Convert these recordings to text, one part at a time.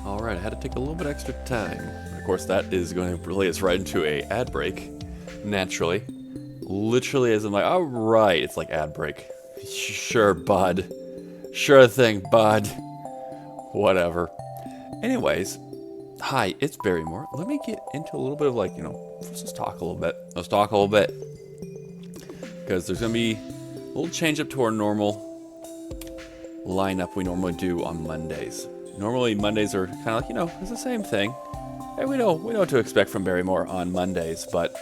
Alright, I had to take a little bit extra time. Of course, that is going to relay us right into a ad break, naturally. Literally, as I'm like, alright, it's like ad break. Sure, bud. Sure thing, bud. Whatever. Anyways, hi, it's Barrymore. Let me get into a little bit of let's just talk a little bit. Let's talk a little bit. Because there's going to be a little change up to our normal lineup we normally do on Mondays. Normally, Mondays are kind of like, it's the same thing. Hey, we know what to expect from Barrymore on Mondays, but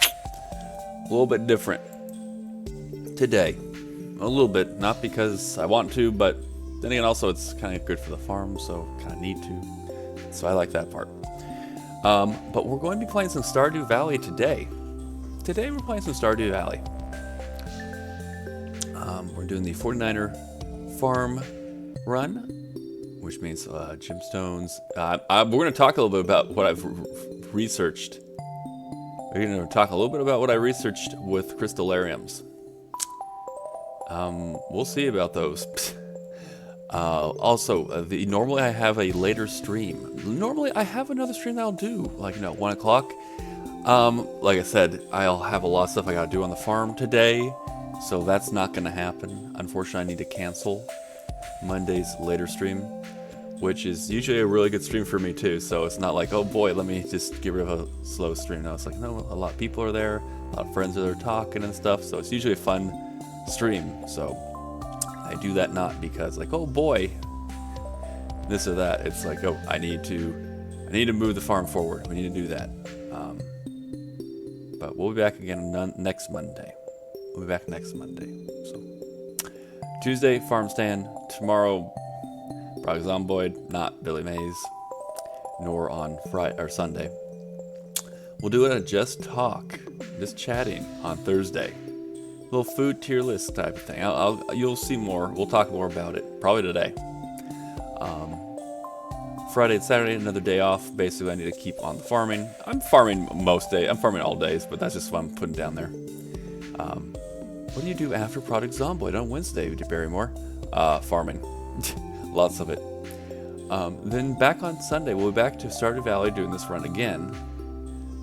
a little bit different today. A little bit, not because I want to, but then again, also it's kind of good for the farm, so kind of need to. So I like that part. But we're going to be playing some Stardew Valley today. Today we're playing some Stardew Valley. We're doing the 49er farm run, which means gemstones. We're going to talk a little bit about what I've researched. We're going to talk a little bit about what I researched with crystallariums. We'll see about those. Also, normally I have a later stream. Normally I have another stream that I'll do, 1 o'clock. Like I said, I'll have a lot of stuff I got to do on the farm today, so that's not going to happen. Unfortunately, I need to cancel Monday's later stream, which is usually a really good stream for me too. So it's not like, oh boy, let me just get rid of a slow stream. No, it's like, no, a lot of people are there, a lot of friends are there talking and stuff. So it's usually a fun stream. So I do that not because oh boy, this or that. It's like, oh, I need to move the farm forward. We need to do that. But we'll be back again next Monday. We'll be back next Monday. So Tuesday, farm stand. Tomorrow, Prague Zomboid, not Billy Mays, nor on Friday or Sunday. We'll do it at Just Talk, just chatting on Thursday. Little food tier list type of thing. You'll see more. We'll talk more about it probably today. Friday and Saturday, another day off. Basically, I need to keep on the farming. I'm farming most days. I'm farming all days, but that's just what I'm putting down there. What do you do after Project Zomboid on Wednesday, Barrymore? Farming. Lots of it. Then back on Sunday, we'll be back to Stardew Valley doing this run again.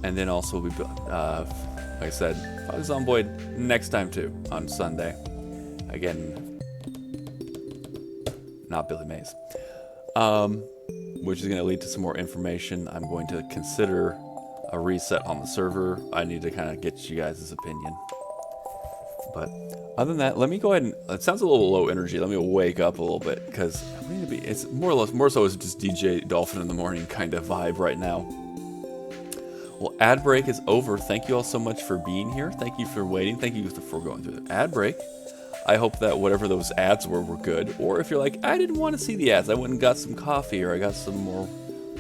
And then also we'll be, like I said, Project Zomboid next time too, on Sunday. Again, not Billy Mays. Which is going to lead to some more information. I'm going to consider a reset on the server. I need to kind of get you guys' opinion. But other than that, let me go ahead and, it sounds a little low energy. Let me wake up a little bit because we need to be, it's more so as just DJ Dolphin in the morning kind of vibe right now. Well, ad break is over. Thank you all so much for being here. Thank you for waiting. Thank you for going through the ad break. I hope that whatever those ads were good. Or if you're like, I didn't want to see the ads. I went and got some coffee, or I got some more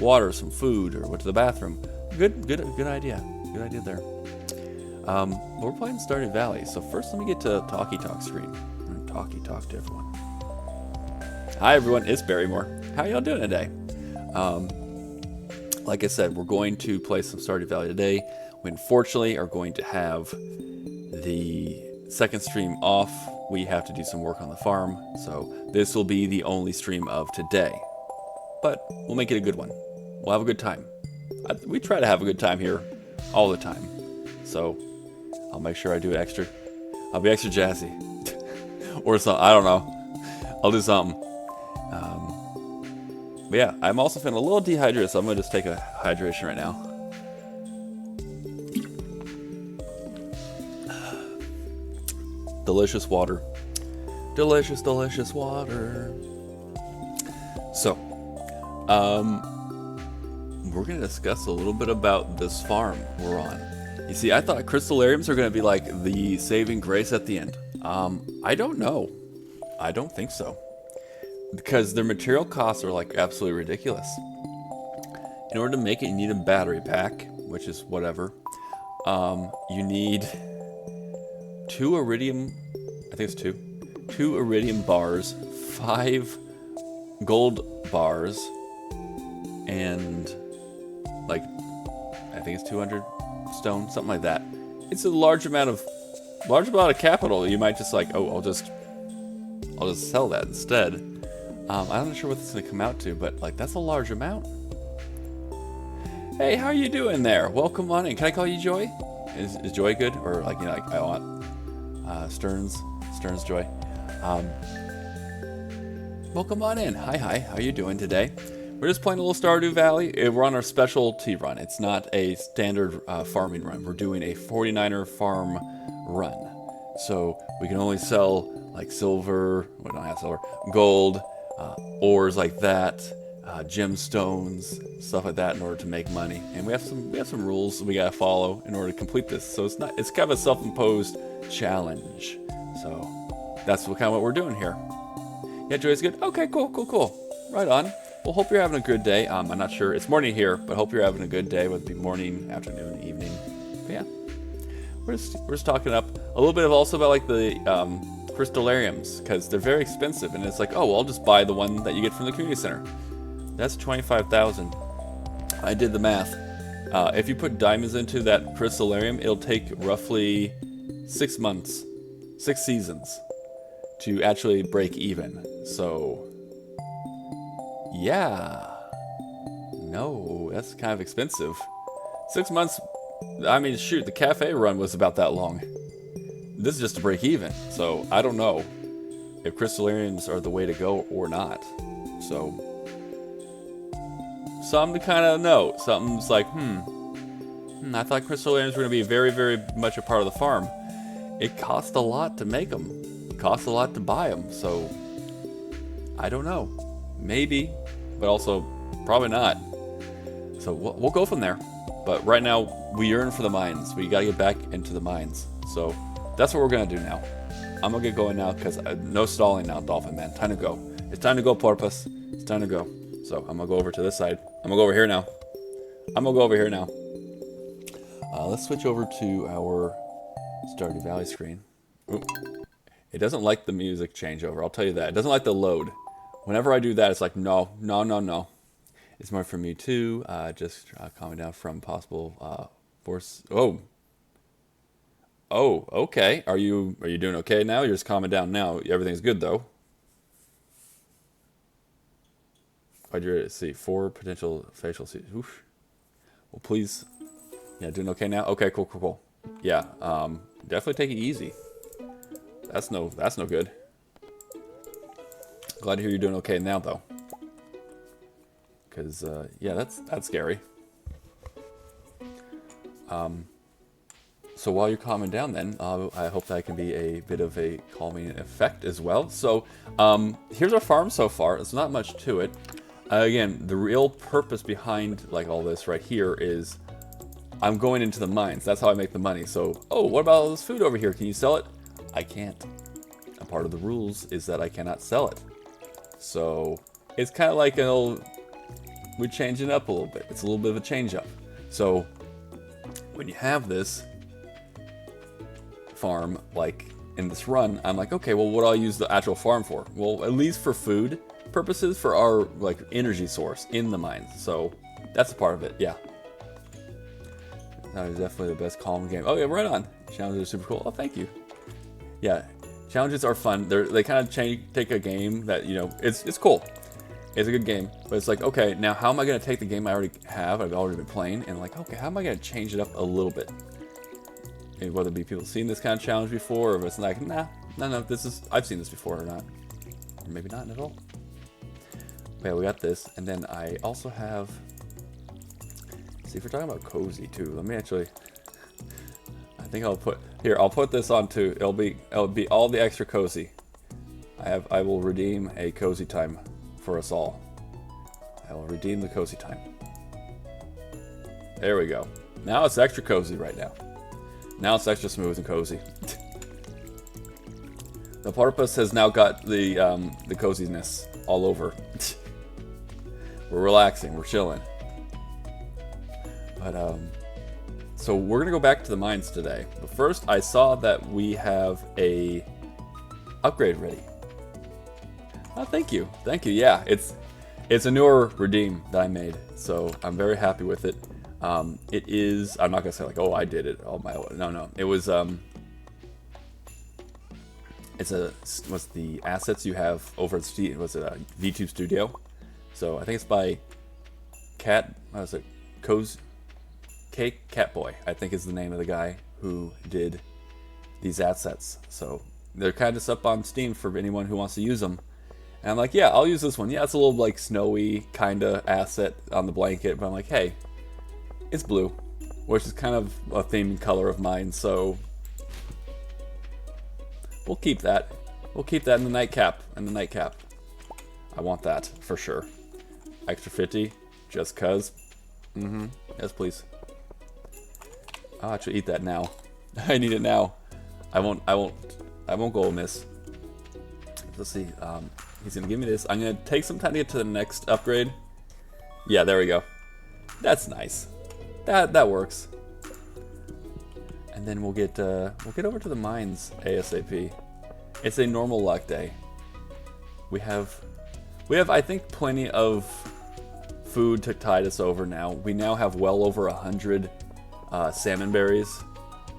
water, some food, or went to the bathroom. Good idea. Good idea there. We're playing Stardew Valley. So first, let me get to Talkie Talk screen. I'm gonna Talkie Talk to everyone. Hi everyone, it's Barrymore. How y'all doing today? Like I said, we're going to play some Stardew Valley today. We unfortunately are going to have the second stream off. We have to do some work on the farm, so this will be the only stream of today. But we'll make it a good one. We'll have a good time. We try to have a good time here all the time. So I'll make sure I do it extra. I'll be extra jazzy. Or something, I don't know. I'll do something. But yeah, I'm also feeling a little dehydrated, so I'm going to just take a hydration right now. Delicious water. Delicious, delicious water. So, we're going to discuss a little bit about this farm we're on. You see, I thought crystallariums are going to be like the saving grace at the end. I don't know. I don't think so. Because their material costs are like absolutely ridiculous. In order to make it, you need a battery pack, which is whatever. You need 2 iridium, I think it's 2 iridium bars, 5 gold bars, and like, I think it's 200 stone, something like that. It's a large amount of capital. You might just like, oh, I'll just sell that instead. I'm not sure what this is going to come out to, but like that's a large amount. Hey, how are you doing there? Welcome on in. Can I call you Joy? Is Joy good? Or like, you know, like I want Stearns Joy. Welcome on in. Hi. How are you doing today? We're just playing a little Stardew Valley. We're on our specialty run. It's not a standard farming run. We're doing a 49er farm run. So we can only sell like silver, well, not silver, gold, ores like that, gemstones, stuff like that in order to make money. And we have some rules we gotta follow in order to complete this. So it's kind of a self-imposed challenge. So that's kind of what we're doing here. Yeah, Joy's good. Okay, cool. Right on. Well, hope you're having a good day. I'm not sure. It's morning here, but hope you're having a good day. Whether it be morning, afternoon, evening. But yeah, we're just talking up a little bit of also about like the crystallariums, because they're very expensive, and it's like, oh, well, I'll just buy the one that you get from the community center. That's 25,000. I did the math. If you put diamonds into that crystallarium, it'll take roughly 6 months, 6 seasons to actually break even. So yeah, no, that's kind of expensive. 6 months. I mean, shoot, the cafe run was about that long. This is just to break even, so I don't know if crystallariums are the way to go or not. So, something to kind of know. Something's like, I thought crystallariums were going to be very, very much a part of the farm. It costs a lot to make them. It costs a lot to buy them, so I don't know. Maybe, but also probably not. So we'll go from there. But right now, we yearn for the mines. We got to get back into the mines. So that's what we're going to do now. I'm going to get going now because no stalling now, Dolphin Man. Time to go. It's time to go, Porpoise. It's time to go. So I'm going to go over to this side. I'm going to go over here now. Let's switch over to our Stardew Valley screen. Oop. It doesn't like the music changeover. I'll tell you that. It doesn't like the load. Whenever I do that, it's like, no. It's more for me too. Just calming down from possible force. Oh, okay. Are you doing okay now? You're just calming down now. Everything's good though. Why'd you see 4 potential facial seeds? Oof. Well, please. Yeah, doing okay now. Okay, cool. Yeah, definitely take it easy. That's no good. Glad to hear you're doing okay now though. Because, yeah, that's scary. So while you're calming down then, I hope that can be a bit of a calming effect as well. So, here's our farm so far. There's not much to it. Again, the real purpose behind, like, all this right here is I'm going into the mines. That's how I make the money. So, oh, what about all this food over here? Can you sell it? I can't. And part of the rules is that I cannot sell it. So, it's kind of like we're changing it up a little bit. It's a little bit of a change up. So when you have this farm, like in this run, I'm like, okay, well, what do I use the actual farm for? Well, at least for food, purposes for our like energy source in the mines. So that's a part of it. Yeah. That is definitely the best calm game. Oh yeah, right on. Challenges are super cool. Oh, thank you. Yeah, challenges are fun. They kind of take a game that, you know, it's cool. It's a good game, but it's like, okay, now how am I going to take the game I already have, I've already been playing, and like, okay, how am I going to change it up a little bit? Maybe whether it be people seen this kind of challenge before, or if it's like, nah, no, I've seen this before or not. Or maybe not at all. Yeah, we got this, and then I also have, see if we're talking about cozy too, let me actually, I think I'll put this on too. It'll be all the extra cozy. I will redeem a cozy time for us all. I will redeem the cozy time. There we go. Now it's extra cozy right now. Now it's extra smooth and cozy. The porpoise has now got the coziness all over. We're relaxing. We're chilling. But so we're gonna go back to the mines today. But first, I saw that we have a upgrade ready. Oh, thank you. Yeah, it's a newer redeem that I made, so I'm very happy with it. It is. I'm not gonna say like, oh, I did it all my own. No. It was. What's the assets you have over at Steam? Was it a VTube Studio? So I think it's by Cat. What was it? Catboy, I think is the name of the guy who did these assets. So they're kind of just up on Steam for anyone who wants to use them. And I'm like, yeah, I'll use this one. Yeah, it's a little like snowy kind of asset on the blanket, but I'm like, hey, it's blue, which is kind of a themed color of mine, so we'll keep that. We'll keep that in the nightcap. I want that for sure. Extra 50, just cuz. Yes, please. I'll actually eat that now. I need it now. I won't go amiss. Let's see. He's gonna give me this. I'm gonna take some time to get to the next upgrade. Yeah, there we go. That's nice. That works. And then we'll get over to the mines ASAP. It's a normal luck day. We have I think plenty of food to tide us over now. We now have well over 100 salmon berries.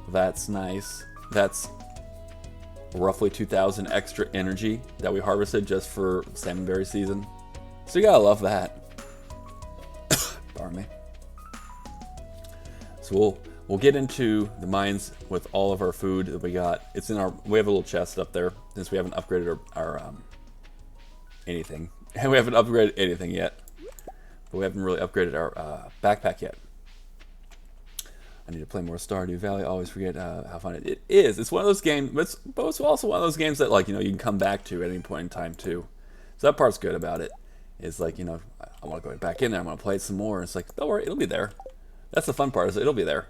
That's nice. That's roughly 2,000 extra energy that we harvested just for salmonberry season. So you gotta love that. Pardon me. So we'll get into the mines with all of our food that we got. It's in we have a little chest up there since we haven't upgraded our anything. And we haven't upgraded anything yet. But we haven't really upgraded our backpack yet. I need to play more Stardew Valley. I always forget how fun it is. It's one of those games, but it's also one of those games that, like, you know, you can come back to at any point in time too. So that part's good about it. It's like, you know, I want to go back in there. I want to play it some more. It's like, don't worry, it'll be there. That's the fun part. Is it'll be there.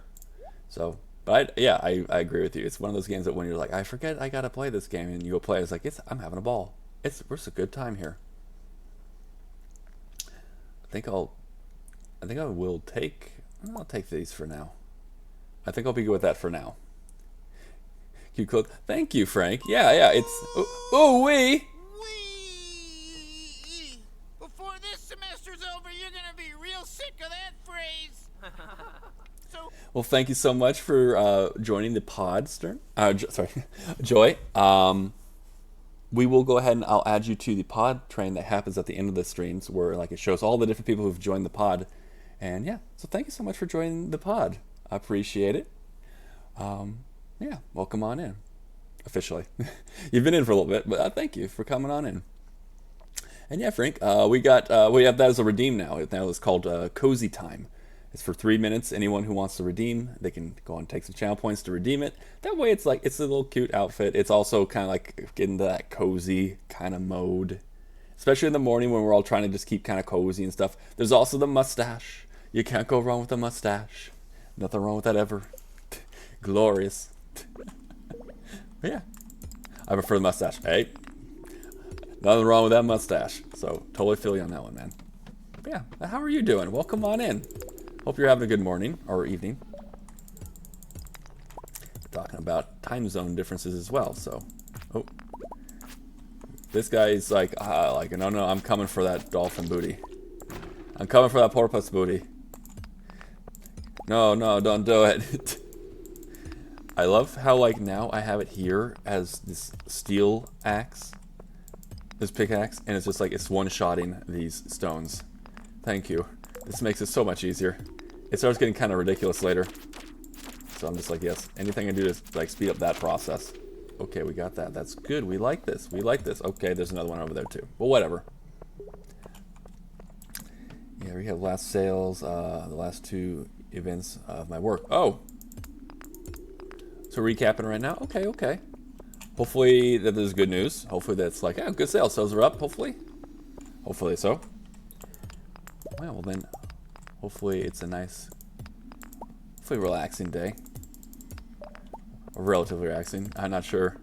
So, but I agree with you. It's one of those games that when you're like, I forget I gotta play this game, and you go play, it's like I'm having a ball. It's a good time here. I'll take these for now. I think I'll be good with that for now. Cute clothes. Thank you, Frank. Yeah, it's... Wee! Before this semester's over, you're gonna be real sick of that phrase. Well, thank you so much for joining the pod, Stern. Joy. We will go ahead and I'll add you to the pod train that happens at the end of the streams where like it shows all the different people who've joined the pod. And yeah, so thank you so much for joining the pod. I appreciate it. Yeah, welcome on in. Officially. You've been in for a little bit, but thank you for coming on in. And yeah, Frank, we have that as a redeem now. Now it's called Cozy Time. It's for 3 minutes. Anyone who wants to redeem, they can go and take some channel points to redeem it. That way it's a little cute outfit. It's also kind of like getting to that cozy kind of mode. Especially in the morning when we're all trying to just keep kind of cozy and stuff. There's also the mustache. You can't go wrong with the mustache. Nothing wrong with that ever. Glorious. But yeah, I prefer the mustache. Hey, nothing wrong with that mustache. So totally feel you on that one, man. But yeah, how are you doing? Welcome on in. Hope you're having a good morning or evening. Talking about time zone differences as well. So, This guy is like, no, no, I'm coming for that dolphin booty. I'm coming for that porpoise booty. No, no, don't do it. I love how, like, now I have it here as this steel axe. This pickaxe, and it's just like, it's one-shotting these stones. Thank you. This makes it so much easier. It starts getting kind of ridiculous later. So I'm just like, yes, anything I do to, like, speed up that process. Okay, we got that. That's good. We like this. We like this. Okay, there's another one over there, too. But whatever. Yeah, we have last sales, the last 2 events of my work. Oh! So recapping right now? Okay, okay. Hopefully that is good news. Hopefully that's like, oh, good sales. Sales are up, hopefully. Hopefully so. Well, then, hopefully it's a nice, hopefully relaxing day. Or relatively relaxing. I'm not sure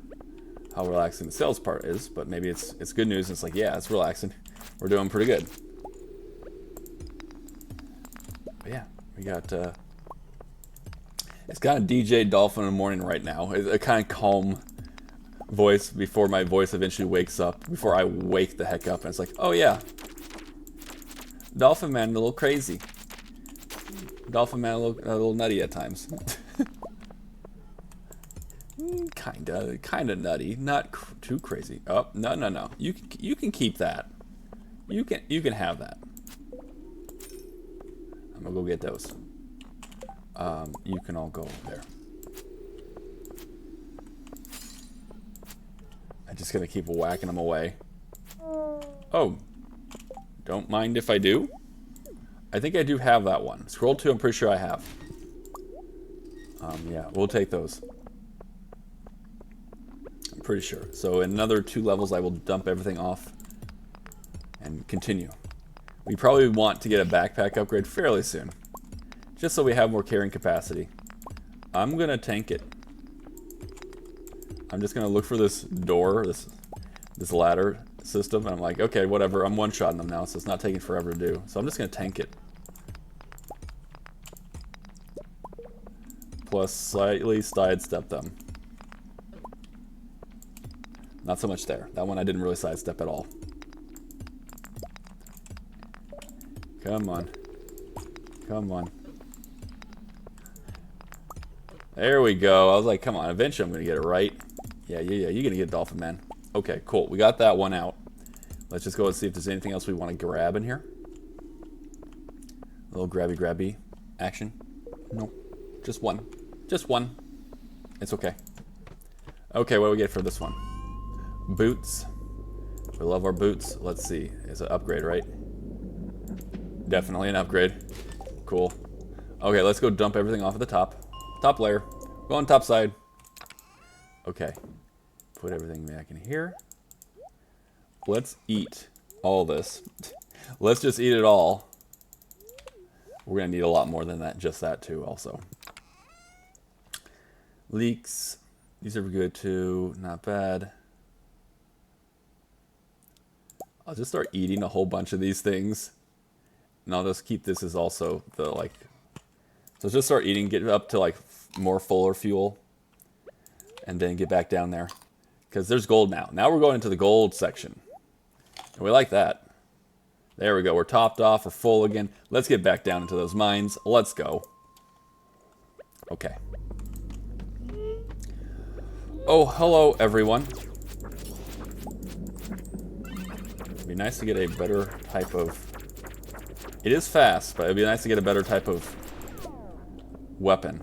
how relaxing the sales part is, but maybe it's good news. It's like, yeah, it's relaxing. We're doing pretty good. But yeah, we got, it's kind of DJ Dolphin in the morning right now. It's a kind of calm voice before my voice eventually wakes up, before I wake the heck up, and it's like, oh yeah, Dolphin Man a little crazy. Dolphin Man a little nutty at times. kinda nutty, not too crazy. Oh, no, no, no. You can keep that. You can have that. I'm gonna go get those. You can all go over there. I'm just gonna keep whacking them away. Oh, don't mind if I do. I think I do have that one. Scroll 2, I'm pretty sure I have. Yeah, we'll take those. I'm pretty sure. So in another 2 levels, I will dump everything off and continue. We probably want to get a backpack upgrade fairly soon, just so we have more carrying capacity. I'm gonna tank it. I'm just gonna look for this door, this ladder system, and I'm like, okay, whatever. I'm one-shotting them now, so it's not taking forever to do. So I'm just gonna tank it. Plus, slightly sidestep them. Not so much there. That one I didn't really sidestep at all. Come on. Come on. There we go. I was like, come on. Eventually I'm going to get it right. Yeah. You're going to get Dolphin Man. Okay, cool. We got that one out. Let's just go and see if there's anything else we want to grab in here. A little grabby action. Nope. Just one. Just one. It's okay. Okay, what do we get for this one? Boots. We love our boots. Let's see. It's an upgrade, right? Definitely an upgrade. Cool. Okay, let's go dump everything off at the top. Top layer. Go on top side. Okay. Put everything back in here. Let's eat all this. Let's just eat it all. We're going to need a lot more than that. Just that too also. Leeks. These are good too. Not bad. I'll just start eating a whole bunch of these things. And I'll just keep this as also the, like... So just start eating, get up to, like, more fuller fuel. And then get back down there. Because there's gold now. Now we're going into the gold section. And we like that. There we go. We're topped off. We're full again. Let's get back down into those mines. Let's go. Okay. Oh, hello, everyone. It'd be nice to get a better type of... It is fast, but it'd be nice to get a better type of weapon.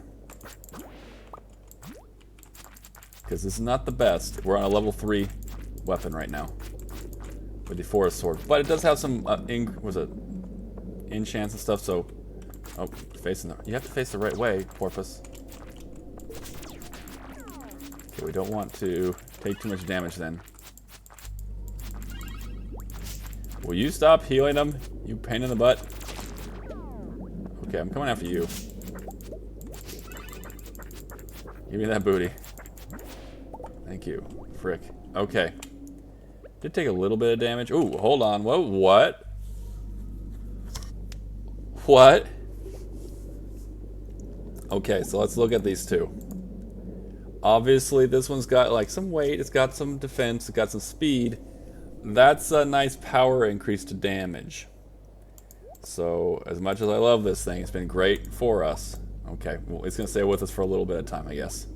Because this is not the best. We're on a level 3 weapon right now. With the forest sword. But it does have some, enchants and stuff, so... Oh, facing the... You have to face the right way, porpoise. Okay, we don't want to take too much damage then. Will you stop healing them, you pain in the butt? Okay, I'm coming after you. Give me that booty. Thank you. Frick. Okay. Did take a little bit of damage. Ooh, hold on. Whoa, what? What? Okay, so let's look at these two. Obviously, this one's got like some weight. It's got some defense. It's got some speed. That's a nice power increase to damage. So, as much as I love this thing, it's been great for us. Okay, well, it's going to stay with us for a little bit of time, I guess.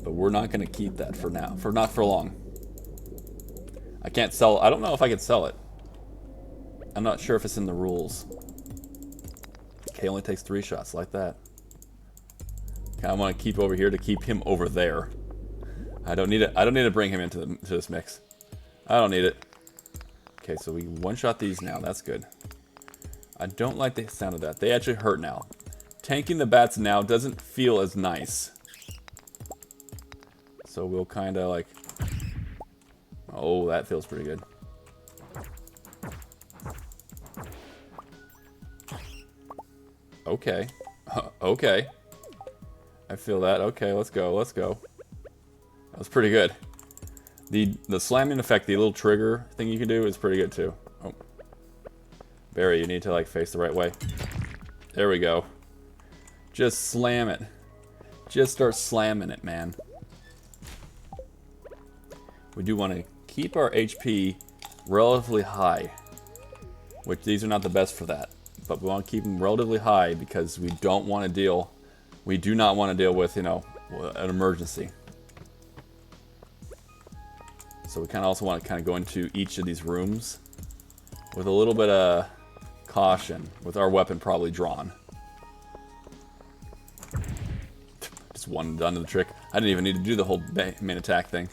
But we're not going to keep that for now. Not for long. I can't sell... I don't know if I can sell it. I'm not sure if it's in the rules. Okay, only takes 3 shots, like that. Okay, I want to keep over here to keep him over there. I don't need to bring him into this mix. I don't need it. Okay, so we one-shot these now. That's good. I don't like the sound of that. They actually hurt now. Tanking the bats now doesn't feel as nice. So we'll kind of like... Oh, that feels pretty good. Okay. Okay. I feel that. Okay, let's go. Let's go. That was pretty good. The slamming effect, the little trigger thing you can do is pretty good too. Oh. Barry, you need to like face the right way. There we go. Just slam it. Just start slamming it, man. We do want to keep our HP relatively high. Which these are not the best for that. But we want to keep them relatively high because we don't want to deal... We do not want to deal with, you know, an emergency. So we kind of also want to kind of go into each of these rooms with a little bit of caution, with our weapon probably drawn. Just one done to the trick. I didn't even need to do the whole main attack thing.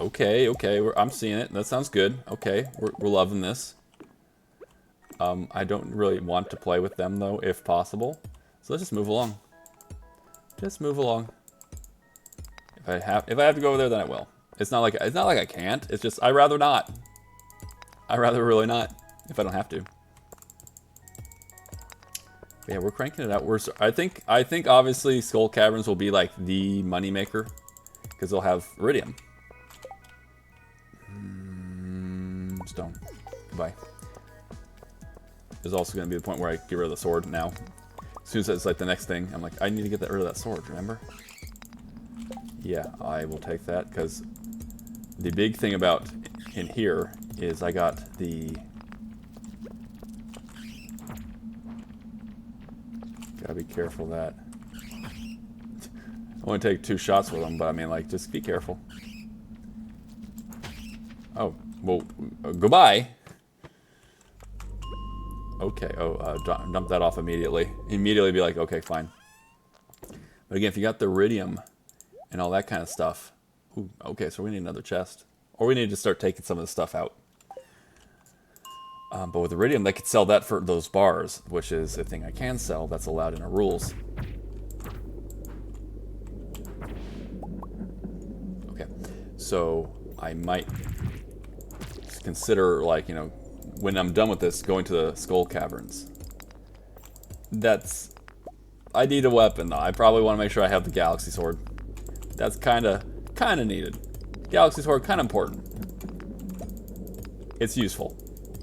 Okay, okay, I'm seeing it. That sounds good. Okay, we're loving this. I don't really want to play with them though, if possible. So let's just move along. Just move along. If I have to go over there, then I will. It's not like I can't. It's just I'd rather not. I'd rather really not if I don't have to. But yeah, we're cranking it out. I think obviously Skull Caverns will be like the money maker because they'll have Iridium. Stone. Goodbye. There's also going to be the point where I get rid of the sword now. As soon as it's like the next thing, I'm like, I need to get rid of that sword, remember? Yeah, I will take that, because the big thing about in here is I got the... Gotta be careful of that. I want to take 2 shots with them, but I mean, like, just be careful. Oh, well, goodbye. Okay, dump that off immediately. Immediately be like, okay, fine. But again, if you got the Iridium and all that kind of stuff... Ooh, okay, so we need another chest. Or we need to start taking some of the stuff out. But with Iridium, they could sell that for those bars, which is a thing I can sell that's allowed in our rules. Okay, so I might consider, like, you know, when I'm done with this, going to the Skull Caverns. I need a weapon, though. I probably want to make sure I have the Galaxy Sword. That's kind of needed. Galaxy Sword, kind of important. It's useful.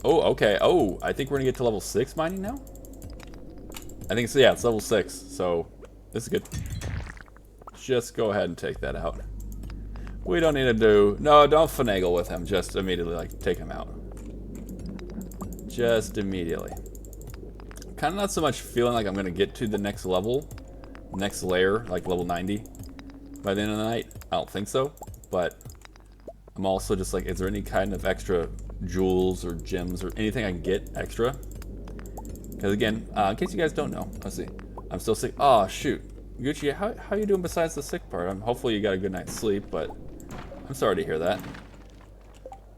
Oh, okay. Oh, I think we're going to get to level 6 mining now? I think so, yeah, it's level 6, so this is good. Just go ahead and take that out. We don't need to do... No, don't finagle with him. Just immediately, like, take him out. Just immediately. Kind of not so much feeling like I'm going to get to the next level, next layer, like level 90 by the end of the night. I don't think so, but I'm also just like, is there any kind of extra jewels or gems or anything I can get extra? Because again, in case you guys don't know, let's see. I'm still sick. Oh, shoot. Gucci, how you doing besides the sick part? Hopefully you got a good night's sleep, but I'm sorry to hear that.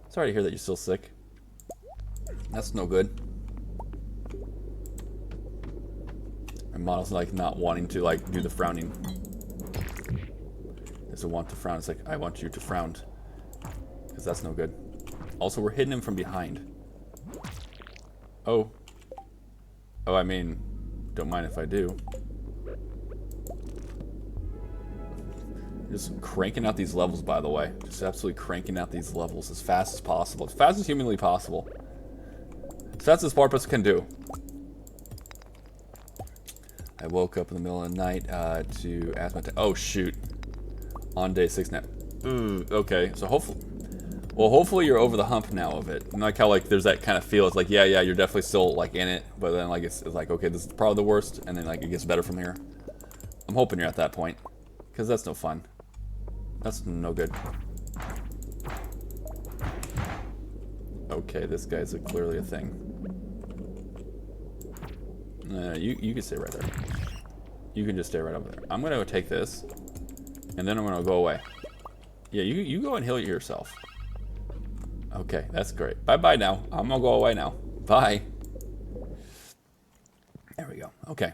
Sorry to hear that you're still sick. That's no good. My model's like not wanting to like do the frowning. Does it want to frown? It's like, I want you to frown. Because that's no good. Also, we're hitting him from behind. Oh. Oh, I mean, don't mind if I do. Just cranking out these levels, by the way. Just absolutely cranking out these levels as fast as possible. As fast as humanly possible. As fast as Sparpus can do. I woke up in the middle of the night to ask my... Oh, shoot. On day 6 now. Ooh, okay. So hopefully you're over the hump now of it. And like how like there's that kind of feel. It's like yeah, you're definitely still like in it, but then like it's like okay, this is probably the worst, and then like it gets better from here. I'm hoping you're at that point, because that's no fun. That's no good. Okay, this guy's clearly a thing. You can stay right there. You can just stay right over there. I'm gonna go take this, and then I'm gonna go away. Yeah, you go and heal yourself. Okay, that's great. Bye-bye now. I'm gonna go away now. Bye. There we go. Okay.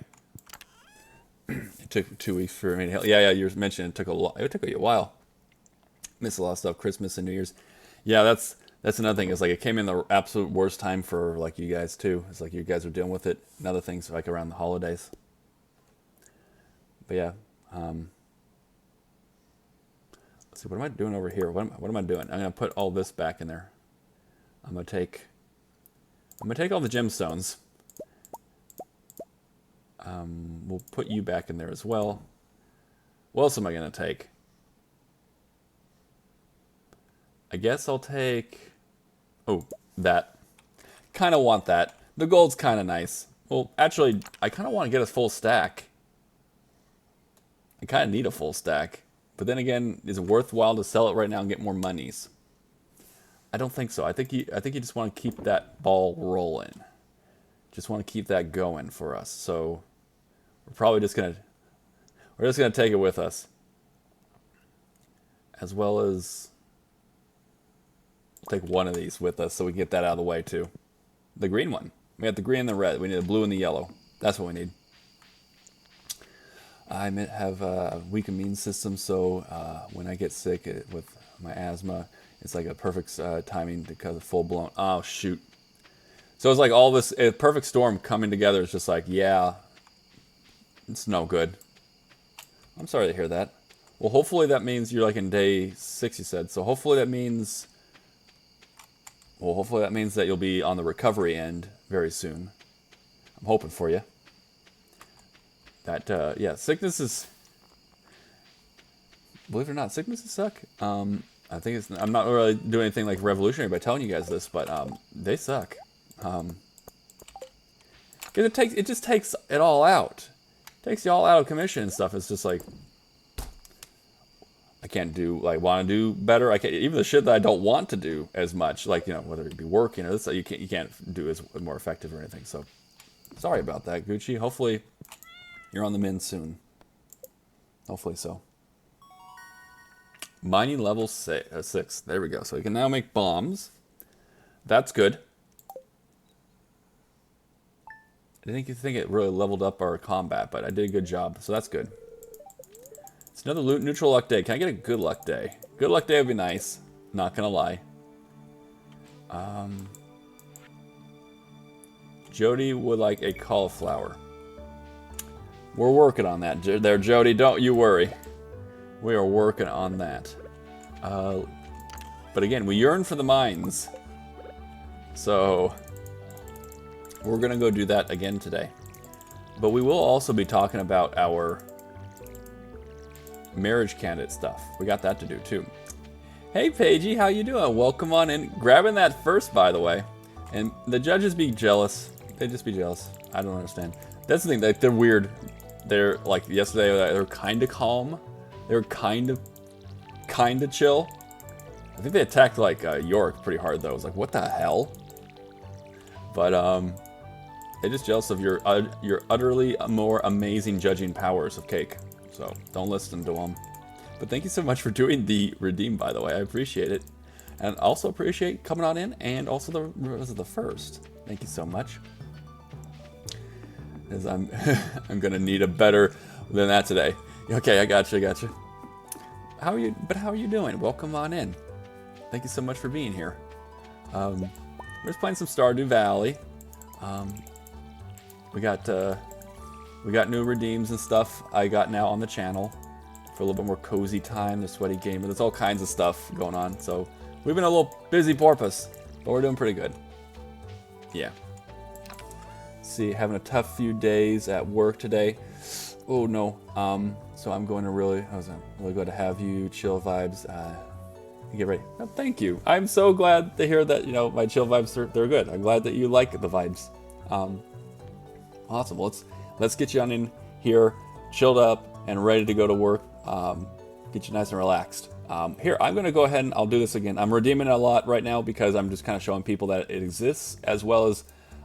It took 2 weeks for me to heal. Yeah, you mentioned it took a lot. It took a while. Missed a lot of stuff. Christmas and New Year's. Yeah, that's another thing. Is like it came in the absolute worst time for like you guys too. It's like you guys are dealing with it. And other things like around the holidays. But yeah. Let's see. What am I doing over here? What am I doing? I'm gonna put all this back in there. I'm gonna take all the gemstones. We'll put you back in there as well. What else am I gonna take? I guess I'll take... Oh, that. Kind of want that. The gold's kind of nice. Well, actually, I kind of want to get a full stack. I kind of need a full stack. But then again, is it worthwhile to sell it right now and get more monies? I don't think so. I think you just want to keep that ball rolling. Just want to keep that going for us. So we're probably just gonna take it with us. As well as take one of these with us so we can get that out of the way too. The green one. We got the green and the red. We need the blue and the yellow. That's what we need. I have a weak immune system, so when I get sick with my asthma, it's like a perfect timing to cause a full blown. Oh shoot! So it's like all this a perfect storm coming together. It's just like yeah, it's no good. I'm sorry to hear that. Well, hopefully that means you're like in day 6, you said. So hopefully that means. Well, hopefully that means that you'll be on the recovery end very soon. I'm hoping for you. That, yeah, sickness is... Believe it or not, sicknesses suck. I think it's... I'm not really doing anything like revolutionary by telling you guys this, but they suck. Because it just takes it all out. It takes you all out of commission and stuff. It's just like... I can't do, like, want to do better. I can't, even the shit that I don't want to do as much, like, you know, whether it be working or this, you can't do as more effective or anything. So, sorry about that, Gucci. Hopefully, you're on the mend soon. Hopefully so. Mining level 6. There we go. So we can now make bombs. That's good. I didn't think it really leveled up our combat, but I did a good job. So that's good. It's another neutral luck day. Can I get a good luck day? Good luck day would be nice. Not gonna lie. Jody would like a cauliflower. We're working on that there, Jody. Don't you worry. We are working on that. But again, we yearn for the mines. So we're gonna go do that again today. But we will also be talking about our marriage candidate stuff. We got that to do too. Hey Paigey, how you doing? Welcome on in. Grabbing that first, by the way. And the judges be jealous. They just be jealous. I don't understand. That's the thing. Like, they're weird. They're like yesterday. They're kind of calm. They were kind of chill. I think they attacked like York pretty hard though. I was like, what the hell? But they're just jealous of your utterly more amazing judging powers of cake. So don't listen to them. But thank you so much for doing the redeem, by the way. I appreciate it, and also appreciate coming on in, and also the first. Thank you so much. As I'm gonna need a better than that today. Okay, I got you. How are you? But how are you doing? Welcome on in. Thank you so much for being here. We're just playing some Stardew Valley. We got new redeems and stuff I got now on the channel for a little bit more cozy time. The sweaty gamer. There's all kinds of stuff going on. So we've been a little busy porpoise, but we're doing pretty good. Yeah. See, having a tough few days at work today. Oh no. So I'm going to really good to have you. Chill vibes. Get ready. Oh, thank you. I'm so glad to hear that, you know, my chill vibes they're good. I'm glad that you like the vibes. Awesome. Let's get you on in here, chilled up and ready to go to work. Get you nice and relaxed. Here, I'm going to go ahead and I'll do this again. I'm redeeming it a lot right now because I'm just kind of showing people that it exists, as well as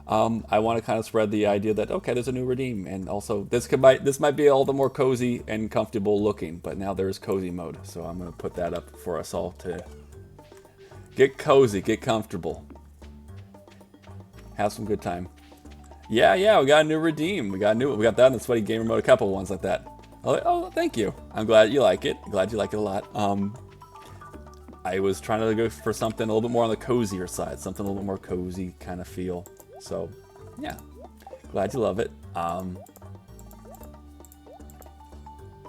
I want to kind of spread the idea that, okay, there's a new redeem, and also this might be all the more cozy and comfortable looking, but now there's cozy mode, so I'm going to put that up for us all to get cozy, get comfortable, have some good time. Yeah, we got a new redeem. We got that in the sweaty gamer mode, a couple ones like that. Oh, thank you. I'm glad you like it. Glad you like it a lot. I was trying to go for something a little bit more on the cozier side, something a little bit more cozy kind of feel. So, yeah, glad you love it.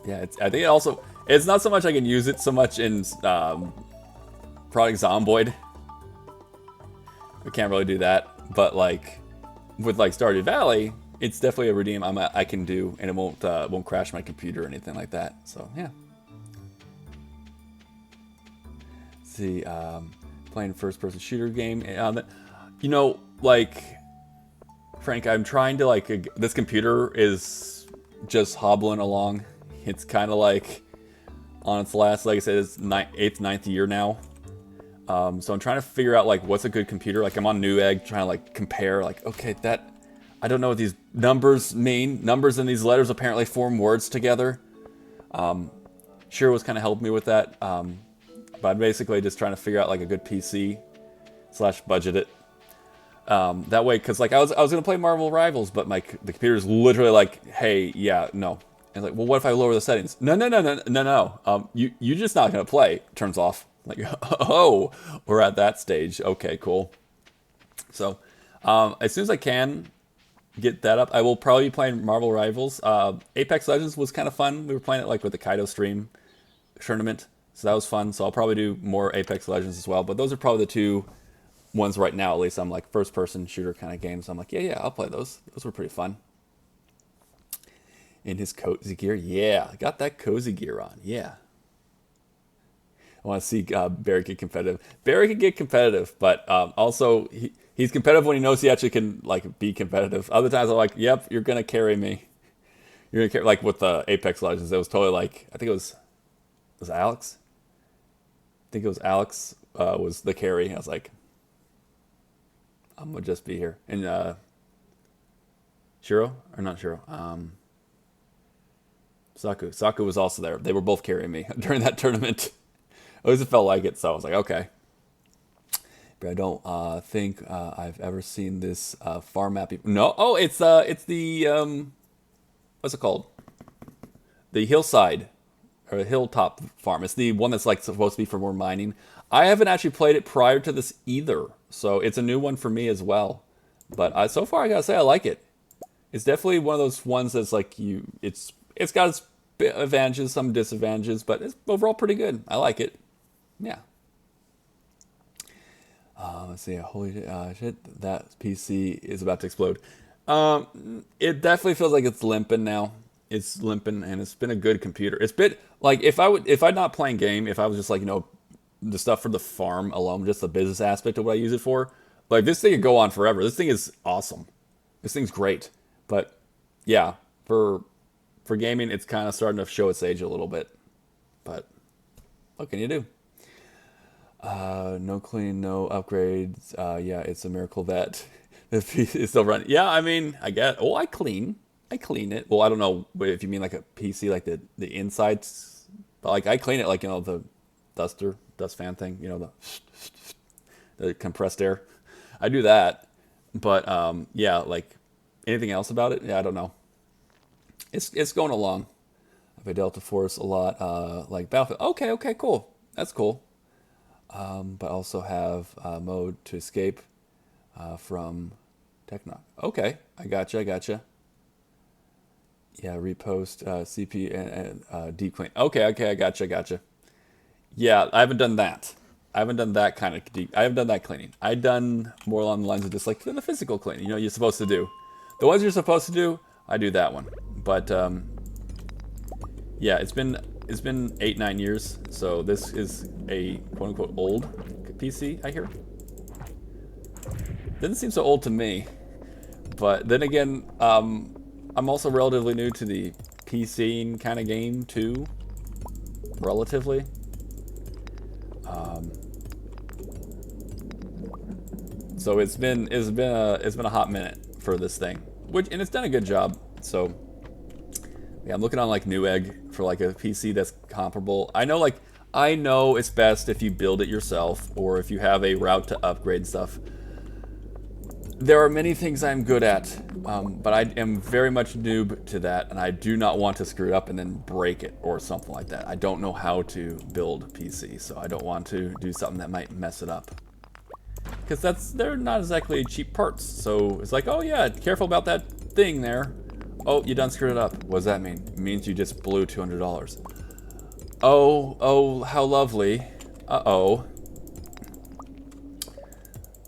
Yeah, I think it's not so much I can use it so much in Project Zomboid. We can't really do that, but like with like Stardew Valley, it's definitely a redeem I can do, and it won't crash my computer or anything like that. So yeah. Let's see, playing first-person shooter game. You know, like Frank, I'm trying to like this computer is just hobbling along. It's kind of like on its last, like I said, it's 8th, 9th year now. So I'm trying to figure out like what's a good computer. Like I'm on Newegg trying to like compare. Like okay, that. I don't know what these numbers mean. Numbers and these letters apparently form words together. Sure was kind of helping me with that. But I'm basically just trying to figure out like a good PC / budget it. That way, because like I was gonna play Marvel Rivals, but the computer's literally like, hey, yeah, no. And like, well, what if I lower the settings? No. You're just not gonna play. Turns off. Like, oh, we're at that stage. Okay, cool. So, as soon as I can get that up, I will probably be playing Marvel Rivals. Apex Legends was kind of fun. We were playing it like with the Kaido stream tournament, so that was fun. So I'll probably do more Apex Legends as well. But those are probably the two ones right now. At least I'm like first-person shooter kind of games. I'm like, yeah, I'll play those. Those were pretty fun. In his cozy gear, yeah, I got that cozy gear on. Yeah. I want to see Barry get competitive. Barry can get competitive, but also he's competitive when he knows he actually can like be competitive. Other times I'm like, yep, you're gonna carry me. You're gonna carry, like with Apex Legends. It was totally like, I think it was Alex. I think it was Alex was the carry. I was like, I'm gonna just be here. And Shiro or not Shiro? Saku was also there. They were both carrying me during that tournament. At least it felt like it, so I was like, okay. But I don't think I've ever seen this farm map. No, oh, it's the what's it called? The hillside or the hilltop farm. It's the one that's like supposed to be for more mining. I haven't actually played it prior to this either, so it's a new one for me as well. But so far, I gotta say, I like it. It's definitely one of those ones that's like it's got its advantages, some disadvantages, but it's overall pretty good. I like it. Yeah. Let's see. Holy shit! That PC is about to explode. It definitely feels like it's limping now. It's limping, and it's been a good computer. It's been like if I'm not playing game, if I was just like the stuff for the farm alone, just the business aspect of what I use it for, like this thing could go on forever. This thing is awesome. This thing's great. But yeah, for gaming, it's kind of starting to show its age a little bit. But what can you do? No clean, no upgrades. Yeah, it's a miracle that the PC is still running. Yeah, I mean, I guess. Oh, I clean it. Well, I don't know if you mean like a PC, like the insides, but like I clean it, like the dust fan thing. The compressed air. I do that, but yeah, like anything else about it? Yeah, I don't know. It's going along. I play Delta Force a lot, like Battlefield. Okay, cool. That's cool. But also have mode to escape from Technoc. Okay, I gotcha. Yeah, repost CP and deep clean. Okay, I gotcha. Yeah, I haven't done that. I haven't done that kind of deep. I haven't done that cleaning. I've done more along the lines of just like the physical cleaning. You're supposed to do. The ones you're supposed to do, I do that one. But Yeah, it's been 8-9 years, so this is a quote unquote old PC. I hear. Didn't seem so old to me, but then again, I'm also relatively new to the PC kind of game too, relatively. So it's been a hot minute for this thing, and it's done a good job. So yeah, I'm looking on like Newegg for like a PC that's comparable. I know it's best if you build it yourself or if you have a route to upgrade stuff. There are many things I'm good at, but I am very much noob to that, and I do not want to screw it up and then break it or something like that. I don't know how to build PC, so I don't want to do something that might mess it up. Because they're not exactly cheap parts, so it's like, oh yeah, careful about that thing there. Oh, you done screwed it up. What does that mean? It means you just blew $200. Oh, how lovely. Uh-oh.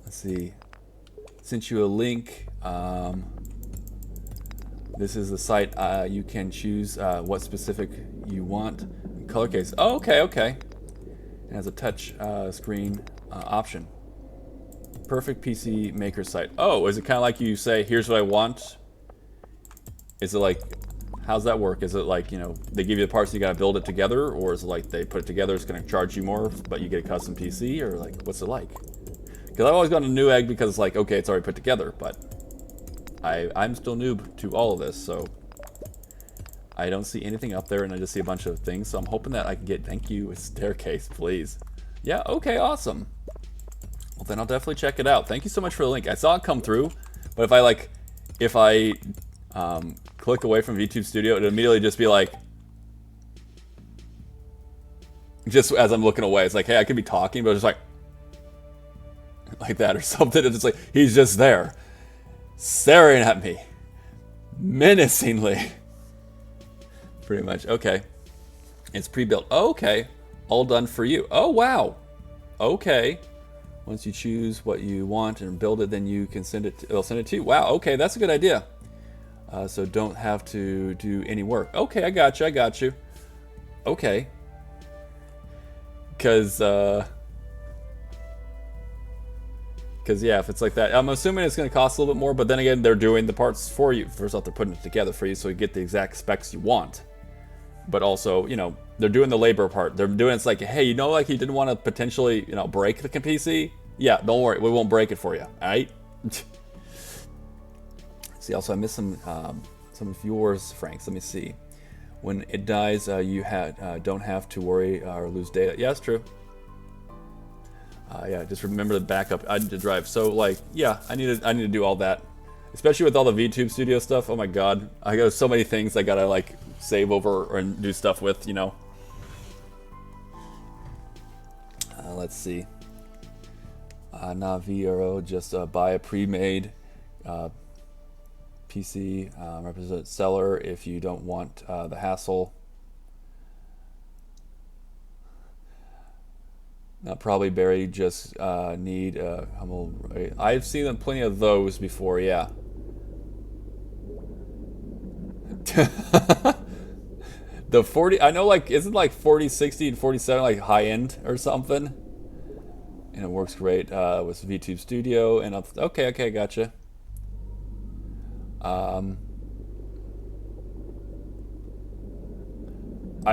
Let's see. Sent you a link. This is the site. You can choose what specific you want. Color case. Oh, okay. It has a touch screen option. Perfect PC maker site. Oh, is it kind of like you say, here's what I want? Is it like, how's that work? Is it like, they give you the parts and you gotta build it together? Or is it like they put it together, it's gonna charge you more, but you get a custom PC? Or like, what's it like? Because I've always gone to Newegg because it's like, okay, it's already put together, but I'm still noob to all of this, so I don't see anything up there and I just see a bunch of things, so I'm hoping that I can get, thank you, a staircase, please. Yeah, okay, awesome. Well, then I'll definitely check it out. Thank you so much for the link. I saw it come through, but if I click away from VTube Studio, it'd immediately just be like, just as I'm looking away, it's like, hey, I could be talking, but it's like that or something. It's just like, he's just there, staring at me, menacingly. Pretty much. Okay. It's pre-built. Okay. All done for you. Oh, wow. Okay. Once you choose what you want and build it, then you can send it. It'll send it to you. Wow. Okay, that's a good idea. So don't have to do any work. Okay, I got you. Okay. Because yeah, if it's like that, I'm assuming it's going to cost a little bit more. But then again, they're doing the parts for you. First off, they're putting it together for you, so you get the exact specs you want. But also, they're doing the labor part. They're doing it's like, hey, like you didn't want to potentially, break the PC? Yeah, don't worry, we won't break it for you. All right. See, also I missed some of yours, Franks. Let me see. When it dies, you don't have to worry or lose data. Yeah, that's true. Yeah, just remember the backup. I need to drive. So yeah, I need to do all that, especially with all the VTube Studio stuff. Oh my God, I got so many things I gotta save over and do stuff with. Let's see. Naviero, just buy a pre-made PC. Represent seller if you don't want the hassle. Probably Barry just need humble. I've seen them plenty of those before. Yeah. The 40, I know, isn't 4060 and 47 high end or something? And it works great with VTube Studio. And okay, gotcha. I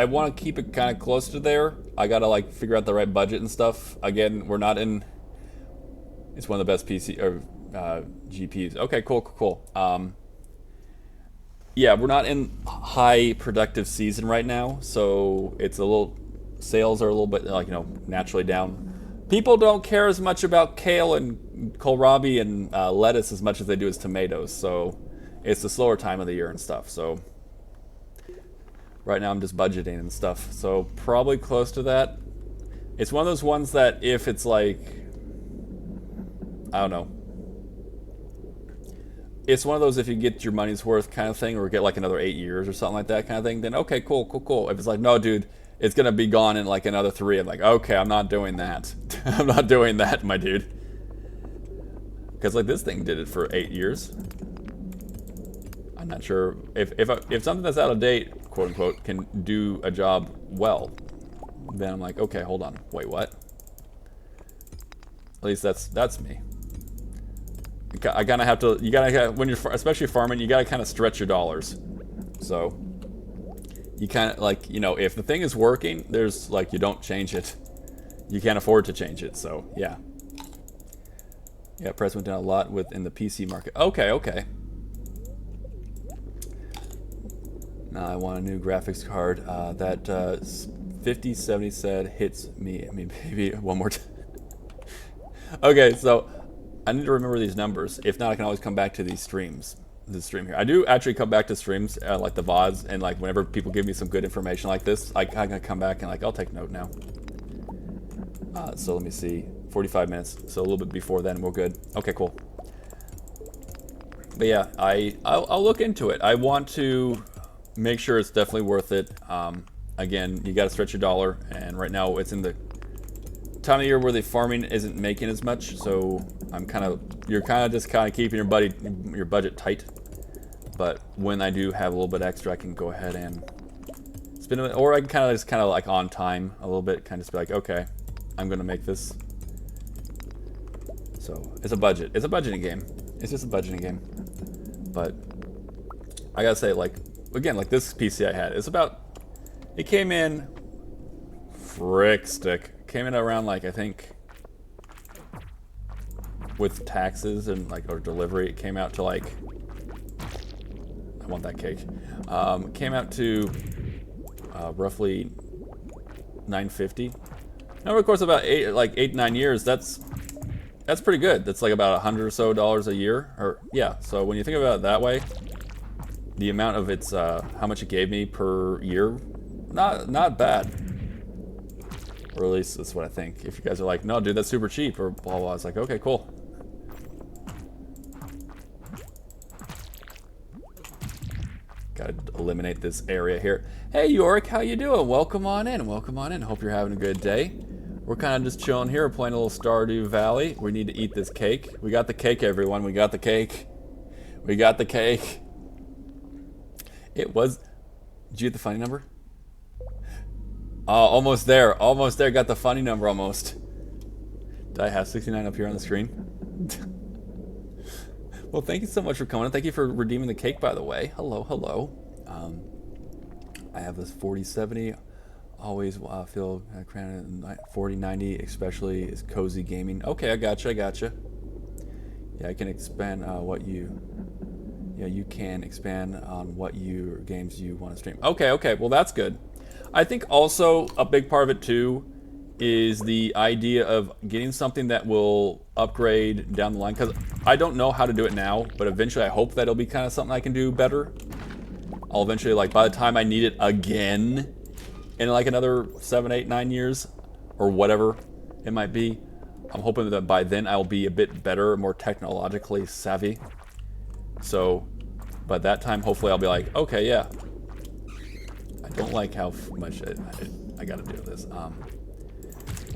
want to keep it kind of close to there. I gotta figure out the right budget and stuff. Again, we're not in. It's one of the best PC or GPUs. Okay, cool. Yeah, we're not in high productive season right now, so it's sales are a little bit naturally down. People don't care as much about kale and kohlrabi and lettuce as much as they do as tomatoes, so it's the slower time of the year and stuff. So right now I'm just budgeting and stuff, so probably close to that. It's one of those ones that if it's I don't know. It's one of those if you get your money's worth kind of thing, or get another 8 years or something like that kind of thing, then okay, cool. If it's no, dude, it's gonna be gone in another 3, I'm okay, I'm not doing that. I'm not doing that, my dude. Because this thing did it for 8 years. I'm not sure if something that's out of date, quote unquote, can do a job well, then I'm like, okay, hold on, wait, what? At least that's me. I kind of have to, you gotta, when you're, especially farming, you gotta kind of stretch your dollars. So, you kind of, like, you know, if the thing is working, there's, like, you don't change it. You can't afford to change it, so, yeah. Yeah, price went down a lot within the PC market. Okay, okay. Now I want a new graphics card. That 5070 said hits me. I mean, maybe one more time. Okay, so I need to remember these numbers. If not, I can always come back to these streams. This stream here. I do actually come back to streams, like the VODs, and like whenever people give me some good information like this, I can come back and like, I'll take note now. So let me see, 45 minutes, so a little bit before then we're good. Okay, cool. But yeah, I'll look into it. I want to make sure it's definitely worth it. Again, you got to stretch your dollar, and right now it's in the time of year where the farming isn't making as much, so you're kind of just keeping your budget tight. But when I do have a little bit extra, I can go ahead and spend it, or I can kind of like on time a little bit, kind of just be like, okay, I'm gonna make this. So it's a budget. It's a budgeting game. It's just a budgeting game. But I gotta say, like, again, like this PC I had, it came in frick stick. Came in around, like, I think with taxes and like, or delivery, it came out to like, I want that cake. Came out to roughly $950. Now, of course, about 8-9 years. That's pretty good. That's like about $100 or so a year, or yeah. So when you think about it that way, the amount of its how much it gave me per year, not bad. Or at least that's what I think. If you guys are like, no, dude, that's super cheap, or blah blah, it's like, okay, cool. Gotta eliminate this area here. Hey, Yorick, how you doing? Welcome on in. Welcome on in. Hope you're having a good day. We're kind of just chilling here, playing a little Stardew Valley. We need to eat this cake. We got the cake, everyone. We got the cake. We got the cake. It was... Did you get the funny number? Oh, almost there. Almost there. Got the funny number almost. Did I have 69 up here on the screen? Well, thank you so much for coming. Thank you for redeeming the cake, by the way. Hello, hello. I have this 4070. Always feel crammed. 4090 especially is cozy gaming. Okay, I gotcha. Yeah, I can expand you can expand on what games you want to stream. Okay, well that's good. I think also a big part of it too is the idea of getting something that will upgrade down the line, because I don't know how to do it now, but eventually I hope that it'll be kind of something I can do better. I'll eventually, like, by the time I need it again in like another 7, 8, 9 years, or whatever it might be, I'm hoping that by then I'll be a bit better, more technologically savvy. So by that time, hopefully I'll be like, okay, yeah. I don't like how much I gotta do this.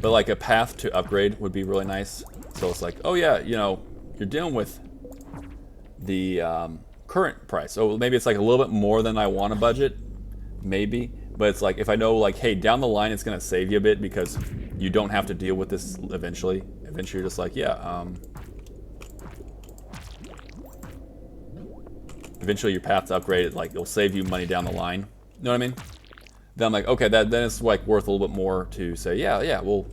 But like a path to upgrade would be really nice. So it's like, oh yeah, you know, you're dealing with the current price. So maybe it's like a little bit more than I want to budget, maybe. But it's like, if I know, like, hey, down the line it's gonna save you a bit because you don't have to deal with this eventually. Eventually you're just like, yeah, eventually your path to upgrade, like, it'll save you money down the line. You know what I mean? Then I'm like, okay, then it's like worth a little bit more to say, yeah, we'll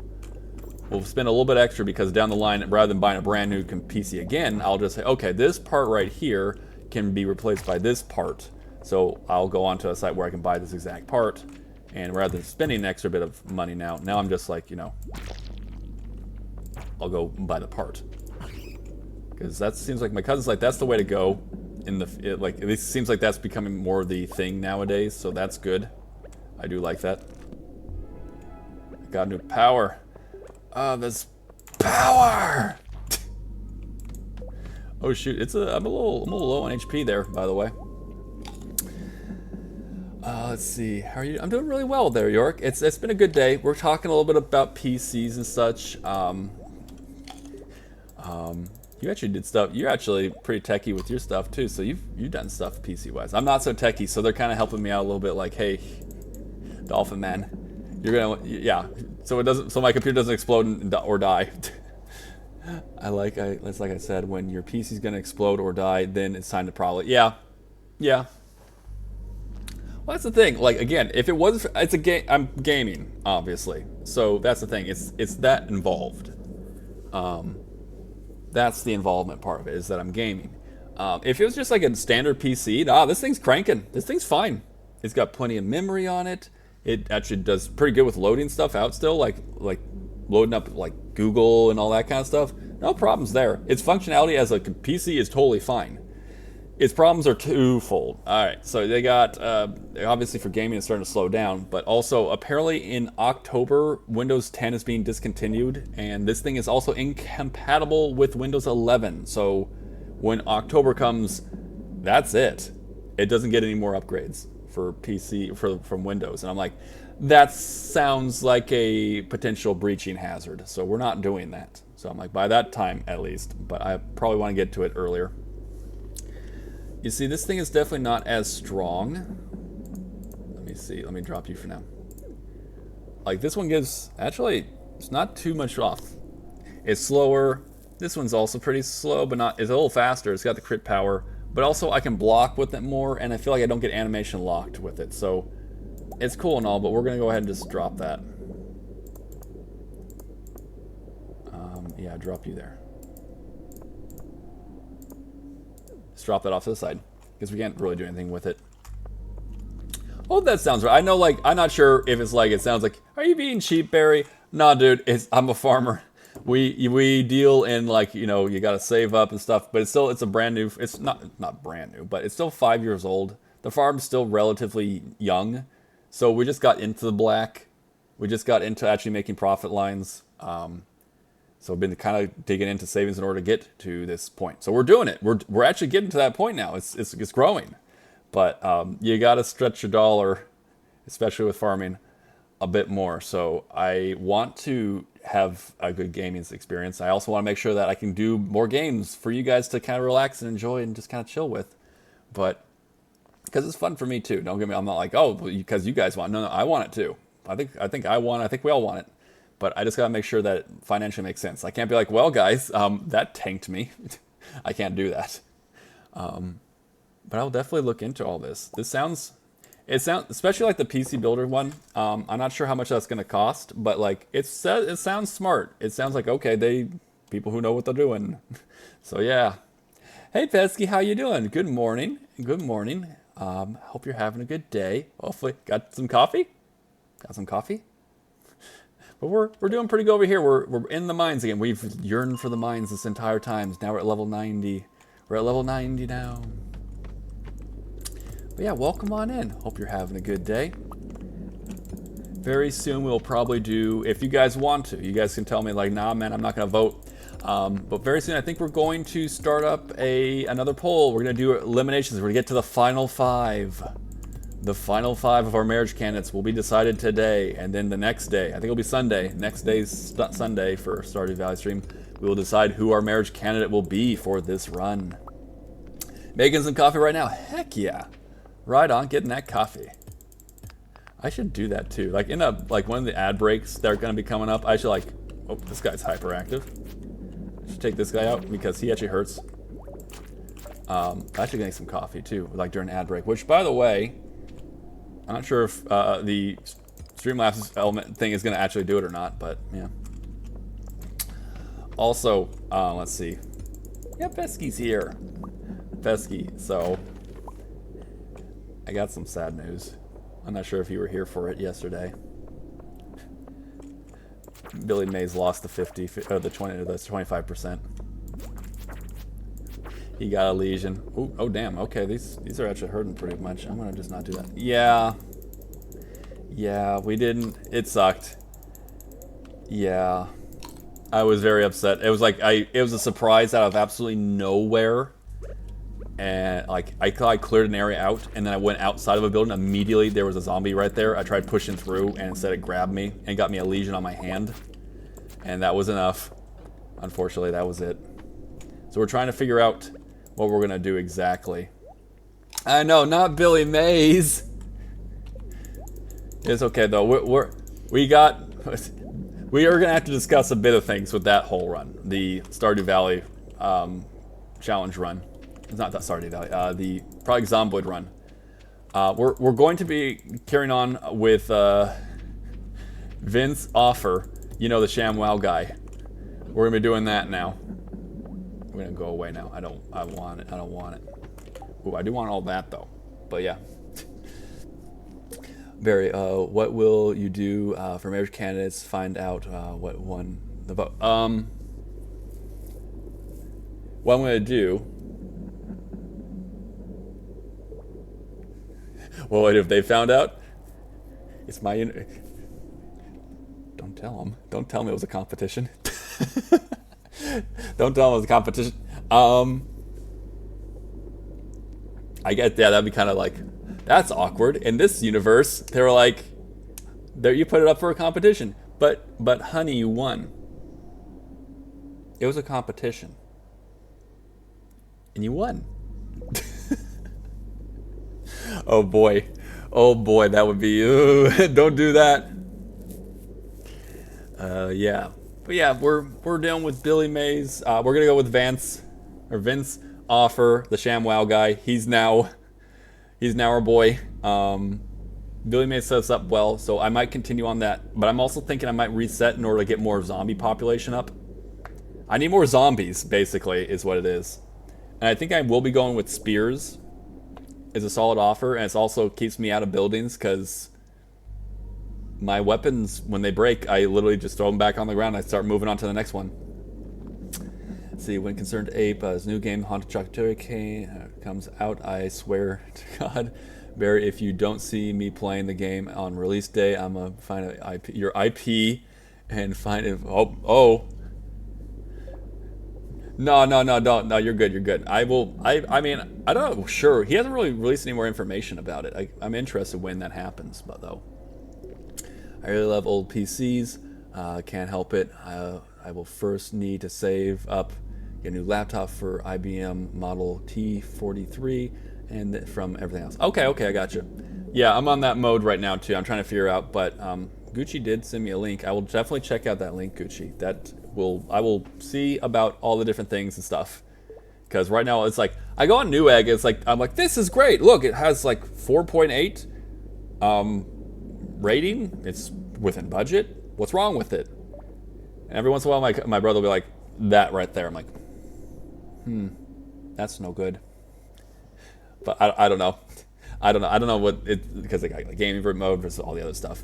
spend a little bit extra, because down the line, rather than buying a brand new PC again, I'll just say, okay, this part right here can be replaced by this part. So I'll go onto a site where I can buy this exact part, and rather than spending an extra bit of money now I'm just like, you know, I'll go buy the part. Because that seems like, my cousin's like, that's the way to go. Like, it seems like that's becoming more the thing nowadays, so that's good. I do like that. I got new power. There's power! Oh shoot, I'm a little low on HP there, by the way. Let's see, how are you? I'm doing really well there, York. It's been a good day. We're talking a little bit about PCs and such. You actually did stuff. You're actually pretty techie with your stuff too. So you've done stuff PC wise. I'm not so techie, so they're kind of helping me out a little bit. Like, hey, Dolphin Man, you're gonna yeah. So it doesn't. So my computer doesn't explode or die. That's like I said. When your PC's gonna explode or die, then it's time to probably yeah. Well, that's the thing. Like again, if it was, it's a game. I'm gaming, obviously. So that's the thing. It's that involved. That's the involvement part of it. Is that I'm gaming. If it was just like a standard PC, this thing's cranking. This thing's fine. It's got plenty of memory on it. It actually does pretty good with loading stuff out still, like loading up like Google and all that kind of stuff. No problems there. Its functionality as a PC is totally fine. Its problems are twofold. All right, so they got obviously for gaming it's starting to slow down, but also apparently in October Windows 10 is being discontinued, and this thing is also incompatible with Windows 11. So when October comes, that's it. It doesn't get any more upgrades for PC from Windows, and I'm like, that sounds like a potential breaching hazard. So we're not doing that. So I'm like, by that time at least, but I probably want to get to it earlier. You see, this thing is definitely not as strong. Let me see. Let me drop you for now. Like, this one gives... Actually, it's not too much off. It's slower. This one's also pretty slow, but not... It's a little faster. It's got the crit power. But also, I can block with it more, and I feel like I don't get animation locked with it. So, it's cool and all, but we're going to go ahead and just drop that. Yeah, drop you there. Just drop that off to the side because we can't really do anything with it. Oh, that sounds right. I know, like, I'm not sure if it's like, it sounds like, are you being cheap, Barry? Nah, dude, I'm a farmer. We deal in, like, you know, you got to save up and stuff, but it's a brand new, it's not brand new, but it's still 5 years old. The farm's still relatively young. So we just got into the black. We just got into actually making profit lines. So we've been kind of digging into savings in order to get to this point. So we're doing it. We're actually getting to that point now. It's growing, but you got to stretch your dollar, especially with farming, a bit more. So I want to have a good gaming experience. I also want to make sure that I can do more games for you guys to kind of relax and enjoy and just kind of chill with. But because it's fun for me too. Don't get me. I'm not like, oh, because you guys want. No, I want it too. I think we all want it. But I just got to make sure that it financially makes sense. I can't be like, well, guys, that tanked me. I can't do that. But I'll definitely look into all this. It sounds, especially like the PC Builder one. I'm not sure how much that's going to cost, but like it sounds smart. It sounds like, okay, people who know what they're doing. So yeah. Hey, Pesky, how you doing? Good morning. Good morning. Hope you're having a good day. Hopefully, got some coffee? Got some coffee? But we're doing pretty good over here. We're in the mines again. We've yearned for the mines this entire time. Now we're at level 90. We're at level 90 now. But yeah, welcome on in. Hope you're having a good day. Very soon we'll probably do, if you guys want to, you guys can tell me like, nah, man, I'm not going to vote. But very soon I think we're going to start up another poll. We're going to do eliminations. We're going to get to the final 5. The final 5 of our marriage candidates will be decided today, and then the next day, I think it'll be Sunday, next day's Sunday for Stardew Valley stream, we will decide who our marriage candidate will be for this run. Making some coffee right now? Heck yeah. Right on, getting that coffee. I should do that too. Like in one of the ad breaks that are going to be coming up, I should like, oh, this guy's hyperactive. I should take this guy out because he actually hurts. Actually getting some coffee too, like during ad break, which by the way, I'm not sure if the Streamlabs element thing is going to actually do it or not, but yeah. Also, let's see. Yeah, Pesky's here. Pesky, so I got some sad news. I'm not sure if you were here for it yesterday. Billy Mays lost the 25%. He got a lesion. Ooh, oh damn, okay, these are actually hurting pretty much. I'm gonna just not do that. Yeah, we didn't, it sucked. Yeah, I was very upset. It was like, it was a surprise out of absolutely nowhere. And like, I cleared an area out, and then I went outside of a building. Immediately, there was a zombie right there. I tried pushing through, and instead it grabbed me and got me a lesion on my hand. And that was enough. Unfortunately, that was it. So we're trying to figure out what we're gonna do exactly. I know, not Billy Mays. It's okay though. We are gonna have to discuss a bit of things with that whole run, the Stardew Valley challenge run. It's not that Stardew Valley. The Project Zomboid run. We're going to be carrying on with Vince Offer. You know, the ShamWow guy. We're gonna be doing that now. We're gonna go away now. I don't want it. I don't want it. Ooh, I do want all that though. But yeah. Barry, what will you do for marriage candidates? Find out what won the vote. What I'm gonna do. Well, what if they found out? It's my. Don't tell them. Don't tell me it was a competition. Don't tell them it was a competition. I get, yeah, that'd be kind of like, that's awkward. In this universe, they were like, there, you put it up for a competition, but honey, you won. It was a competition, and you won. Oh boy, that would be. Don't do that. Yeah, but yeah, we're dealing with Billy Mays. We're gonna go with Vince Offer, the ShamWow guy. He's now our boy. Billy Mays set us up well, so I might continue on that. But I'm also thinking I might reset in order to get more zombie population up. I need more zombies, basically, is what it is. And I think I will be going with spears. Is a solid offer, and it also keeps me out of buildings because my weapons, when they break, I literally just throw them back on the ground and I start moving on to the next one. Let's see, when Concerned Ape, his new game, Haunted Chocolate comes out, I swear to God, Barry, if you don't see me playing the game on release day, I'm going to find your IP and find it. Oh. No, you're good. I mean, I don't know, sure. He hasn't really released any more information about it. I'm interested when that happens, but though. I really love old PCs. Can't help it. I will first need to save up, get a new laptop for IBM Model T43, and from everything else. Okay, I got you. Yeah, I'm on that mode right now too. I'm trying to figure out, but Gucci did send me a link. I will definitely check out that link, Gucci. I will see about all the different things and stuff. Because right now it's like, I go on Newegg, it's like, I'm like, this is great. Look, it has like 4.8 rating. It's within budget. What's wrong with it? And every once in a while my brother will be like, that right there. I'm like, that's no good. But I don't know. I don't know what it, because they got like gaming mode versus all the other stuff.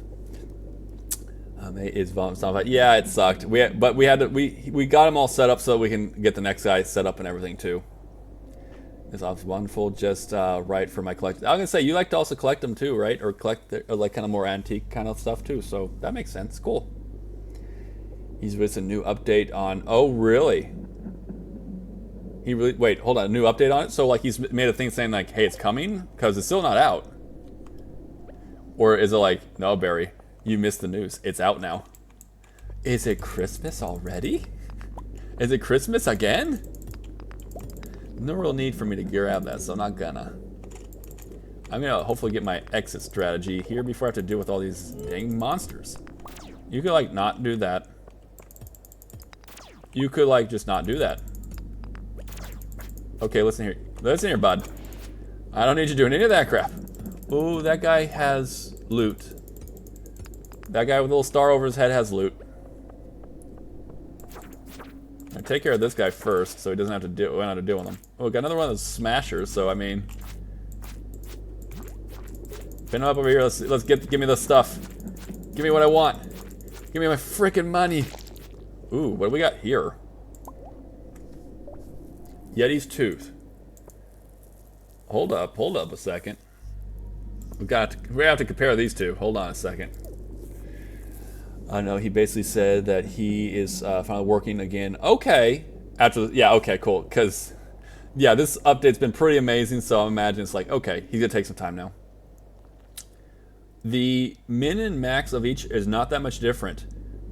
It's yeah, it sucked. We got them all set up so we can get the next guy set up and everything too. This off's wonderful, just right for my collection. I was gonna say you like to also collect them too, right? Or collect or like kind of more antique kind of stuff too. So that makes sense. Cool. He's with a new update on. Oh really? He really wait. Hold on, a new update on it. So like he's made a thing saying like, hey, it's coming because it's still not out. Or is it like, no, Barry? You missed the news. It's out now. Is it Christmas already? Is it Christmas again? No real need for me to gear out that, so I'm not gonna. I'm gonna hopefully get my exit strategy here before I have to deal with all these dang monsters. You could like not do that. You could like just not do that. Okay, listen here. Listen here, bud. I don't need you doing any of that crap. Ooh, that guy has loot. That guy with a little star over his head has loot. I take care of this guy first, so he doesn't have to deal with him. Oh, we got another one of those smashers. So I mean, pin him up over here. Give me the stuff. Give me what I want. Give me my freaking money. Ooh, what do we got here? Yeti's tooth. Hold up a second. We have to compare these two. Hold on a second. I know he basically said that he is finally working again. Okay. Okay, cool. Because, yeah, this update's been pretty amazing, so I imagine it's like, okay, he's going to take some time now. The min and max of each is not that much different,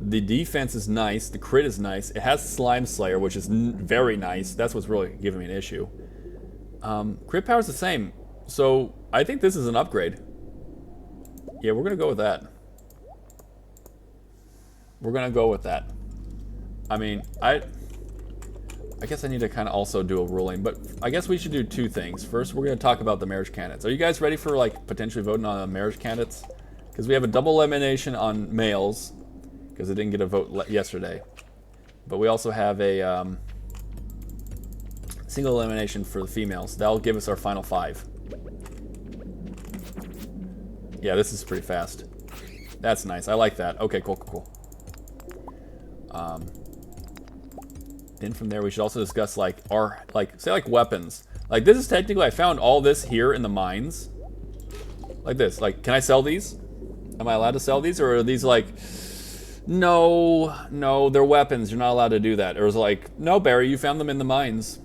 The defense is nice. The crit is nice. It has Slime Slayer, which is very nice. That's what's really giving me an issue. Crit power is the same. So I think this is an upgrade. Yeah, we're going to go with that. We're going to go with that. I mean, I guess I need to kind of also do a ruling, but I guess we should do two things. First, we're going to talk about the marriage candidates. Are you guys ready for like potentially voting on the marriage candidates? Because we have a double elimination on males, because it didn't get a vote yesterday. But we also have a single elimination for the females. That'll give us our final 5. Yeah, this is pretty fast. That's nice. I like that. Okay, cool, cool, cool. Then from there, we should also discuss like our say weapons. Like this is technically I found all this here in the mines. Like this. Like, can I sell these? Am I allowed to sell these, or are these like? No, they're weapons. You're not allowed to do that. Or it was like, no, Barry, you found them in the mines.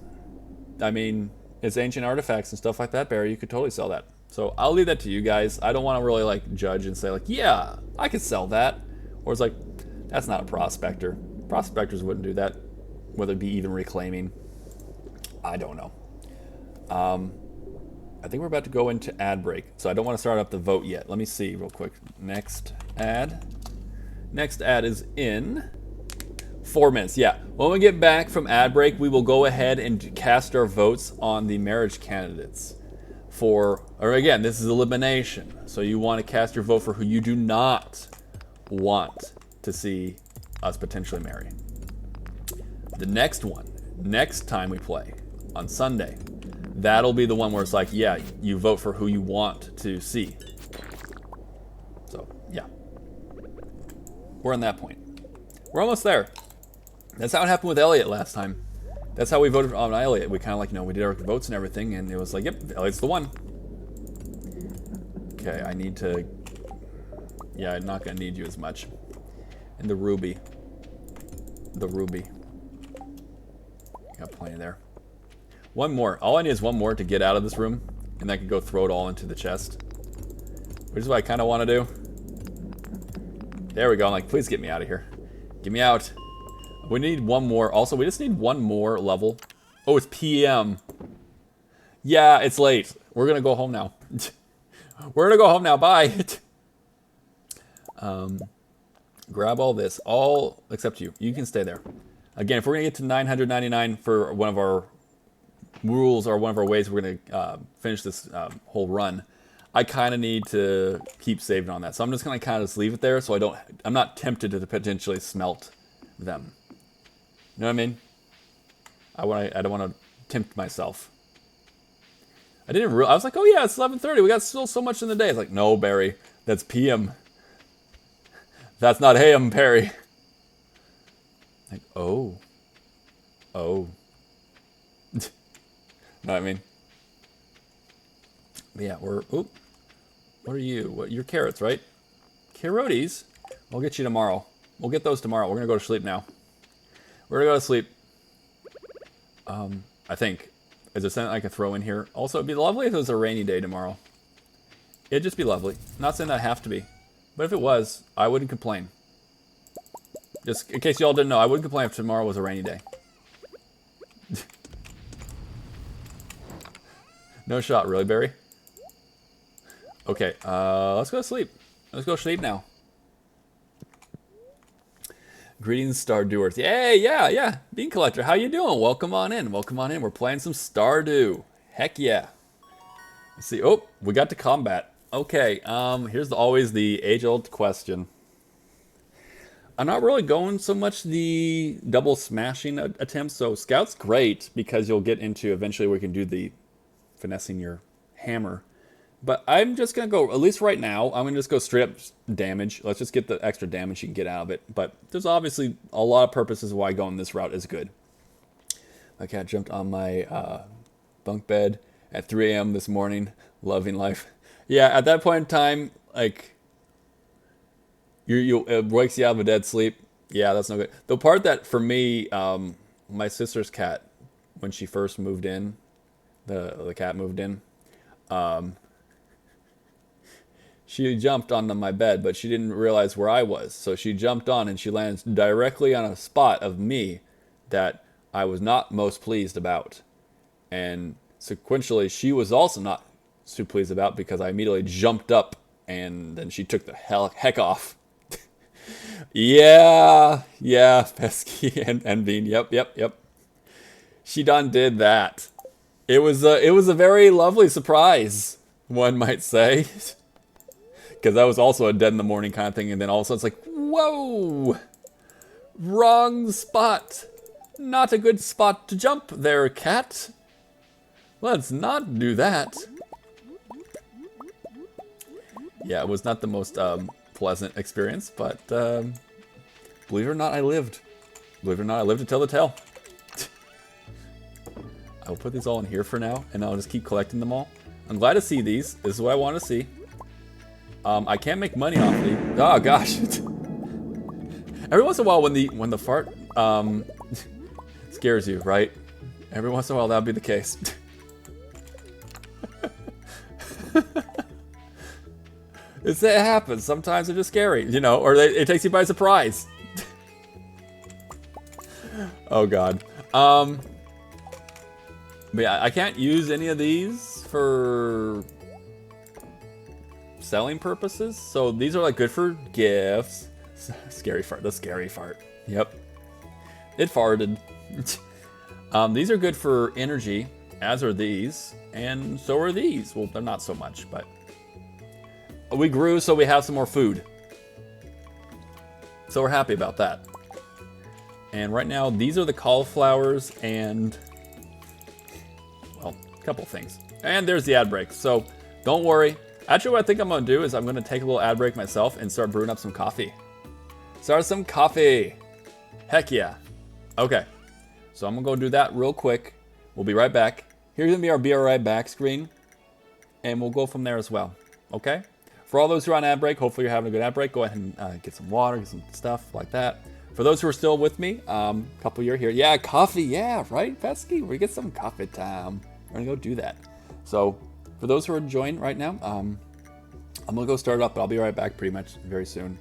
I mean, it's ancient artifacts and stuff like that, Barry. You could totally sell that. So I'll leave that to you guys. I don't want to really like judge and say like, yeah, I could sell that. Or it's like, that's not a prospector. Prospectors wouldn't do that. Whether it be even reclaiming. I don't know. I think we're about to go into ad break. So I don't want to start up the vote yet. Let me see real quick. Next ad. Next ad is in 4 minutes. Yeah. When we get back from ad break, we will go ahead and cast our votes on the marriage candidates. Or again, this is elimination. So you want to cast your vote for who you do not want to see us potentially marry. The next one, next time we play, on Sunday, that'll be the one where it's like, yeah, you vote for who you want to see. So, yeah. We're on that point. We're almost there. That's how it happened with Elliot last time. That's how we voted on Elliot. We kind of like, we did our votes and everything, and it was like, yep, Elliot's the one. Okay, I need to... Yeah, I'm not going to need you as much. And the ruby. The ruby. Got plenty there. One more. All I need is one more to get out of this room, and I can go throw it all into the chest. Which is what I kind of want to do. There we go. I'm like, please get me out of here. Get me out. We need one more. Also, we just need one more level. Oh, it's PM. Yeah, it's late. We're going to go home now. We're going to go home now. Bye. Grab all this. All except you. You can stay there. Again, if we're going to get to 999 for one of our rules or one of our ways we're going to finish this whole run, I kind of need to keep saving on that. So I'm just going to kind of just leave it there so I'm not tempted to potentially smelt them. You know what I mean? I don't want to tempt myself. I was like, oh yeah, it's 11:30. We got still so much in the day. It's like, no, Barry, that's PM. That's not AM, Perry. Like, oh. Know what I mean? But yeah, what are you? You're carrots, right? Carroties? We'll get you tomorrow. We'll get those tomorrow. We're gonna go to sleep now. We're gonna go to sleep. I think. Is there something I can throw in here? Also, it'd be lovely if it was a rainy day tomorrow. It'd just be lovely. Not saying that I have to be. But if it was, I wouldn't complain. Just in case y'all didn't know, I wouldn't complain if tomorrow was a rainy day. No shot, really, Barry? Okay, let's go to sleep. Let's go sleep now. Greetings, Stardewers. Hey, yeah. Bean Collector, how you doing? Welcome on in. Welcome on in. We're playing some Stardew. Heck yeah. Let's see. Oh, we got to combat. Okay, here's always the age-old question. I'm not really going so much the double smashing attempts. So Scout's great because you'll get into eventually we can do the finessing your hammer. But I'm just going to go, at least right now, I'm going to just go straight up damage. Let's just get the extra damage you can get out of it. But there's obviously a lot of purposes why going this route is good. My cat jumped on my bunk bed at 3 a.m. this morning, loving life. Yeah, at that point in time, like, it wakes you out of a dead sleep. Yeah, that's no good. The part that, for me, my sister's cat, when she first moved in, the cat moved in, She jumped onto my bed, but she didn't realize where I was. So she jumped on and she lands directly on a spot of me that I was not most pleased about. And sequentially, she was also not too pleased about because I immediately jumped up and then she took the heck off. Yeah, Pesky and Bean. Yep. She done did that. It was a very lovely surprise, one might say. Because that was also a dead in the morning kind of thing, and then all of a sudden it's like, whoa! Wrong spot! Not a good spot to jump there, cat. Let's not do that. Yeah, it was not the most pleasant experience, but believe it or not, I lived. Believe it or not, I lived to tell the tale. I'll put these all in here for now, and I'll just keep collecting them all. I'm glad to see these. This is what I want to see. I can't make money off these. Oh gosh! Every once in a while, when the fart scares you, right? Every once in a while, that'll be the case. It happens. Sometimes they're just scary, you know, or it takes you by surprise. Oh god. But yeah, I can't use any of these for selling purposes. So these are like good for gifts. Scary fart. The scary fart. Yep. It farted. These are good for energy, as are these, and so are these. Well, they're not so much, but we grew, so we have some more food. So we're happy about that. And right now, these are the cauliflowers and, well, a couple things. And there's the ad break. So don't worry. Actually, what I think I'm going to do is I'm going to take a little ad break myself and start brewing up some coffee. Start some coffee. Heck yeah. Okay. So I'm going to go do that real quick. We'll be right back. Here's going to be our Be Right Back screen. And we'll go from there as well. Okay? For all those who are on ad break, hopefully you're having a good ad break. Go ahead and get some water, get some stuff like that. For those who are still with me, a couple you're here. Yeah, coffee. Yeah, right, Pesky? We get some coffee time. We're going to go do that. So for those who are enjoying right now, I'm going to go start it up, but I'll be right back pretty much very soon.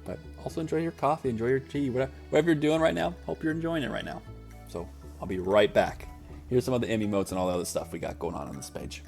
But also enjoy your coffee, enjoy your tea, whatever you're doing right now. Hope you're enjoying it right now. So I'll be right back. Here's some of the emotes and all the other stuff we got going on this page.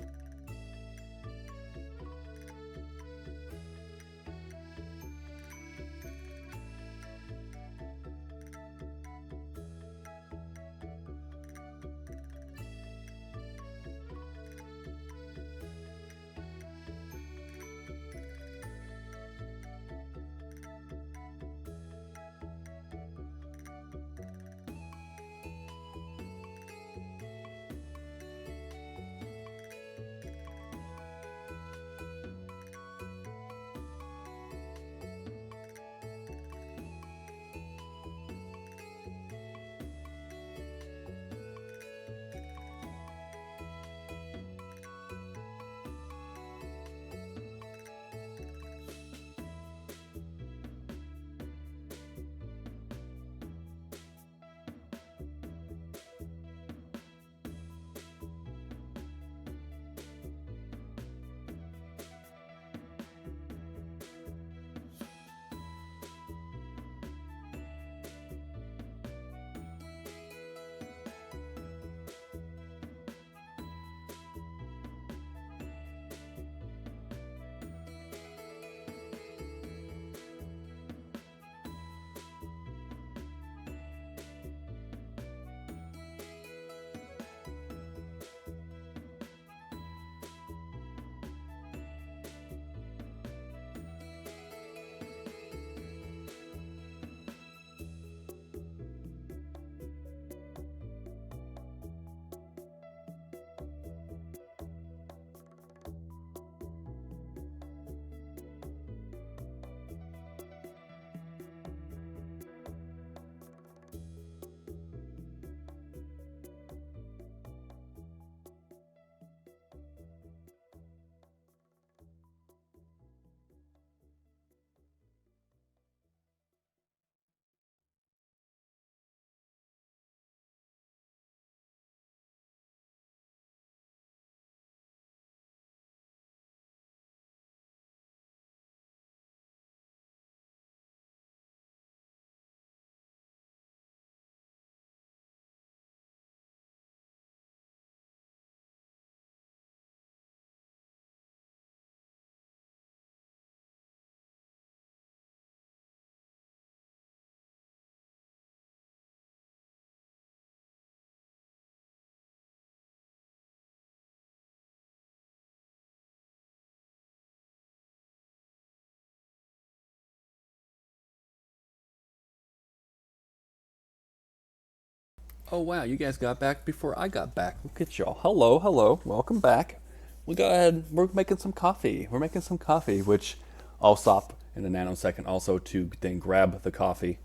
Oh wow, you guys got back before I got back. Look at y'all. Hello, hello, welcome back. We go ahead. We're making some coffee. We're making some coffee, which I'll stop in a nanosecond also to then grab the coffee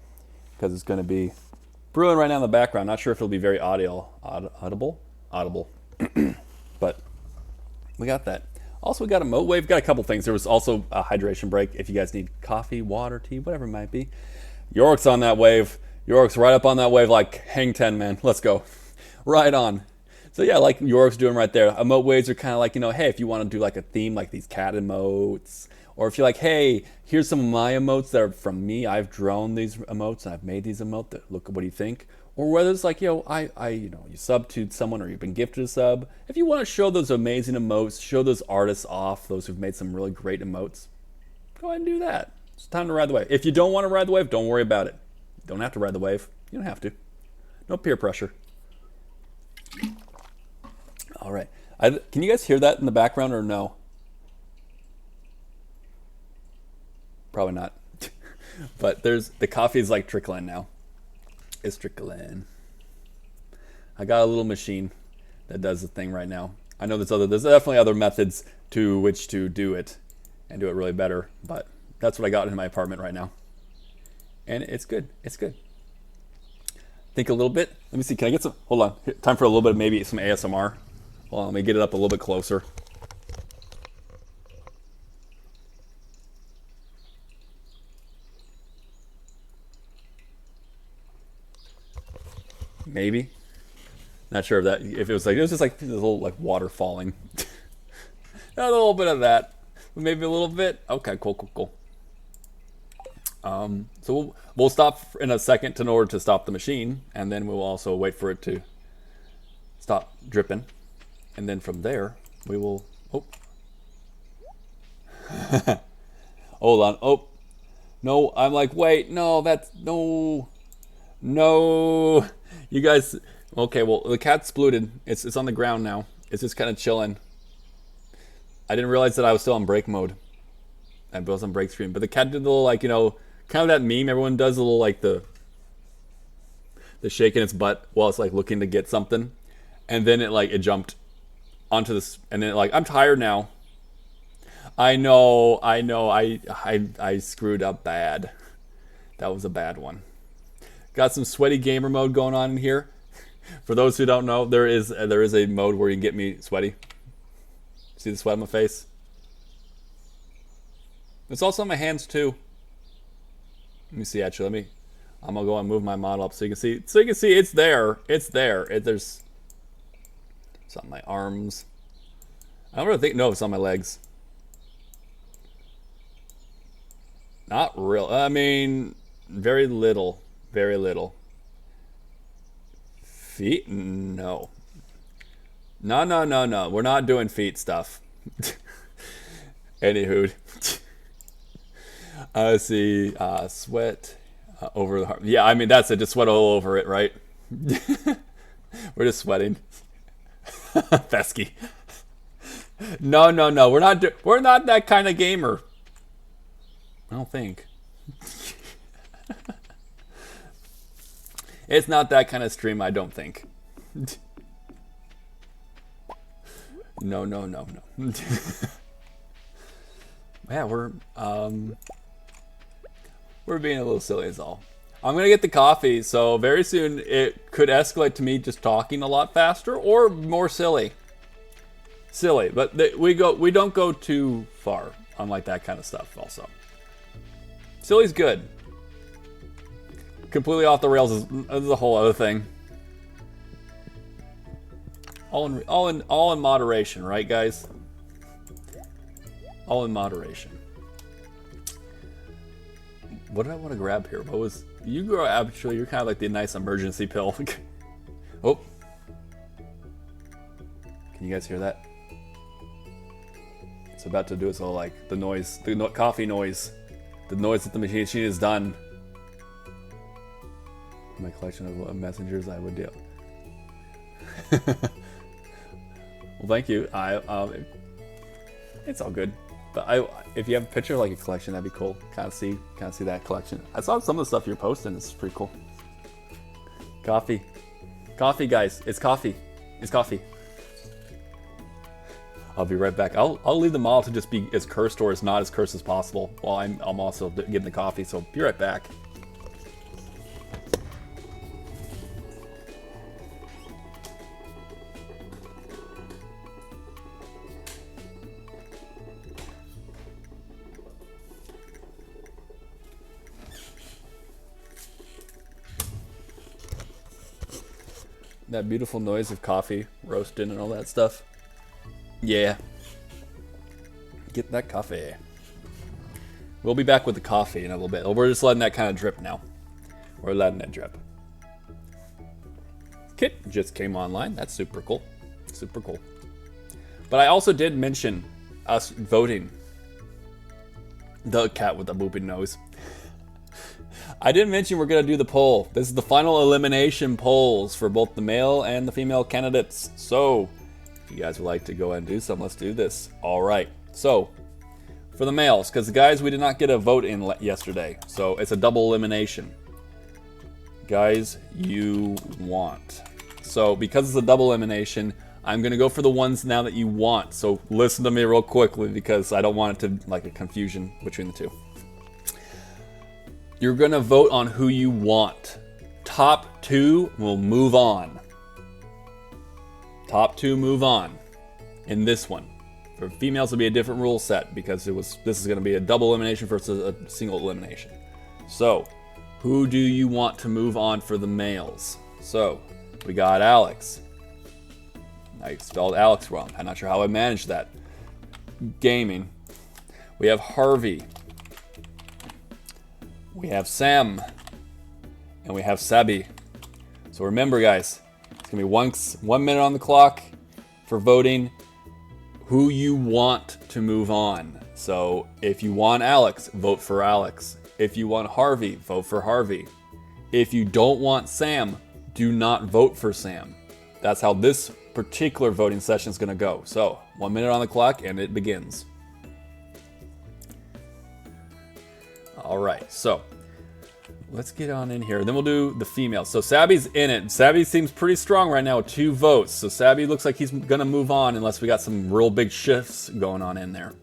because it's going to be brewing right now in the background. Not sure if it'll be very audible, but we got that. Also, we got a moat wave. Got a couple things. There was also a hydration break if you guys need coffee, water, tea, whatever it might be. York's on that wave. York's right up on that wave like hang 10, man. Let's go. Right on. So yeah, like York's doing right there. Emote waves are kind of like, hey, if you want to do like a theme like these cat emotes, or if you're like, hey, here's some of my emotes that are from me. I've drawn these emotes and I've made these emotes. Look, what do you think? Or whether it's like, you sub to someone or you've been gifted a sub. If you want to show those amazing emotes, show those artists off, those who've made some really great emotes, go ahead and do that. It's time to ride the wave. If you don't want to ride the wave, don't worry about it. You don't have to ride the wave. You don't have to. No peer pressure. All right. Can you guys hear that in the background or no? Probably not. But the coffee is like trickling now. It's trickling. I got a little machine that does the thing right now. I know there's definitely other methods to which to do it and do it really better, but that's what I got in my apartment right now. And it's good. It's good. Think a little bit. Let me see. Can I get some? Hold on. Time for a little bit of maybe some ASMR. Hold on. Let me get it up a little bit closer. Maybe. Not sure if it was just like a little like water falling. A little bit of that. Maybe a little bit. Okay. Cool. So we'll stop in a second in order to stop the machine, and then we'll also wait for it to stop dripping, and then from there we will. Oh, hold on. Oh, no, I'm like, wait, no, that's no. You guys, okay? Well, the cat's splooted. It's on the ground now. It's just kind of chilling. I didn't realize that I was still on break mode. I was on break screen, but the cat did the little kind of that meme everyone does, a little like the shaking its butt while it's like looking to get something, and then it jumped onto this, and then I'm tired now. I know, I screwed up bad. That was a bad one. Got some sweaty gamer mode going on in here. For those who don't know, there is a mode where you can get me sweaty. See the sweat on my face? It's also on my hands too. Let me see. Actually, I'm gonna go and move my model up so you can see. So you can see it's there. It's there. It's on my arms. I don't really think. No, it's on my legs. Not real. I mean, very little. Very little. Feet? No. No. We're not doing feet stuff. Anywho. See, sweat over the heart. Yeah, I mean, that's it. Just sweat all over it, right? We're just sweating. Fesky. No. We're not that kind of gamer. I don't think. It's not that kind of stream, I don't think. No. Yeah, we're being a little silly is all. I'm gonna get the coffee, so very soon it could escalate to me just talking a lot faster or more silly. Silly, but we don't go too far on like that kind of stuff. Also, silly's good. Completely off the rails is a whole other thing. All in moderation, right, guys? All in moderation. What did I want to grab here? What was you grow? Actually, you're kind of like the nice emergency pill. Oh, can you guys hear that? It's about to do its little the noise, coffee noise, the noise that the machine is done. My collection of messengers I would do. Well, thank you. It's all good. But if you have a picture like a collection, that'd be cool. Kind of see that collection. I saw some of the stuff you're posting. It's pretty cool. Coffee Coffee, guys. It's coffee. It's coffee. I'll be right back. I'll leave the model to just be as cursed or as not as cursed as possible while I'm also giving the coffee, so be right back. That beautiful noise of coffee roasting and all that stuff. Yeah. Get that coffee. We'll be back with the coffee in a little bit. We're just letting that kind of drip now. We're letting that drip. Kit just came online. That's super cool. Super cool. But I also did mention us voting. The cat with the booping nose. I did mention we're going to do the poll. This is the final elimination polls for both the male and the female candidates. So, if you guys would like to go ahead and do some, let's do this. All right. So, for the males, because the guys, we did not get a vote in yesterday. So, it's a double elimination. Guys, you want. So, because it's a double elimination, I'm going to go for the ones now that you want. So, listen to me real quickly because I don't want it to, like, a confusion between the two. You're going to vote on who you want. Top 2 will move on. Top 2 move on in this one. For females, it'll be a different rule set because this is going to be a double elimination versus a single elimination. So, who do you want to move on for the males? So, we got Alex. I spelled Alex wrong. I'm not sure how I managed that. Gaming. We have Harvey. We have Sam, and we have Sabi. So remember, guys, it's gonna be 1 minute on the clock for voting who you want to move on. So if you want Alex, vote for Alex. If you want Harvey, vote for Harvey. If you don't want Sam, do not vote for Sam. That's how this particular voting session is gonna go. So 1 minute on the clock, and it begins. All right, so let's get on in here. Then we'll do the females. So Sabi's in it. Sabi seems pretty strong right now with 2 votes. So Sabi looks like he's gonna move on unless we got some real big shifts going on in there.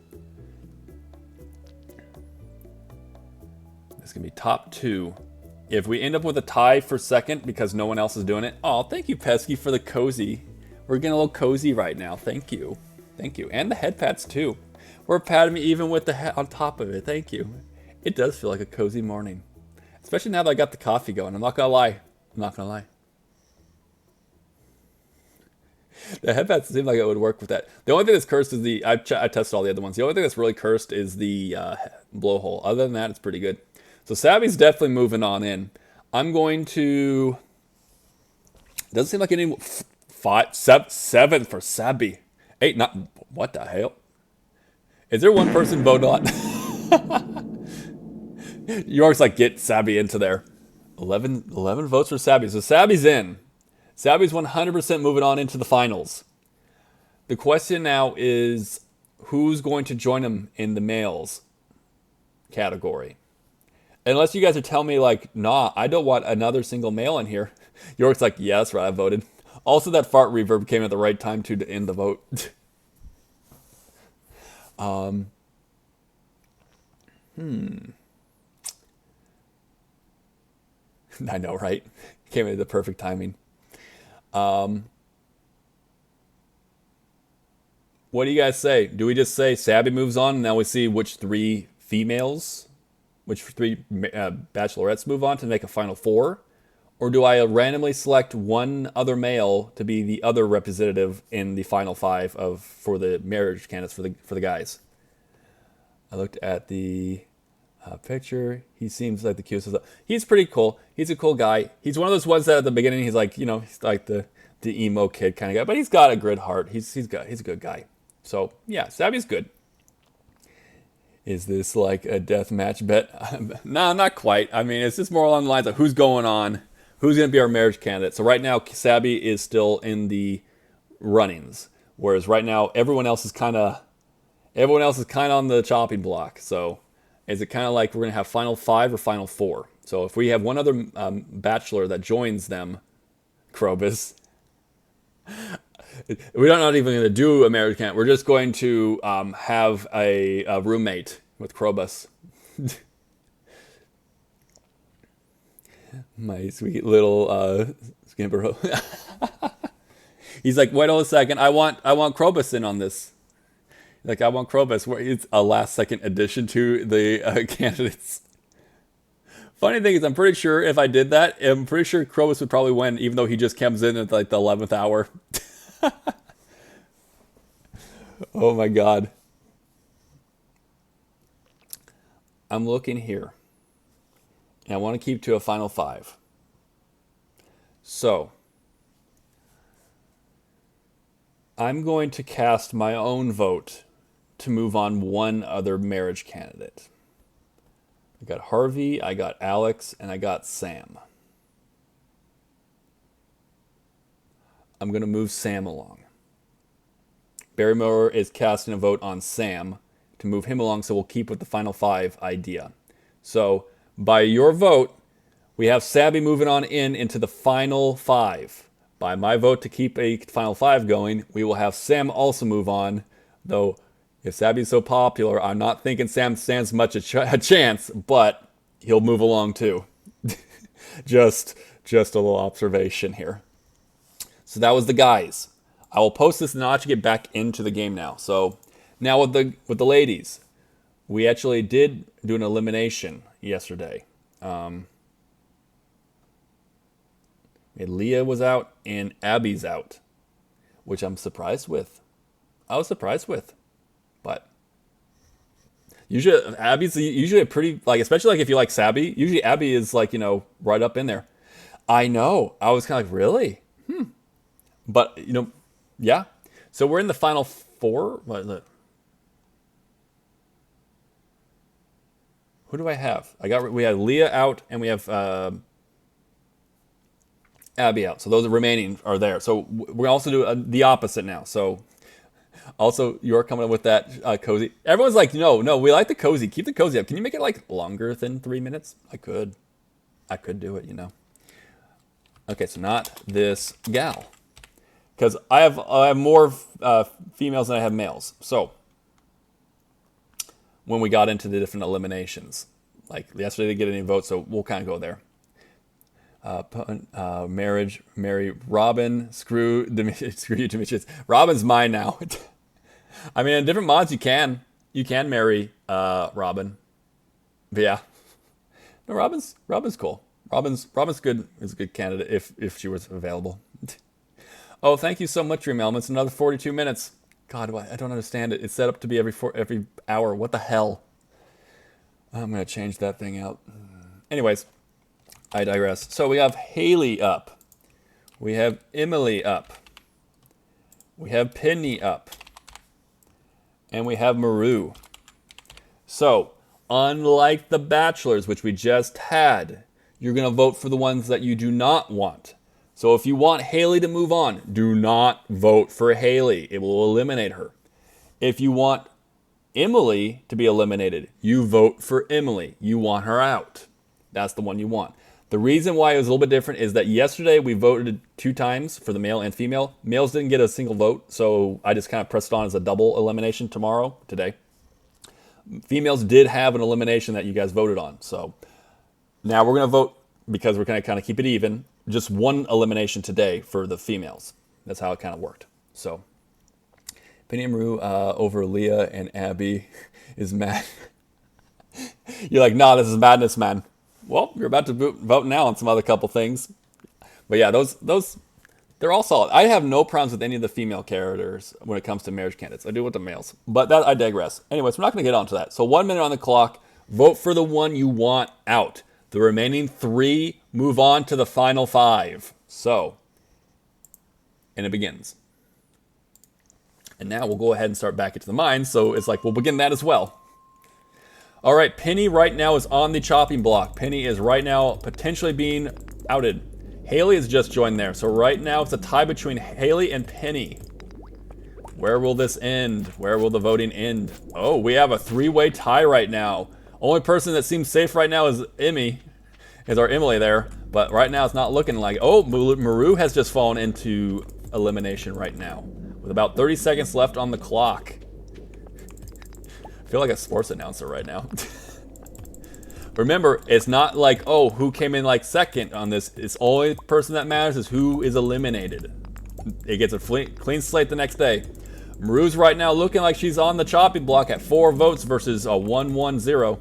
It's gonna be top 2. If we end up with a tie for second because no one else is doing it. Oh, thank you, Pesky, for the cozy. We're getting a little cozy right now. Thank you. Thank you. And the head pats too. We're patting me even with the hat on top of it. Thank you. It does feel like a cozy morning. Especially now that I got the coffee going. I'm not gonna lie. I'm not gonna lie. The headpats seem like it would work with that. The only thing that's cursed is I tested all the other ones. The only thing that's really cursed is the blowhole. Other than that, it's pretty good. So Sabi's definitely moving on in. I'm going to... Doesn't seem like any... 7 for Sabi. 8, not... What the hell? Is there one person vote on? York's like, get Sabi into there. 11 votes for Sabi. So Sabi's in. Sabi's 100% moving on into the finals. The question now is, who's going to join him in the males category? Unless you guys are telling me, like, nah, I don't want another single male in here. York's like, yeah, that's right, I voted. Also, that fart reverb came at the right time, too, to end the vote. I know, right? Came at the perfect timing. What do you guys say? Do we just say Sabi moves on and now we see which 3 females, which 3 bachelorettes move on to make a final 4? Or do I randomly select one other male to be the other representative in the final 5 for the marriage candidates for the guys? I looked at the picture. He seems like the cutest. He's pretty cool. He's a cool guy. He's one of those ones that at the beginning he's like, he's like the emo kid kind of guy, but he's got a good heart. He's a good guy. So yeah, Sabi's good. Is this like a death match bet? No, not quite. I mean, it's just more along the lines of who's going on, who's going to be our marriage candidate. So right now, Sabi is still in the runnings, whereas right now everyone else is kind of on the chopping block. So is it kind of like we're going to have final 5 or final 4? So if we have one other bachelor that joins them, Krobus. We're not even going to do a marriage camp. We're just going to have a roommate with Krobus. My sweet little Scamper. He's like, wait a second, I want Krobus in on this. Like, I want Krobus. It's a last second addition to the candidates. Funny thing is, I'm pretty sure if I did that, I'm pretty sure Krobus would probably win, even though he just comes in at like the 11th hour. Oh my god. I'm looking here. And I want to keep to a final 5. So, I'm going to cast my own vote to move on one other marriage candidate. I got Harvey, I got Alex, and I got Sam. I'm going to move Sam along. Barrymore is casting a vote on Sam to move him along, so we'll keep with the final 5 idea. So, by your vote, we have Sabby moving on into the final 5. By my vote to keep a final 5 going, we will have Sam also move on, though if Sabby's so popular, I'm not thinking Sam stands much a chance, but he'll move along too. just a little observation here. So that was the guys. I will post this now to get back into the game now. So now with the ladies, we actually did do an elimination yesterday. Leah was out and Abby's out, which I'm surprised with. I was surprised with, but usually Abby's usually a pretty, like, especially like if you like Sabby, usually Abby is like, you know, right up in there. I know. I was kind of like, really? But, you know, yeah. So we're in the final 4. What is it? Who do I have? We have Leah out and we have Abby out. So those remaining are there. So we're going to also do the opposite now. So also you're coming up with that cozy. Everyone's like, no, we like the cozy. Keep the cozy up. Can you make it like longer than 3 minutes? I could do it, you know. Okay, so not this gal. Because I have more females than I have males. So when we got into the different eliminations, like yesterday they didn't get any votes, so we'll kind of go there. Marriage, marry Robin, screw you, Demetrius. Robin's mine now. I mean, in different mods you can marry Robin, but yeah, no, Robin's cool. Robin's good. Is a good candidate if she was available. Oh, thank you so much, Dream Elements. Another 42 minutes. God, I don't understand it. It's set up to be every hour. What the hell? I'm gonna change that thing out. Anyways. I digress. So we have Haley up. We have Emily up. We have Penny up. And we have Maru. So, unlike the Bachelors, which we just had, you're going to vote for the ones that you do not want. So if you want Haley to move on, do not vote for Haley. It will eliminate her. If you want Emily to be eliminated, you vote for Emily. You want her out. That's the one you want. The reason why it was a little bit different is that yesterday we voted 2 times for the male and female. Males didn't get a single vote, so I just kind of pressed on as a double elimination today. Females did have an elimination that you guys voted on. So now we're going to vote, because we're going to kind of keep it even, just 1 elimination today for the females. That's how it kind of worked. So Penny and Maru over Leah and Abby is mad. You're like, nah, this is madness, man. Well, you're about to vote now on some other couple things. But yeah, those they're all solid. I have no problems with any of the female characters when it comes to marriage candidates. I do with the males. But I digress. Anyways, we're not going to get onto that. So 1 minute on the clock. Vote for the one you want out. The remaining 3 move on to the final 5. So, and it begins. And now we'll go ahead and start back into the mines. So it's like we'll begin that as well. All right, Penny right now is on the chopping block. Penny is right now potentially being outed. Haley has just joined there. So right now it's a tie between Haley and Penny. Where will this end? Where will the voting end? Oh, we have a 3-way tie right now. Only person that seems safe right now is Emily there. But right now it's not looking like... Oh, Maru has just fallen into elimination right now. With about 30 seconds left on the clock. I feel like a sports announcer right now. Remember, it's not like, oh, who came in like second on this. It's only person that matters is who is eliminated. It gets a clean slate the next day. Maru's right now looking like she's on the chopping block at 4 votes versus a 1-1-0.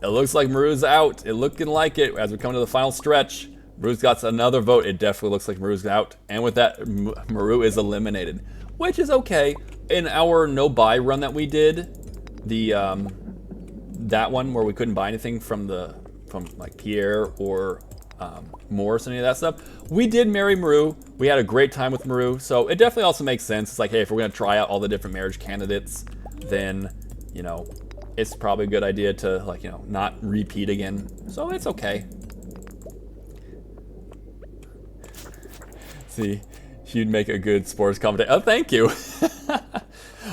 It looks like Maru's out. It looking like it as we come to the final stretch. Maru's got another vote. It definitely looks like Maru's out. And with that, Maru is eliminated, which is okay. In our no buy run that we did, that one where we couldn't buy anything from like Pierre or Morris and any of that stuff, we did marry Maru. We had a great time with Maru, so it definitely also makes sense. It's like, hey, if we're gonna try out all the different marriage candidates, then it's probably a good idea to not repeat again. So it's okay. See, you'd make a good sports commentator. Oh, thank you.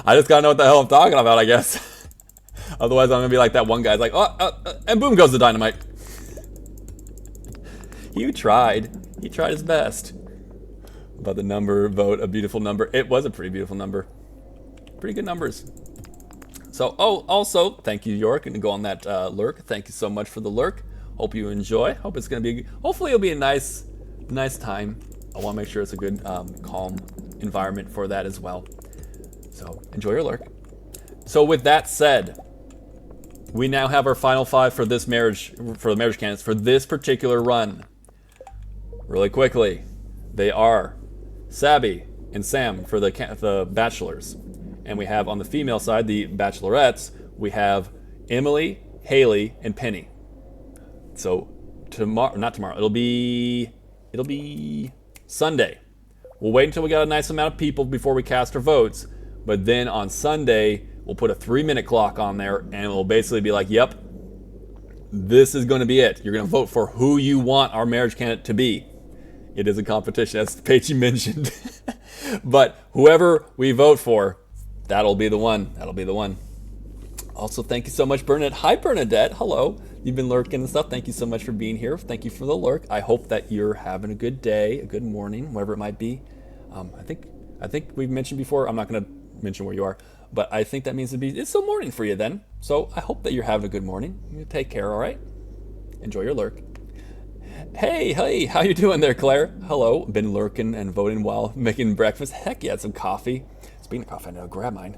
I just gotta know what the hell I'm talking about, I guess. Otherwise, I'm gonna be like that one guy's like, and boom goes the dynamite. He tried his best. About the number vote, a beautiful number. It was a pretty beautiful number. Pretty good numbers. So, also, thank you, York, and go on that lurk. Thank you so much for the lurk. Hope you enjoy. Hope it's gonna be. Hopefully, it'll be a nice time. I want to make sure it's a good, calm environment for that as well. So enjoy your lurk. So with that said, we now have our final 5 for this marriage, for the marriage candidates for this particular run. Really quickly, they are Sabby and Sam for the bachelors, and we have on the female side the bachelorettes. We have Emily, Haley, and Penny. So not tomorrow. It'll be Sunday. We'll wait until we got a nice amount of people before we cast our votes. But then on Sunday, we'll put a 3-minute clock on there, and it'll basically be like, yep, this is going to be it. You're going to vote for who you want our marriage candidate to be. It is a competition, as Paige mentioned. But whoever we vote for, that'll be the one. That'll be the one. Also, thank you so much, Bernadette. Hi, Bernadette. Hello. You've been lurking and stuff. Thank you so much for being here. Thank you for the lurk. I hope that you're having a good day, a good morning, whatever it might be. I think we've mentioned before. I'm not going to mention where you are, but I think that means it's still morning for you then. So I hope that you're having a good morning. You take care, all right? Enjoy your lurk. Hey, how you doing there, Claire? Hello. Been lurking and voting while making breakfast. Heck yeah, some coffee. Speaking of coffee, I know, grab mine.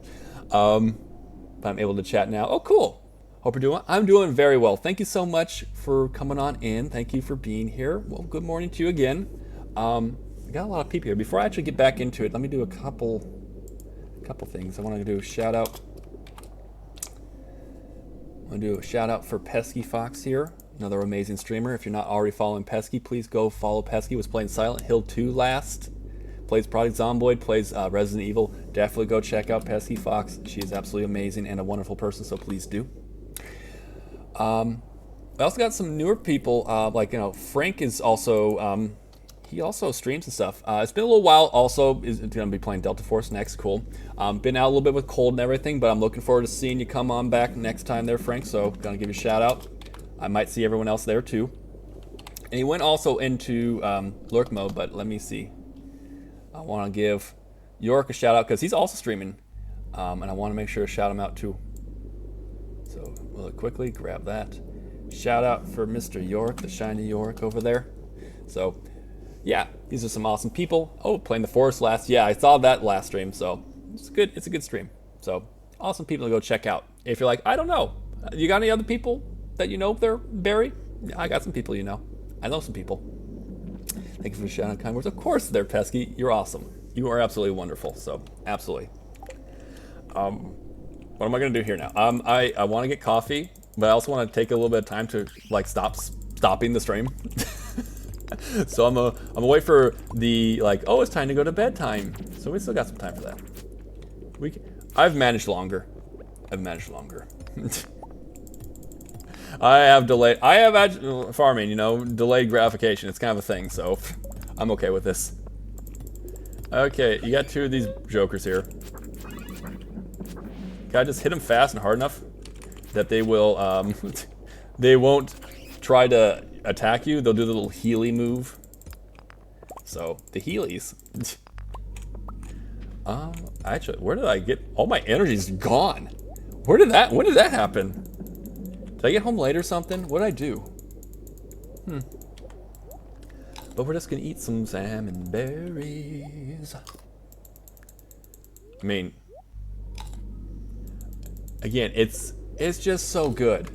But I'm able to chat now. Oh, cool. Hope you're doing well. I'm doing very well. Thank you so much for coming on in. Thank you for being here. Well, good morning to you again. We got a lot of people here. Before I actually get back into it, let me do a couple things. I want to do a shout out. I want to do a shout out for Pesky Fox here, another amazing streamer. If you're not already following Pesky, please go follow Pesky. Was playing Silent Hill 2 last. Plays Project Zomboid, plays Resident Evil. Definitely go check out Pesky Fox. She is absolutely amazing and a wonderful person, so please do. I also got some newer people, Frank is also, he also streams and stuff. It's been a little while. Also, is going to be playing Delta Force next. Cool. Been out a little bit with cold and everything, but I'm looking forward to seeing you come on back next time there, Frank. So, gonna give you a shout out. I might see everyone else there too. And he went also into lurk mode, but let me see. I want to give York a shout out because he's also streaming, and I want to make sure to shout him out too. So really quickly grab that. Shout out for Mr. York, the shiny York over there. So yeah, these are some awesome people. Oh, playing the Forest last. Yeah, I saw that last stream, so it's good. It's a good stream. So awesome people to go check out. If you're like, I don't know, you got any other people that you know there, Barry? Yeah, I got some people you know. I know some people. Thank you for the shout out, kind words. Of course, they're Pesky. You're awesome. You are absolutely wonderful. So absolutely. What am I gonna do here now? I want to get coffee, but I also want to take a little bit of time to stopping the stream. So I'm gonna wait for the it's time to go to bedtime. So we still got some time for that. I've managed longer. I have farming, delayed gratification. It's kind of a thing, so I'm okay with this. Okay, you got 2 of these jokers here. Can I just hit them fast and hard enough that they will, they won't try to attack you, they'll do the little Healy move. So, the Heelys. Actually, where did I get... All my energy's gone. When did that happen? Did I get home late or something? What did I do? But we're just gonna eat some salmon berries. I mean... Again, it's just so good.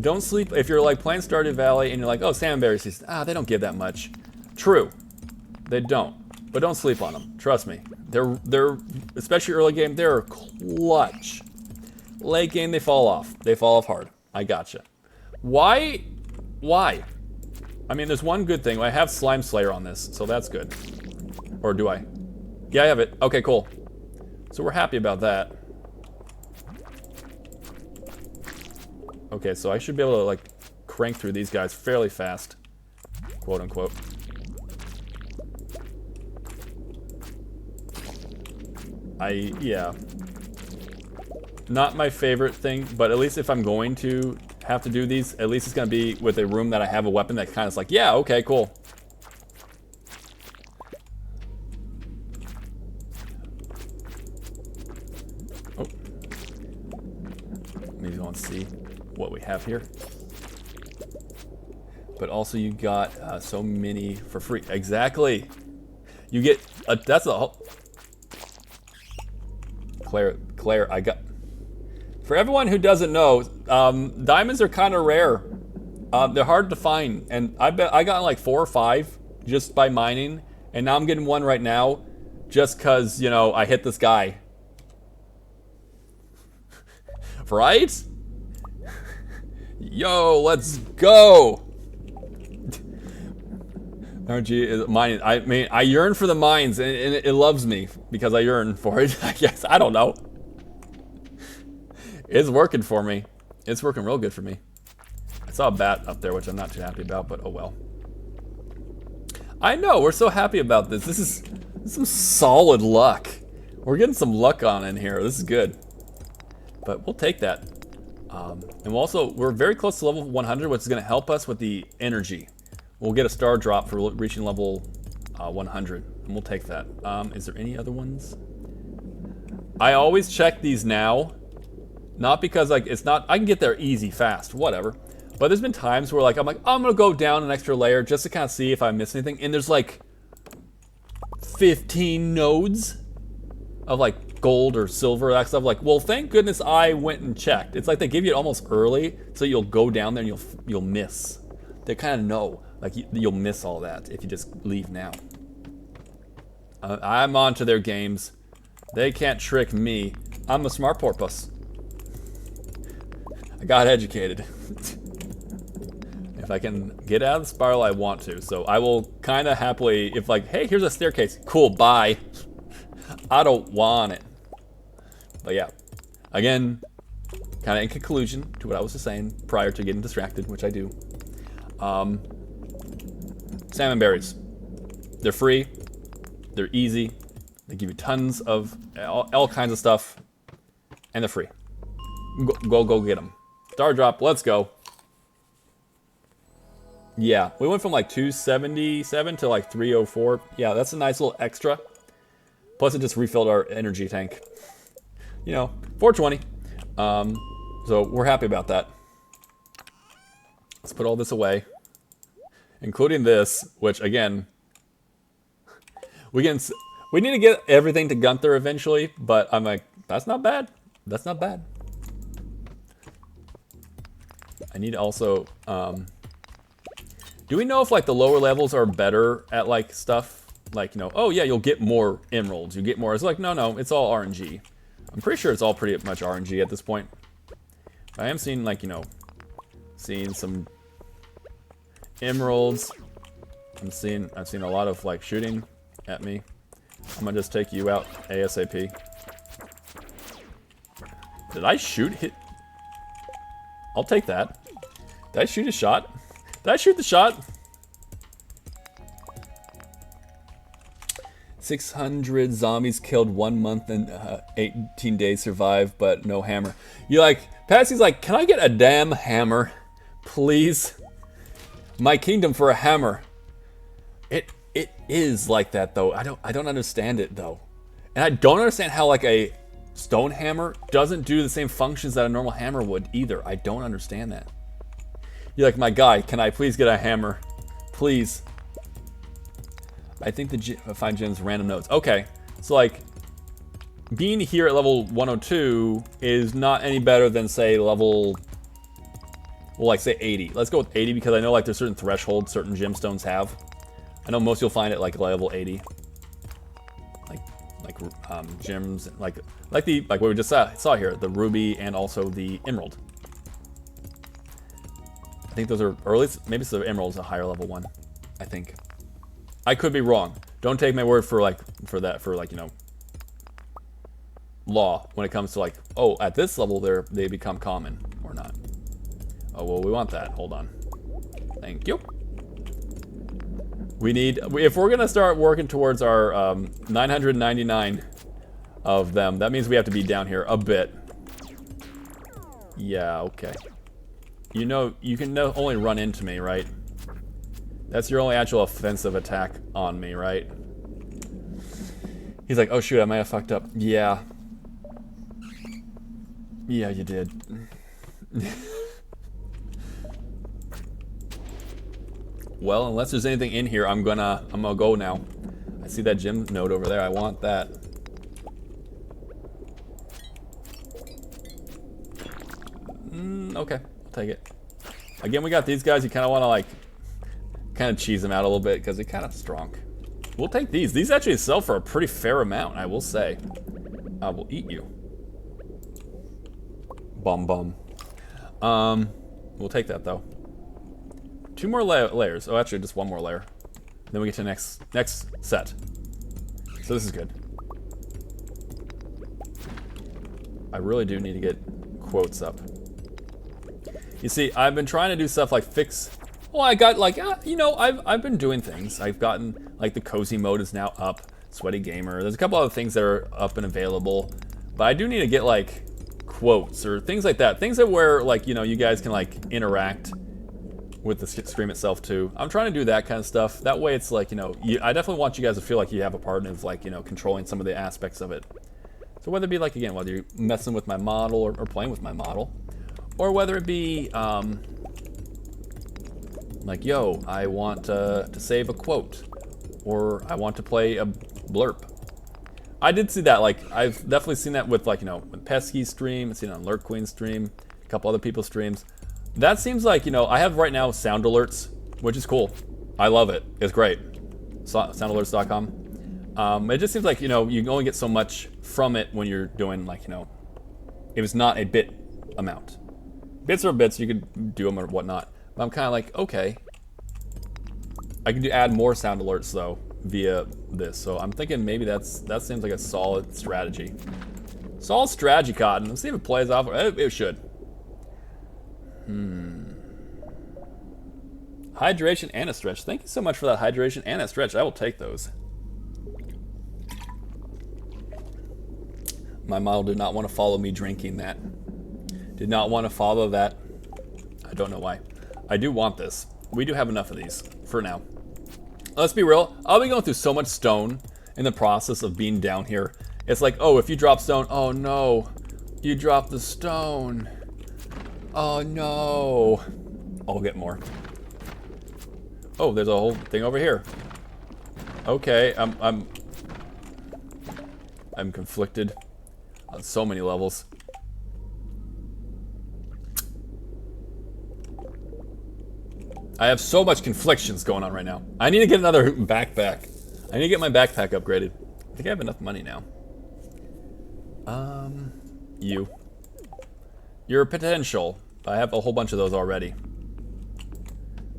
Don't sleep if you're like playing Stardew Valley and you're like, oh, salmon berries season. They don't give that much. True, they don't. But don't sleep on them. Trust me. They're especially early game. They're clutch. Late game, they fall off. They fall off hard. I gotcha. Why? I mean, there's one good thing. I have Slime Slayer on this, so that's good. Or do I? Yeah, I have it. Okay, cool. So we're happy about that. Okay, so I should be able to, like, crank through these guys fairly fast. Quote, unquote. Yeah. Not my favorite thing, but at least if I'm going to have to do these, at least it's going to be with a room that I have a weapon that kind of is like, yeah, okay, cool. Oh. Let me go and see what we have here. But also you got so many for free. Exactly. You get, that's a whole... Claire, I got... For everyone who doesn't know, diamonds are kind of rare. They're hard to find, and I bet I got like 4 or 5 just by mining, and now I'm getting one right now, just cause, you know, I hit this guy. Right? Yo, let's go! RNG is mining. I mean, I yearn for the mines, and it loves me because I yearn for it. I guess, I don't know. It's working for me. It's working real good for me. I saw a bat up there, which I'm not too happy about, but oh well. I know, we're so happy about this. This is some solid luck. We're getting some luck on in here. This is good. But we'll take that. And we're very close to level 100, which is going to help us with the energy. We'll get a star drop for reaching level 100, and we'll take that. Is there any other ones? I always check these now. Not because, like, it's not... I can get there easy, fast, whatever. But there's been times where, like, I'm like, oh, I'm going to go down an extra layer just to kind of see if I miss anything. And there's, like, 15 nodes of, like, gold or silver, that stuff. Like, well, thank goodness I went and checked. It's like they give you it almost early, so you'll go down there and you'll miss. They kind of know. Like, you'll miss all that if you just leave now. I'm on to their games. They can't trick me. I'm a smart porpoise. I got educated. If I can get out of the spiral, I want to. So I will kind of happily, if like, hey, here's a staircase. Cool, bye. I don't want it. But yeah, again, kind of in conclusion to what I was just saying prior to getting distracted, which I do. Salmon berries. They're free. They're easy. They give you tons of all kinds of stuff. And they're free. Go get them. Star drop, let's go. Yeah, we went from like 277 to like 304. Yeah, that's a nice little extra. Plus it just refilled our energy tank. You know, 420. So we're happy about that. Let's put all this away. Including this, which again, we need to get everything to Gunther eventually, but I'm like, that's not bad. That's not bad. I need to also, do we know if like the lower levels are better at like stuff? Like, you know, oh yeah, you'll get more emeralds, you get more. It's like, no, it's all RNG. I'm pretty sure it's all pretty much RNG at this point. I am seeing like, you know, seeing some emeralds. I've seen a lot of like shooting at me. I'm gonna just take you out ASAP. Did I shoot hit? I'll take that. Did I shoot a shot? Did I shoot the shot? 600 zombies killed 1 month and 18 days survived, but no hammer. You like, Patsy's like, can I get a damn hammer? please. My kingdom for a hammer. It is like that though. I don't understand it though. And I don't understand how like a stone hammer doesn't do the same functions that a normal hammer would either. I don't understand that. You're like, my guy, can I please get a hammer? Please. I think the find gems random nodes. Okay, so like being here at level 102 is not any better than say level, well, like say 80. Let's go with 80 because I know like there's certain thresholds certain gemstones have. I know most you'll find it like level 80. Like gems, like what we just saw here, the ruby and also the emerald. I think those are, or at least maybe the emerald's a higher level one. I think. I could be wrong. Don't take my word for you know, law when it comes to like, oh, at this level they become common or not. Oh well, we want that. Hold on. Thank you. We need, if we're gonna start working towards our 999 of them, that means we have to be down here a bit. Yeah, okay. You know, you can only run into me, right? That's your only actual offensive attack on me, right? He's like, oh shoot, I might have fucked up. Yeah. Yeah, you did. Well, unless there's anything in here, I'm gonna go now. I see that gem node over there. I want that. Okay, I'll take it. Again, we got these guys. You kind of want to like, kind of cheese them out a little bit because they're kind of strong. We'll take these. These actually sell for a pretty fair amount, I will say. I will eat you. Bum bum. We'll take that though. 2 more layers. Oh, actually, just 1 more layer. Then we get to the next set. So this is good. I really do need to get quotes up. You see, I've been trying to do stuff like fix. Well, I got like, you know, I've been doing things. I've gotten like the cozy mode is now up. Sweaty gamer. There's a couple other things that are up and available, but I do need to get like quotes or things like that. Things that where like, you know, you guys can like interact with the stream itself too. I'm trying to do that kind of stuff. That way it's like, you know, I definitely want you guys to feel like you have a part in like, you know, controlling some of the aspects of it. So whether it be like, again, whether you're messing with my model or playing with my model, or whether it be like, yo, I want to save a quote, or I want to play a blurb. I did see that, like, I've definitely seen that with like, you know, Pesky's stream, I've seen it on Lurk Queen's stream, a couple other people's streams. That seems like, you know, I have right now sound alerts, which is cool. I love it. It's great. Soundalerts.com. It just seems like, you know, you can only get so much from it when you're doing like, you know, if it's not a bit amount. Bits are bits, you could do them or whatnot. But I'm kind of like, okay. I can add more sound alerts though via this. So I'm thinking maybe that seems like a solid strategy. Solid strategy, Cotton. Let's see if it plays off. It should. Hydration and a stretch. Thank you so much for that hydration and a stretch. I will take those. My model did not want to follow me drinking that. Did not want to follow that. I don't know why. I do want this. We do have enough of these for now. Let's be real. I'll be going through so much stone in the process of being down here. It's like, oh, if you drop stone, oh no, you dropped the stone. Oh no. I'll get more. Oh, there's a whole thing over here. Okay, I'm conflicted on so many levels. I have so much conflictions going on right now. I need to get another backpack. I need to get my backpack upgraded. I think I have enough money now. Your potential. I have a whole bunch of those already.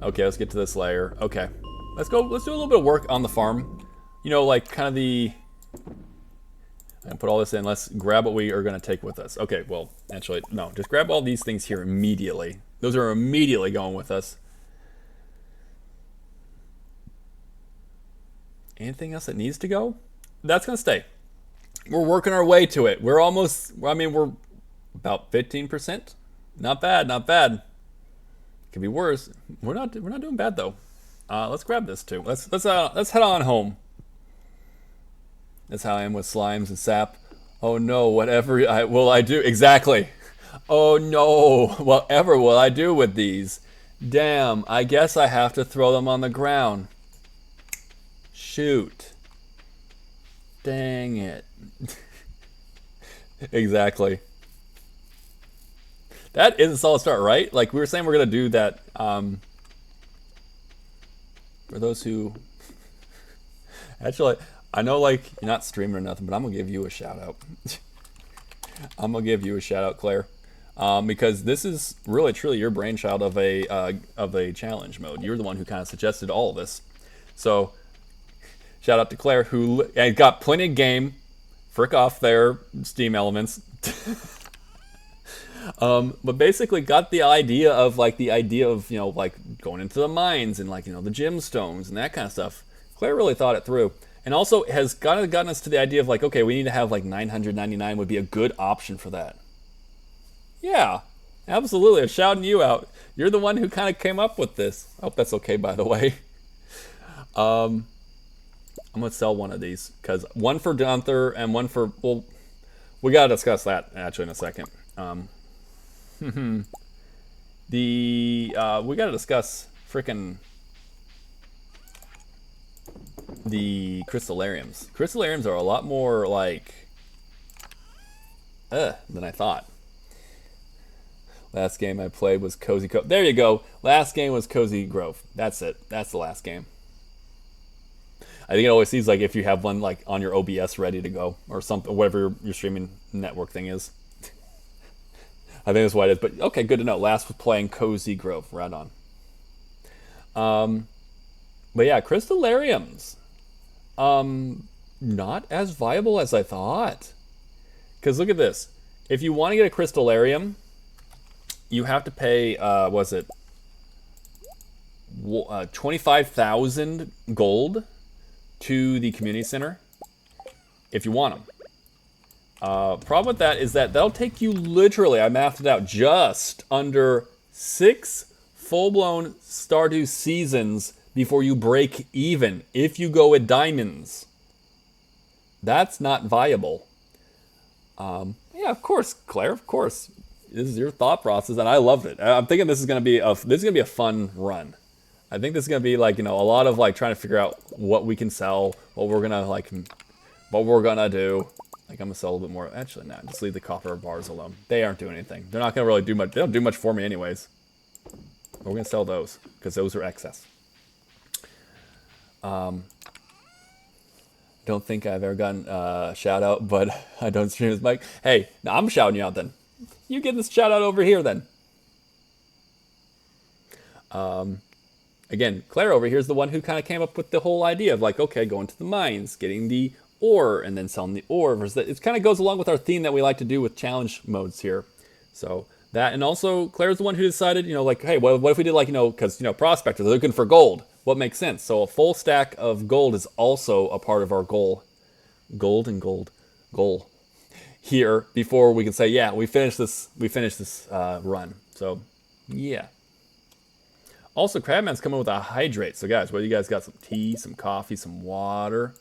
Okay, let's get to this layer. Okay. Let's do a little bit of work on the farm. You know, like kind of the... I'm gonna put all this in. Let's grab what we are gonna take with us. Okay, well, actually, no. Just grab all these things here immediately. Those are immediately going with us. Anything else that needs to go? That's gonna stay. We're working our way to it. We're almost, I mean, we're about 15%. Not bad, not bad. Could be worse. We're not doing bad though. Let's grab this too. Let's head on home. That's how I am with slimes and sap. Oh no, whatever will I do? Exactly. Oh no, whatever will I do with these? Damn, I guess I have to throw them on the ground. Shoot. Dang it. Exactly. That is a solid start, right? Like we were saying we're gonna do that, for those who actually, I know like you're not streaming or nothing, but I'm gonna give you a shout out. I'm gonna give you a shout out, Claire, because this is really truly your brainchild of a challenge mode. You're the one who kind of suggested all of this. So shout out to Claire who got plenty of game. Frick off their Steam elements. But basically got the idea of you know, like going into the mines and like, you know, the gemstones and that kind of stuff. Claire really thought it through. And also has gotten us to the idea of like, okay, we need to have like 999 would be a good option for that. Yeah, absolutely. I'm shouting you out. You're the one who kind of came up with this. I hope that's okay, by the way. I'm going to sell one of these because one for Gunther and one for, well, we got to discuss that actually in a second. We got to discuss frickin' the crystallariums. Crystallariums are a lot more like than I thought. Last game I played was Cozy Cove. There you go. Last game was Cozy Grove. That's it. That's the last game. I think it always seems like if you have one like on your OBS ready to go or something, whatever your streaming network thing is. I think that's what it is. But okay, good to know. Last was playing Cozy Grove. Right on. But yeah, crystallariums. Not as viable as I thought. Because look at this. If you want to get a crystallarium, you have to pay, was it 25,000 gold to the community center if you want them. Problem with that is that that'll take you literally, I mathed it out, just under 6 full-blown Stardew seasons before you break even if you go with diamonds. That's not viable. Yeah, of course, Claire, of course. This is your thought process, and I loved it. I'm thinking this is gonna be a fun run. I think this is gonna be like, you know, a lot of like trying to figure out what we can sell, what we're gonna do. Like I'm gonna sell a little bit more. Actually, no, just leave the copper bars alone. They aren't doing anything. They're not gonna really do much. They don't do much for me anyways. But we're gonna sell those because those are excess. Don't think I've ever gotten a shout out, but I don't stream as Mike. Hey, now I'm shouting you out then. You get this shout out over here then. Again, Claire over here is the one who kind of came up with the whole idea of like, okay, going to the mines, getting the ore, and then selling the ore. It kind of goes along with our theme that we like to do with challenge modes here. So that, and also Claire's the one who decided, you know, like, hey, what if we did like, you know, because, you know, prospectors are looking for gold. What makes sense? So a full stack of gold is also a part of our goal. Goal. Here before we can say, yeah, we finished this run. So yeah. Also, Crabman's coming with a hydrate. So guys, what do you guys got? Some tea, some coffee, some water,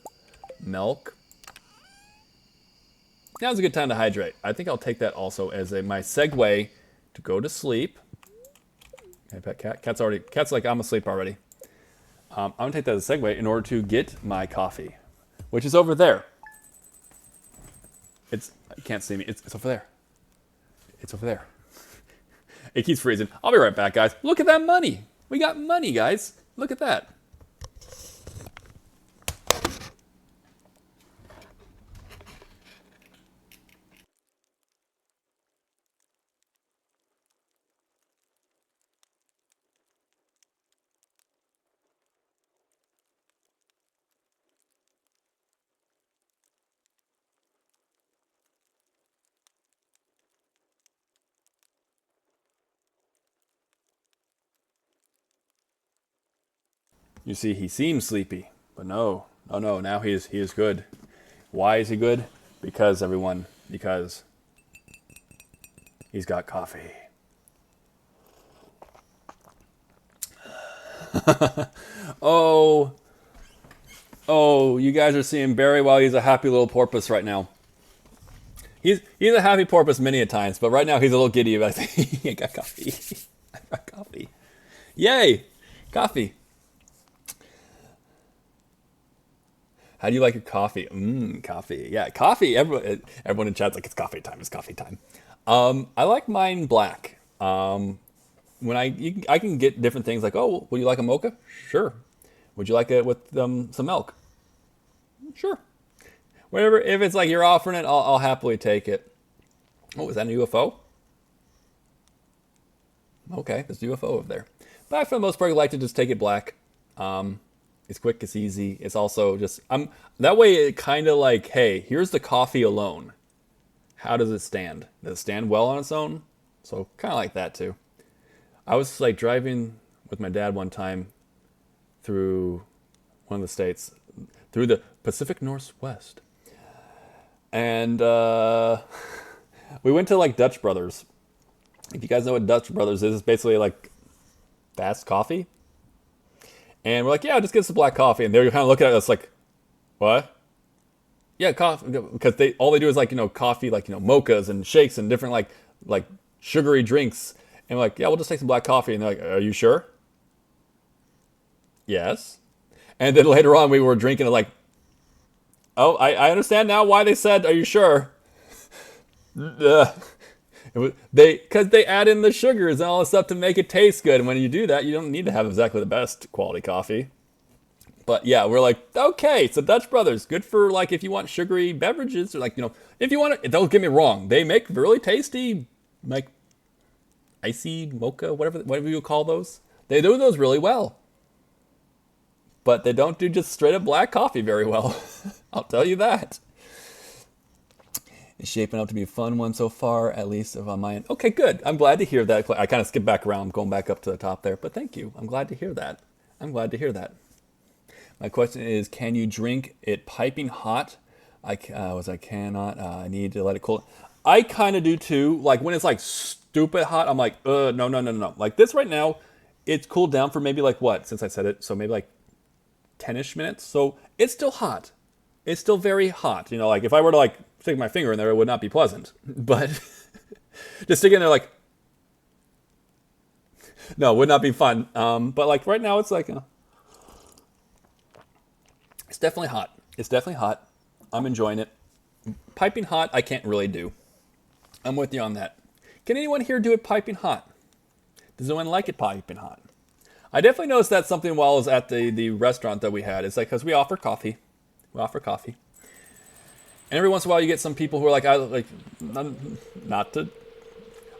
milk. Now's a good time to hydrate. I think I'll take that also as my segue to go to sleep. Okay, pet cat. Cat's like, I'm asleep already. I'm gonna take that as a segue in order to get my coffee, which is over there. You can't see me. It's over there. It's over there. It keeps freezing. I'll be right back, guys. Look at that money. We got money, guys. Look at that. You see, he seems sleepy, but no, now he is good. Why is he good? Because he's got coffee. Oh, oh, you guys are seeing Barry while he's a happy little porpoise right now. He's a happy porpoise many a times, but right now he's a little giddy about it. I got coffee. I got coffee. Yay! Coffee. How do you like your coffee? Coffee. Yeah, coffee. Everyone in chat's like, it's coffee time. It's coffee time. I like mine black. When I can get different things like, oh, would you like a mocha? Sure. Would you like it with some milk? Sure. Whatever. If it's like you're offering it, I'll happily take it. Oh, is that a UFO? Okay, there's a UFO over there. But for the most part, I like to just take it black. It's quick, it's easy. It's also just that way. It kind of like, hey, here's the coffee alone. How does it stand? Does it stand well on its own? So kind of like that too. I was like driving with my dad one time through one of the states, through the Pacific Northwest, and we went to like Dutch Brothers. If you guys know what Dutch Brothers is, it's basically like fast coffee. And we're like, yeah, just get some black coffee. And they're kind of looking at us like, what? Yeah, coffee. Because all they do is like, coffee, like, mochas and shakes and different like sugary drinks. And we're like, yeah, we'll just take some black coffee. And they're like, are you sure? Yes. And then later on we were drinking it like, oh, I understand now why they said, are you sure? Because they add in the sugars and all this stuff to make it taste good. And when you do that, you don't need to have exactly the best quality coffee. But yeah, we're like, okay, so Dutch Brothers, good for like if you want sugary beverages or like, if you want to, don't get me wrong, they make really tasty, like icy mocha, whatever you call those. They do those really well. But they don't do just straight up black coffee very well. I'll tell you that. It's shaping up to be a fun one so far, at least on my end. Okay, good. I'm glad to hear that. I kind of skipped back around, going back up to the top there, but thank you. I'm glad to hear that. My question is, can you drink it piping hot? I cannot. I need to let it cool. I kind of do too. Like when it's like stupid hot, I'm like, no. Like this right now, it's cooled down for maybe like what? Since I said it, so maybe like 10-ish minutes. So it's still hot. It's still very hot. Like if I were to like stick my finger in there, it would not be pleasant. But just stick in there like, no, it would not be fun. But like right now, it's like, it's definitely hot. It's definitely hot. I'm enjoying it. Piping hot, I can't really do. I'm with you on that. Can anyone here do it piping hot? Does anyone like it piping hot? I definitely noticed that something while I was at the restaurant that we had. It's like, because we offer coffee. And every once in a while, you get some people who are like, not to.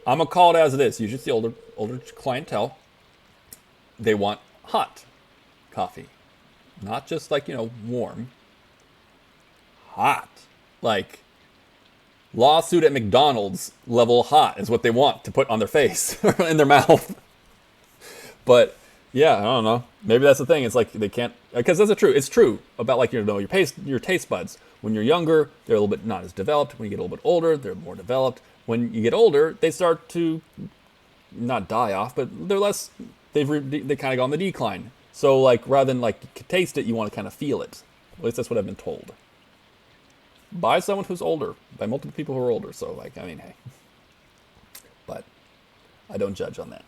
I'm gonna call it as it is. Usually, it's the older clientele. They want hot coffee, not just like warm. Hot, like lawsuit at McDonald's level hot is what they want to put on their face or in their mouth. But yeah, I don't know. Maybe that's the thing. It's like they can't, because that's true. It's true about like your taste buds. When you're younger, they're a little bit not as developed. When you get a little bit older, they're more developed. When you get older, they start to not die off, but they're less. They kind of go on the decline. So like rather than like taste it, you want to kind of feel it. At least that's what I've been told. By someone who's older, by multiple people who are older. So like, I mean, hey. But I don't judge on that.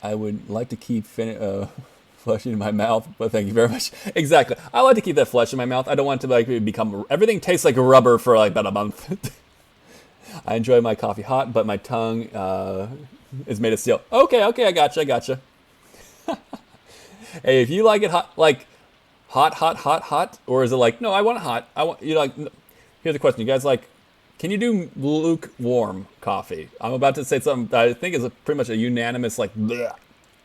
I would like to keep flesh in my mouth, but thank you very much. Exactly. I like to keep that flesh in my mouth. I don't want it to like become, everything tastes like rubber for like about a month. I enjoy my coffee hot, but my tongue is made of steel. Okay, I gotcha. Hey, if you like it hot, like hot, or is it like, no, I want it hot. Here's the question. You guys like, can you do lukewarm coffee? I'm about to say something that I think is pretty much a unanimous like bleh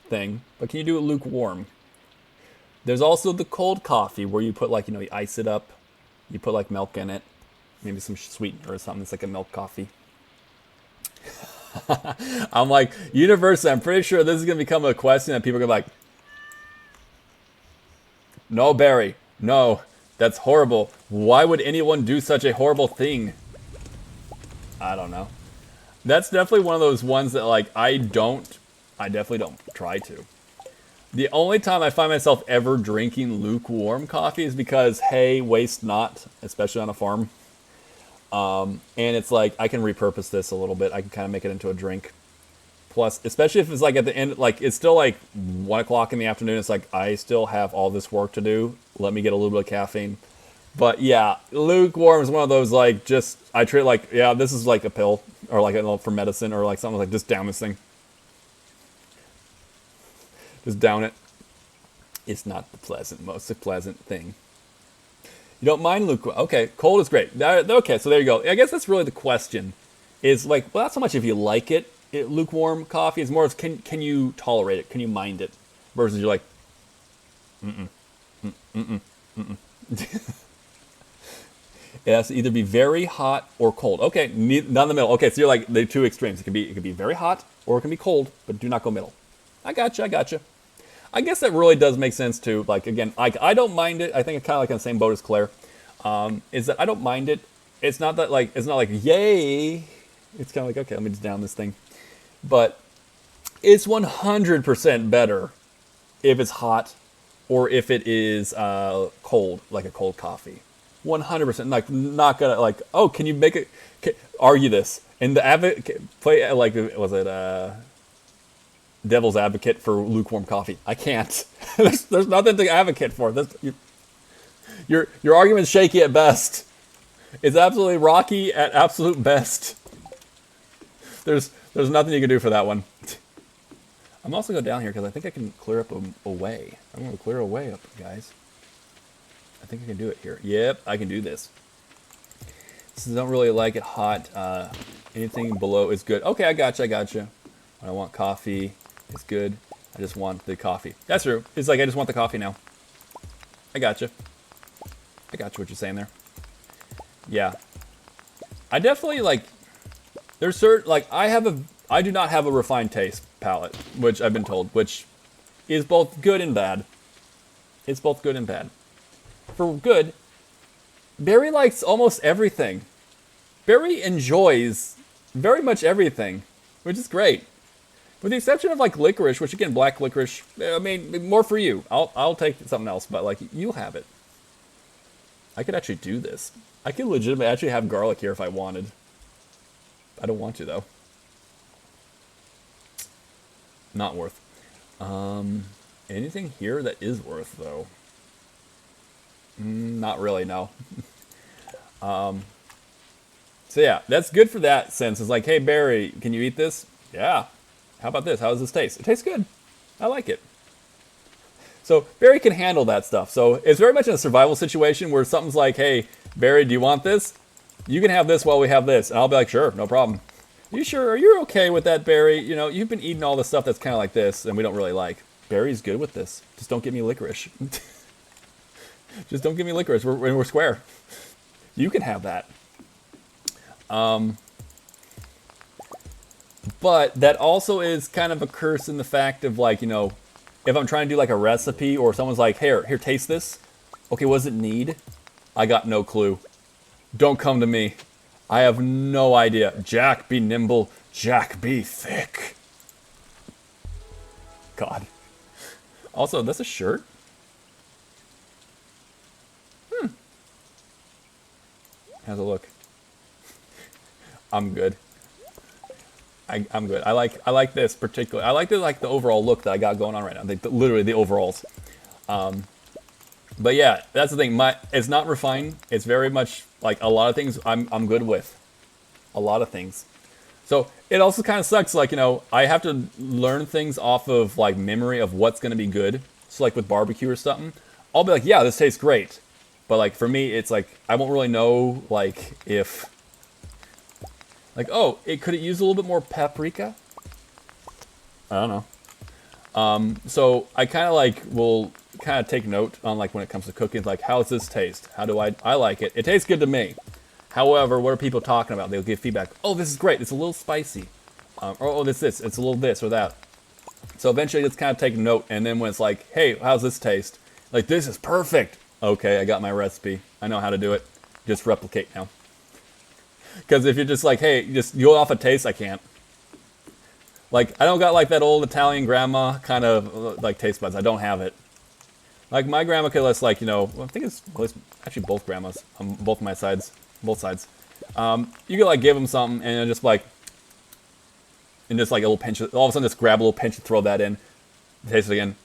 thing, but can you do it lukewarm? There's also the cold coffee where you put like, you ice it up, you put like milk in it, maybe some sweetener or something. It's like a milk coffee. I'm like, universe, I'm pretty sure this is going to become a question that people are going to be like, no, Barry, no, that's horrible. Why would anyone do such a horrible thing? I don't know. That's definitely one of those ones that like I don't I definitely don't try to. The only time I find myself ever drinking lukewarm coffee is because, hey, waste not, especially on a farm. And it's like, I can repurpose this a little bit. I can kind of make it into a drink. Plus, especially if it's like at the end, like it's still like 1 o'clock in the afternoon. It's like, I still have all this work to do. Let me get a little bit of caffeine. But yeah, lukewarm is one of those like, just, I treat it like, yeah, this is like a pill or like for medicine or like something like, just down this thing. Just down it. It's not the most pleasant thing. You don't mind lukewarm. Okay, cold is great. Okay, so there you go. I guess that's really the question. Is like, well, not so much if you like it. Lukewarm coffee is more of can you tolerate it? Can you mind it? Versus you're like, it has to either be very hot or cold. Okay, not in the middle. Okay, so you're like the two extremes. It can be very hot or it can be cold, but do not go middle. I gotcha. I guess that really does make sense too. Like again, I don't mind it. I think it's kind of like on the same boat as Claire. Is that I don't mind it. It's not like yay. It's kind of like, okay, let me just down this thing. But it's 100% better if it's hot or if it is cold, like a cold coffee. 100%. Like not gonna like, oh, can you make it? Argue this and the play like was it devil's advocate for lukewarm coffee? I can't. there's nothing to advocate for. Your argument's shaky at best. It's absolutely rocky at absolute best. There's nothing you can do for that one. I'm also going down here because I think I can clear up a way. I'm going to clear a way up, guys. I think I can do it here. Yep, I can do this. Since I don't really like it hot, anything below is good. Okay, I gotcha. When I want coffee, it's good. I just want the coffee. That's true. It's like I just want the coffee now. I gotcha what you're saying there. Yeah. I definitely like... There's certain... Like, I do not have a refined taste palate, which I've been told, which is both good and bad. It's both good and bad. For good, Barry likes almost everything. Barry enjoys very much everything, which is great. With the exception of like licorice, which again, black licorice, I mean, more for you. I'll take something else, but like you'll have it. I could actually do this. I could legitimately actually have garlic here if I wanted. I don't want to though. Not worth. Anything here that is worth though? Not really, no. So yeah, that's good for that sense. It's like, hey Barry, can you eat this? Yeah. How about this? How does this taste? It tastes good. I like it. So Barry can handle that stuff. So it's very much in a survival situation where something's like, hey, Barry, do you want this? You can have this while we have this. And I'll be like, sure, no problem. You sure? Are you okay with that, Barry? You know, you've been eating all the stuff that's kind of like this and we don't really like. Barry's good with this. Just don't give me licorice. Just don't give me licorice. We're square. You can have that. But that also is kind of a curse in the fact of like, you know, if I'm trying to do like a recipe or someone's like, here, taste this. Okay, what does it need? I got no clue. Don't come to me. I have no idea. Jack, be nimble. Jack, be thick. God. Also, that's a shirt? How's it look? I'm good. I'm good. I like this particularly. I like the overall look that I got going on right now. Literally the overalls. But yeah, that's the thing. It's not refined. It's very much like a lot of things I'm good with. A lot of things. So it also kind of sucks. Like, you know, I have to learn things off of like memory of what's going to be good. So like with barbecue or something, I'll be like, yeah, this tastes great. But like for me, it's like I won't really know like if. Like, oh, could it use a little bit more paprika? I don't know. So I kind of like will kind of take note on like when it comes to cooking, like how does this taste? How do I like it? It tastes good to me. However, what are people talking about? They'll give feedback. Oh, this is great. It's a little spicy. Or oh, this. It's a little this or that. So eventually, just kind of take note. And then when it's like, hey, how's this taste? Like, this is perfect. Okay, I got my recipe. I know how to do it. Just replicate now. Because if you're just like, hey, just go off a taste, I can't. Like, I don't got like that old Italian grandma kind of like taste buds. I don't have it. Like my grandma could list like, well, I think it's actually both grandmas on both my sides, both sides. You could like give them something and just like, and just like a little pinch, all of a sudden just grab a little pinch and throw that in, taste it again,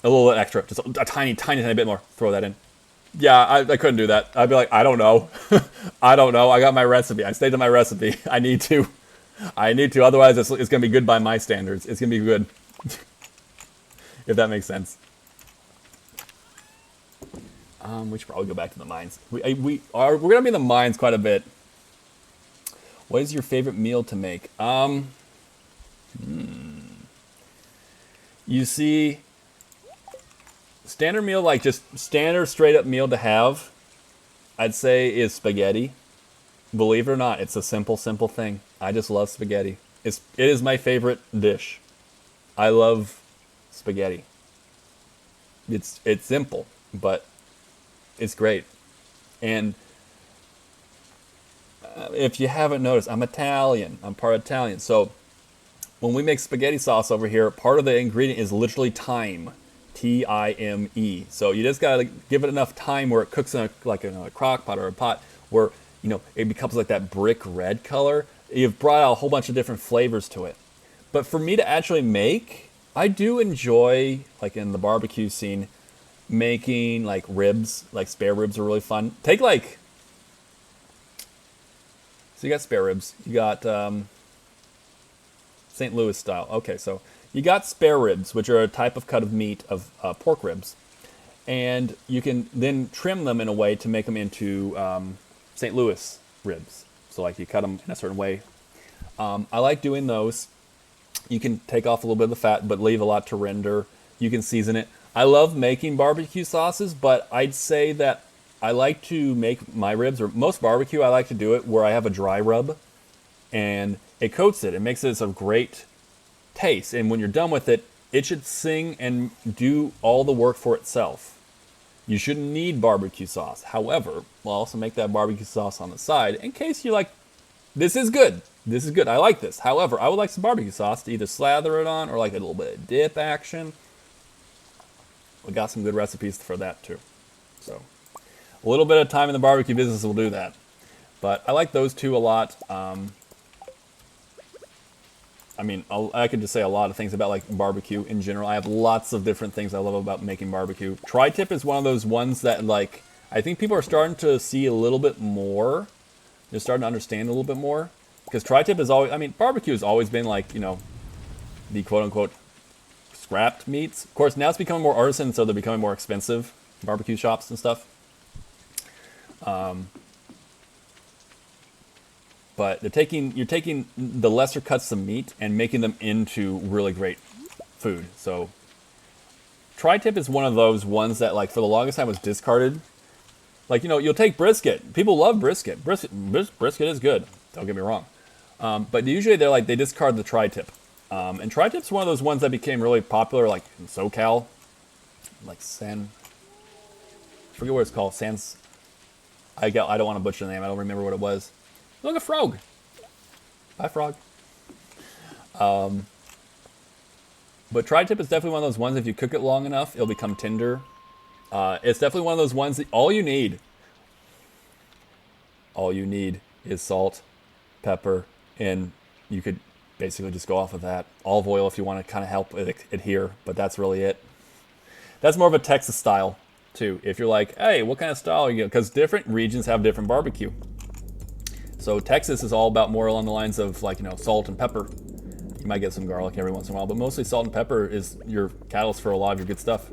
a little bit extra, just a tiny bit more, throw that in. Yeah, I couldn't do that. I'd be like, I don't know. I don't know. I got my recipe. I stayed to my recipe. I need to. Otherwise, it's going to be good by my standards. It's going to be good. If that makes sense. We should probably go back to the mines. We're going to be in the mines quite a bit. What is your favorite meal to make? You see, standard meal, like just standard straight up meal to have, I'd say is spaghetti. Believe it or not, it's a simple thing. I just love spaghetti. It is my favorite dish. I love spaghetti. It's simple, but it's great. And if you haven't noticed, I'm Italian. I'm part Italian. So when we make spaghetti sauce over here, part of the ingredient is literally thyme. Time. So you just gotta give it enough time where it cooks in a crock pot or a pot where it becomes like that brick red color. You've brought out a whole bunch of different flavors to it. But for me to actually make, I do enjoy, like in the barbecue scene, making like ribs, like spare ribs are really fun. So you got spare ribs, you got St. Louis style. Okay, so you got spare ribs, which are a type of cut of meat of pork ribs. And you can then trim them in a way to make them into St. Louis ribs. So like you cut them in a certain way. I like doing those. You can take off a little bit of the fat, but leave a lot to render. You can season it. I love making barbecue sauces, but I'd say that I like to make my ribs, or most barbecue, I like to do it where I have a dry rub. And it coats it. It makes it a great taste. And when you're done with it, it should sing and do all the work for itself. You shouldn't need barbecue sauce. However, we'll also make that barbecue sauce on the side in case you're like, this is good. This is good. I like this. However, I would like some barbecue sauce to either slather it on or like a little bit of dip action. We got some good recipes for that too. So a little bit of time in the barbecue business will do that. But I like those two a lot. I could just say a lot of things about like barbecue in general. I have lots of different things I love about making barbecue. Tri-tip is one of those ones that like I think people are starting to see a little bit more. They're starting to understand a little bit more. Because tri-tip is always, barbecue has always been like, the quote-unquote scrapped meats. Of course, now it's becoming more artisan, so they're becoming more expensive, barbecue shops and stuff. But you're taking the lesser cuts of meat and making them into really great food. So tri-tip is one of those ones that like for the longest time was discarded. Like, you'll take brisket. People love brisket. Brisket is good. Don't get me wrong. But usually they discard the tri-tip. And tri-tip's one of those ones that became really popular like in SoCal. Like I forget what it's called. I don't want to butcher the name. I don't remember what it was. Look, a frog. Bye, frog. But tri-tip is definitely one of those ones, if you cook it long enough, it'll become tender. It's definitely one of those ones that all you need is salt, pepper, and you could basically just go off of that. Olive oil if you want to kind of help it adhere, but that's really it. That's more of a Texas style, too. If you're like, hey, what kind of style are you? Because different regions have different barbecue. So Texas is all about more along the lines of like, salt and pepper. You might get some garlic every once in a while, but mostly salt and pepper is your catalyst for a lot of your good stuff.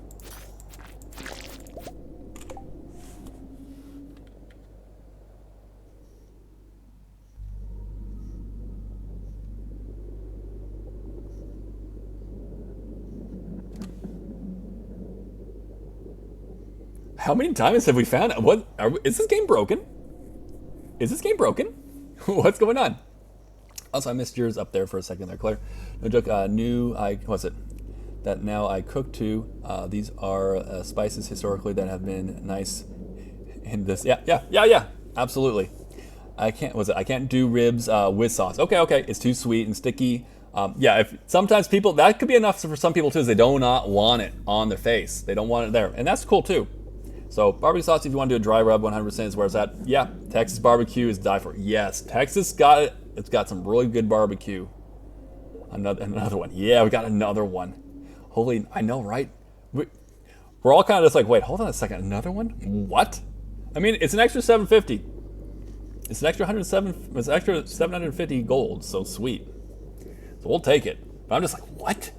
How many times have we found it? Is this game broken? Is this game broken? What's going on? Also, I missed yours up there for a second there, Claire. No joke. What's it? That now I cook too. These are spices historically that have been nice in this. Yeah. Absolutely. I can't do ribs with sauce. Okay. It's too sweet and sticky. Yeah, if sometimes people, that could be enough for some people too, is they do not want it on their face. They don't want it there, and that's cool too. So barbecue sauce, if you want to do a dry rub, 100% is where it's at. Yeah, Texas barbecue is die for. Yes, Texas got it. It's got some really good barbecue. Another one. Yeah, we got another one. Holy, I know, right? We're all kind of just like, wait, hold on a second, another one? What? I mean, it's an extra 750. It's an extra 107. It's extra 750 gold. So sweet. So we'll take it. But I'm just like, what?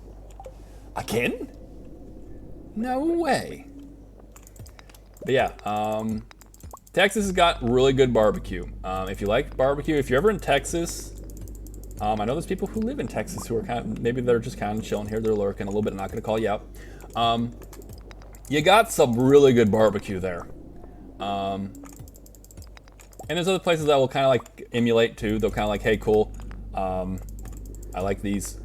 Again? No way. But yeah, Texas has got really good barbecue. If you like barbecue, if you're ever in Texas, I know there's people who live in Texas who are kind of, maybe they're just kind of chilling here, they're lurking a little bit, I'm not going to call you out. You got some really good barbecue there. And there's other places that will kind of like emulate too. They'll kind of like, hey, cool. I like these.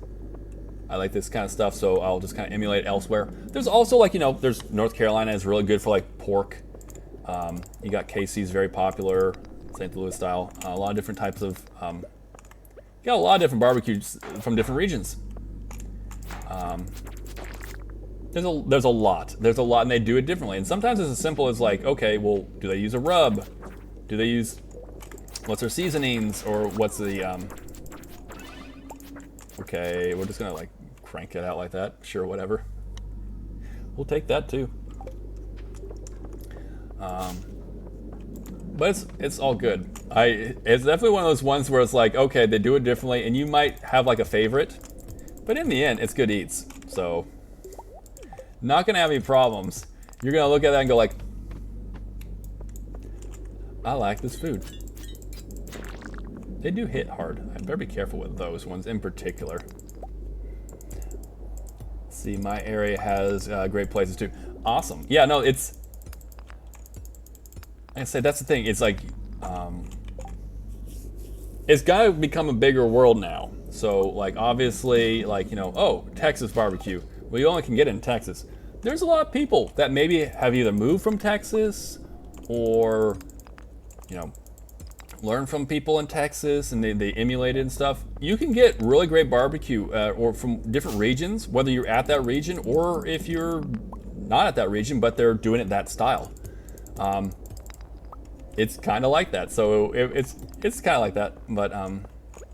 I like this kind of stuff, so I'll just kind of emulate elsewhere. There's also like, there's North Carolina is really good for like pork. You got KC's very popular, St. Louis style. A lot of different types of, you got a lot of different barbecues from different regions. There's a lot, and they do it differently. And sometimes it's as simple as like, okay, well, do they use a rub? Do they use, what's their seasonings, or what's the, okay, we're just gonna like crank it out like that. Sure, whatever. We'll take that too. But it's all good. It's definitely one of those ones where it's like, okay, they do it differently, and you might have like a favorite, but in the end, it's good eats. So, not gonna have any problems. You're gonna look at that and go like, I like this food. They do hit hard. I better be careful with those ones in particular. Let's see, my area has great places too. Awesome. Yeah, no, it's, like I said, that's the thing. It's like, it's gotta become a bigger world now. So like, obviously, like, oh, Texas barbecue. Well, you only can get it in Texas. There's a lot of people that maybe have either moved from Texas or, learn from people in Texas and they emulate it and stuff. You can get really great barbecue or from different regions, whether you're at that region or if you're not at that region, but they're doing it that style. It's kind of like that. So it's kind of like that. But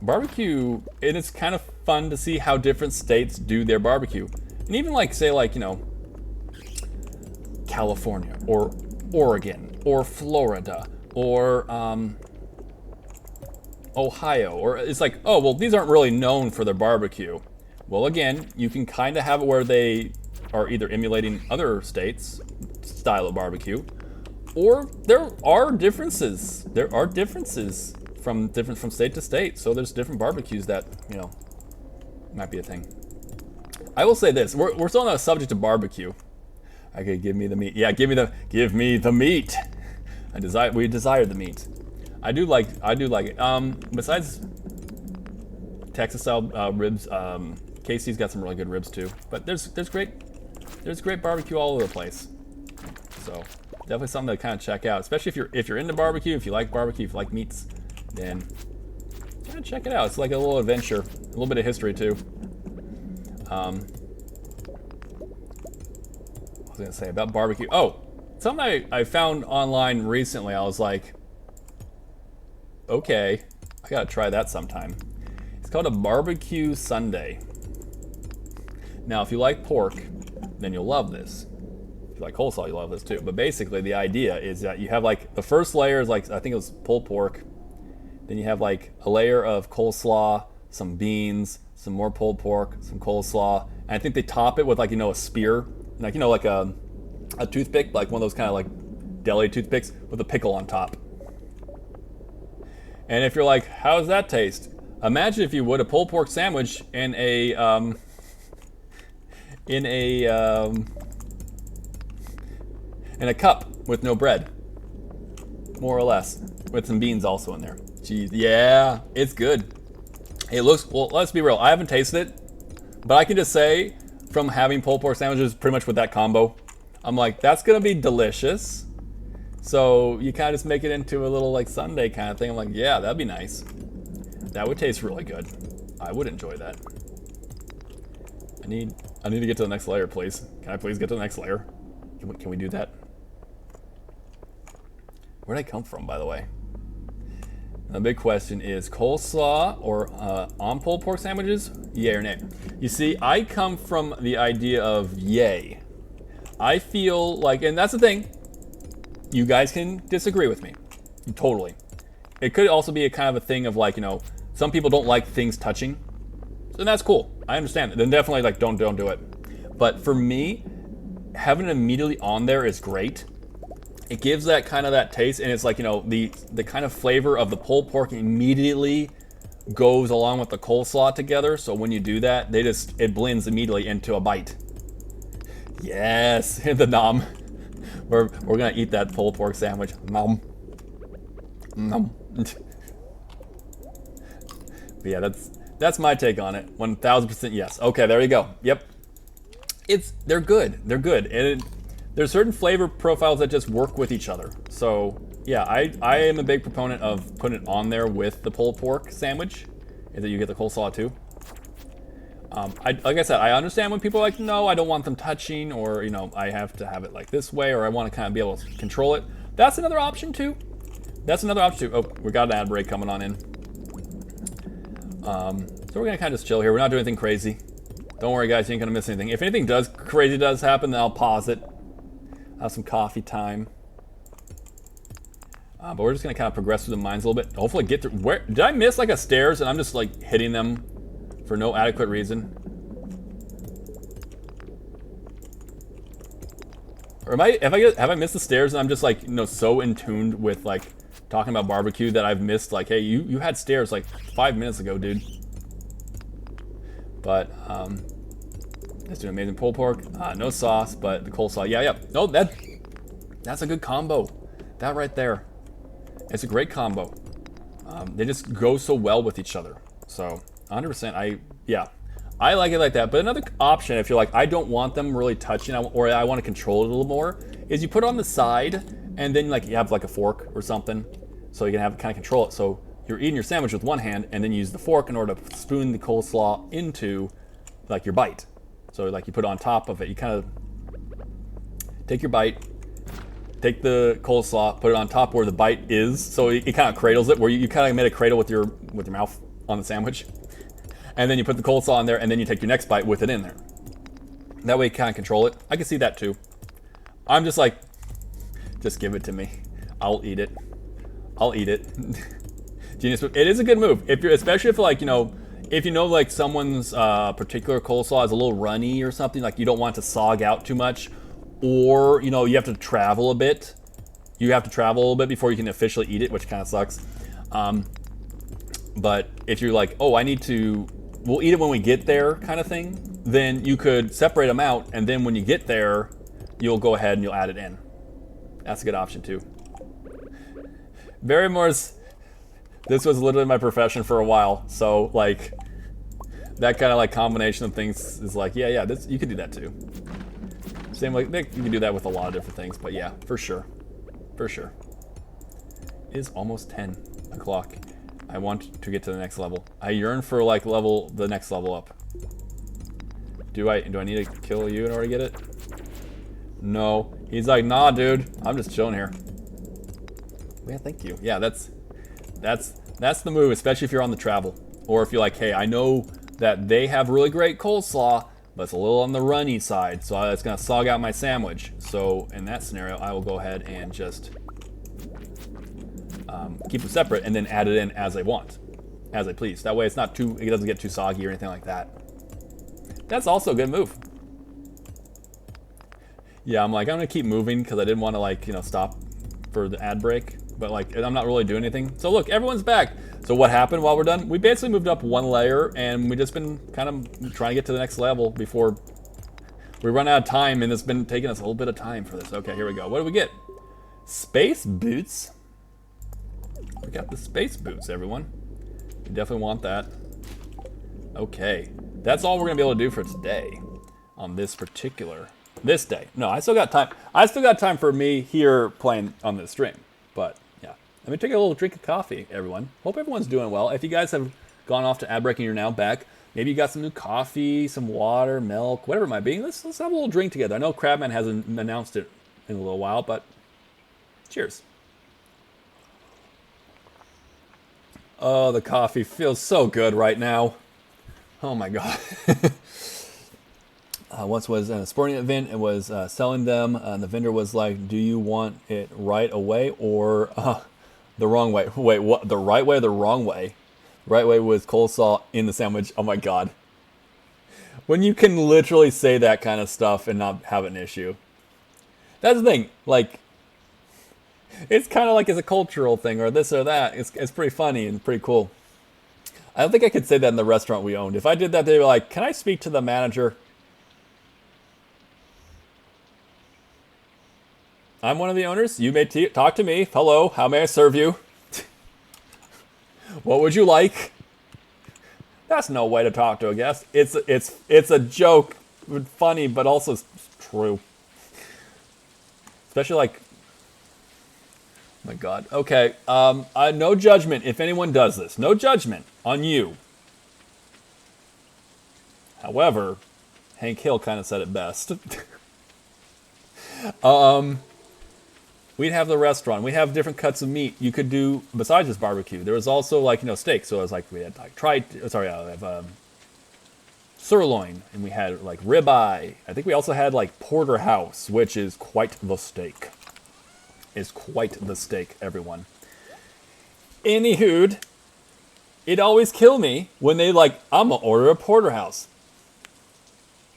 barbecue, and it's kind of fun to see how different states do their barbecue. And even like, say like, California or Oregon or Florida or Ohio, or it's like, oh, well, these aren't really known for their barbecue. Well, again, you can kind of have it where they are either emulating other states' style of barbecue, or there are differences. There are differences from state to state. So there's different barbecues that, might be a thing. I will say this: we're still on the subject of barbecue. Okay, give me the meat. Yeah, give me the meat. We desire the meat. I do like it. Besides Texas style ribs, KC's got some really good ribs too. But there's great barbecue all over the place. So definitely something to kind of check out, especially if you're into barbecue, if you like barbecue, if you like meats, then kind of check it out. It's like a little adventure, a little bit of history too. I was gonna say about barbecue. Oh, something I found online recently. I was like, okay, I gotta try that sometime. It's called a barbecue sundae. Now, if you like pork, then you'll love this. If you like coleslaw, you'll love this too. But basically, the idea is that you have like, the first layer is like, I think it was pulled pork. Then you have like a layer of coleslaw, some beans, some more pulled pork, some coleslaw. And I think they top it with like, a spear, like, like a toothpick, like one of those kind of like deli toothpicks with a pickle on top. And if you're like, how does that taste? Imagine, if you would, a pulled pork sandwich in a cup with no bread, more or less, with some beans also in there. Jeez, yeah, it's good. It looks, well, let's be real. I haven't tasted it, but I can just say, from having pulled pork sandwiches pretty much with that combo, I'm like, that's gonna be delicious. So you kind of just make it into a little like sundae kind of thing. I'm like, yeah, that'd be nice. That would taste really good. I would enjoy that. need to get to the next layer, please. Can I please get to the next layer? Can we do that? Where'd I come from, by the way? The big question is coleslaw or on pulled pork sandwiches? Yay or nay? You see, I come from the idea of yay. I feel like, and that's the thing, you guys can disagree with me. Totally. It could also be a kind of a thing of like, you know, some people don't like things touching. And that's cool. I understand it. Then definitely like don't do it. But for me, having it immediately on there is great. It gives that kind of that taste, and it's like, you know, the kind of flavor of the pulled pork immediately goes along with the coleslaw together. So when you do that, it blends immediately into a bite. Yes, the nom. We're gonna eat that pulled pork sandwich. Nom. Nom. But yeah, that's my take on it. 1000% yes. Okay, there you go. Yep. They're good. They're good. And there's certain flavor profiles that just work with each other. So yeah, I am a big proponent of putting it on there with the pulled pork sandwich, and that you get the coleslaw too. Like I said, I understand when people are like, no, I don't want them touching, or, you know, I have to have it like this way, or I want to kind of be able to control it. That's another option too. That's another option too. Oh, we got an ad break coming on in. So we're gonna kind of just chill here. We're not doing anything crazy. Don't worry, guys, you ain't gonna miss anything. If anything crazy does happen, then I'll pause it. Have some coffee time. But we're just gonna kind of progress through the mines a little bit. Hopefully get through. Where did I miss like a stairs and I'm just like hitting them for no adequate reason? Or have I missed the stairs and I'm just like, you know, so in tune with like talking about barbecue that I've missed like, hey, you had stairs like 5 minutes ago, dude. But let's do amazing pulled pork. No sauce, but the coleslaw. Yeah. No, that's a good combo. That right there. It's a great combo. They just go so well with each other. So 100%, I like it like that. But another option, if you're like, I don't want them really touching, or I want to control it a little more, is you put it on the side, and then like you have like a fork or something, so you can have kind of control it. So you're eating your sandwich with one hand, and then you use the fork in order to spoon the coleslaw into like your bite. So like you put it on top of it. You kind of take your bite, take the coleslaw, put it on top where the bite is. So it kind of cradles it, where you kind of made a cradle with your mouth on the sandwich. And then you put the coleslaw in there, and then you take your next bite with it in there. That way you kind of control it. I can see that too. I'm just like, just give it to me. I'll eat it. I'll eat it. Genius move. It is a good move. Especially if like, you know, if you know like someone's particular coleslaw is a little runny or something, like you don't want to sog out too much, or, you know, you have to travel a bit. You have to travel a little bit before you can officially eat it, which kind of sucks. But if you're like, oh, we'll eat it when we get there kind of thing, then you could separate them out, and then when you get there, you'll go ahead and you'll add it in. That's a good option too. Barrymore's, this was literally my profession for a while, so like that kind of like combination of things is like, yeah, this, you could do that too. Same like you can do that with a lot of different things, but yeah, for sure. It is almost 10 o'clock. I want to get to the next level. I yearn for like the next level up. Do I need to kill you in order to get it? No. He's like, nah, dude. I'm just chilling here. Yeah, thank you. Yeah, that's the move, especially if you're on the travel. Or if you're like, hey, I know that they have really great coleslaw, but it's a little on the runny side, so it's gonna sog out my sandwich. So in that scenario, I will go ahead and just keep them separate and then add it in as I want, as I please. That way it doesn't get too soggy or anything like that. That's also a good move. Yeah, I'm gonna keep moving because I didn't want to like, you know, stop for the ad break, but like I'm not really doing anything. So look, everyone's back. So what happened while we're done? We basically moved up one layer, and we've just been kind of trying to get to the next level before we run out of time, and it's been taking us a little bit of time for this. Okay, here we go. What do we get? Space boots. We got the space boots, everyone. You definitely want that. Okay, that's all we're gonna be able to do for today on this day. No, I still got time. I still got time for me here playing on this stream. But yeah, let me take a little drink of coffee, everyone. Hope everyone's doing well. If you guys have gone off to ad break and you're now back, Maybe you got some new coffee, some water, milk, whatever it might be. Let's have a little drink together. I know Crabman hasn't announced it in a little while, but cheers. Oh, the coffee feels so good right now. Oh my god. Once was a sporting event. It was selling them. The vendor was like, "Do you want it right away or the wrong way?" Wait, what? The right way or the wrong way? The right way was coleslaw in the sandwich. Oh my god. When you can literally say that kind of stuff and not have an issue. That's the thing. Like, it's kind of like it's a cultural thing or this or that. It's pretty funny and pretty cool. I don't think I could say that in the restaurant we owned. If I did that, they were like, "Can I speak to the manager?" I'm one of the owners. You may talk to me. Hello, how may I serve you? What would you like? That's no way to talk to a guest. It's a joke, funny, but also true. Especially like, oh my god. Okay, no judgment if anyone does this. No judgment on you. However, Hank Hill kind of said it best. We'd have the restaurant. We'd have different cuts of meat you could do besides just barbecue. There was also like, steak. So it was like we had like sirloin, and we had like ribeye. I think we also had like porterhouse, which is quite the steak. Everyone. Anywho, it always kill me when they like, "I'm gonna order a porterhouse."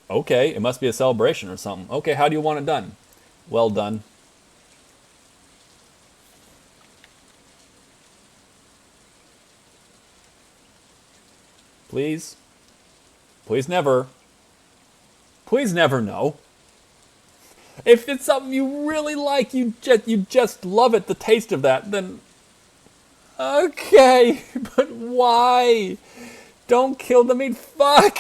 Okay, it must be a celebration or something. Okay, how do you want it done? Well done. Please. Please never. Please never no. If it's something you really like, you just love it, the taste of that, then okay, but why? Don't kill the meat. Fuck.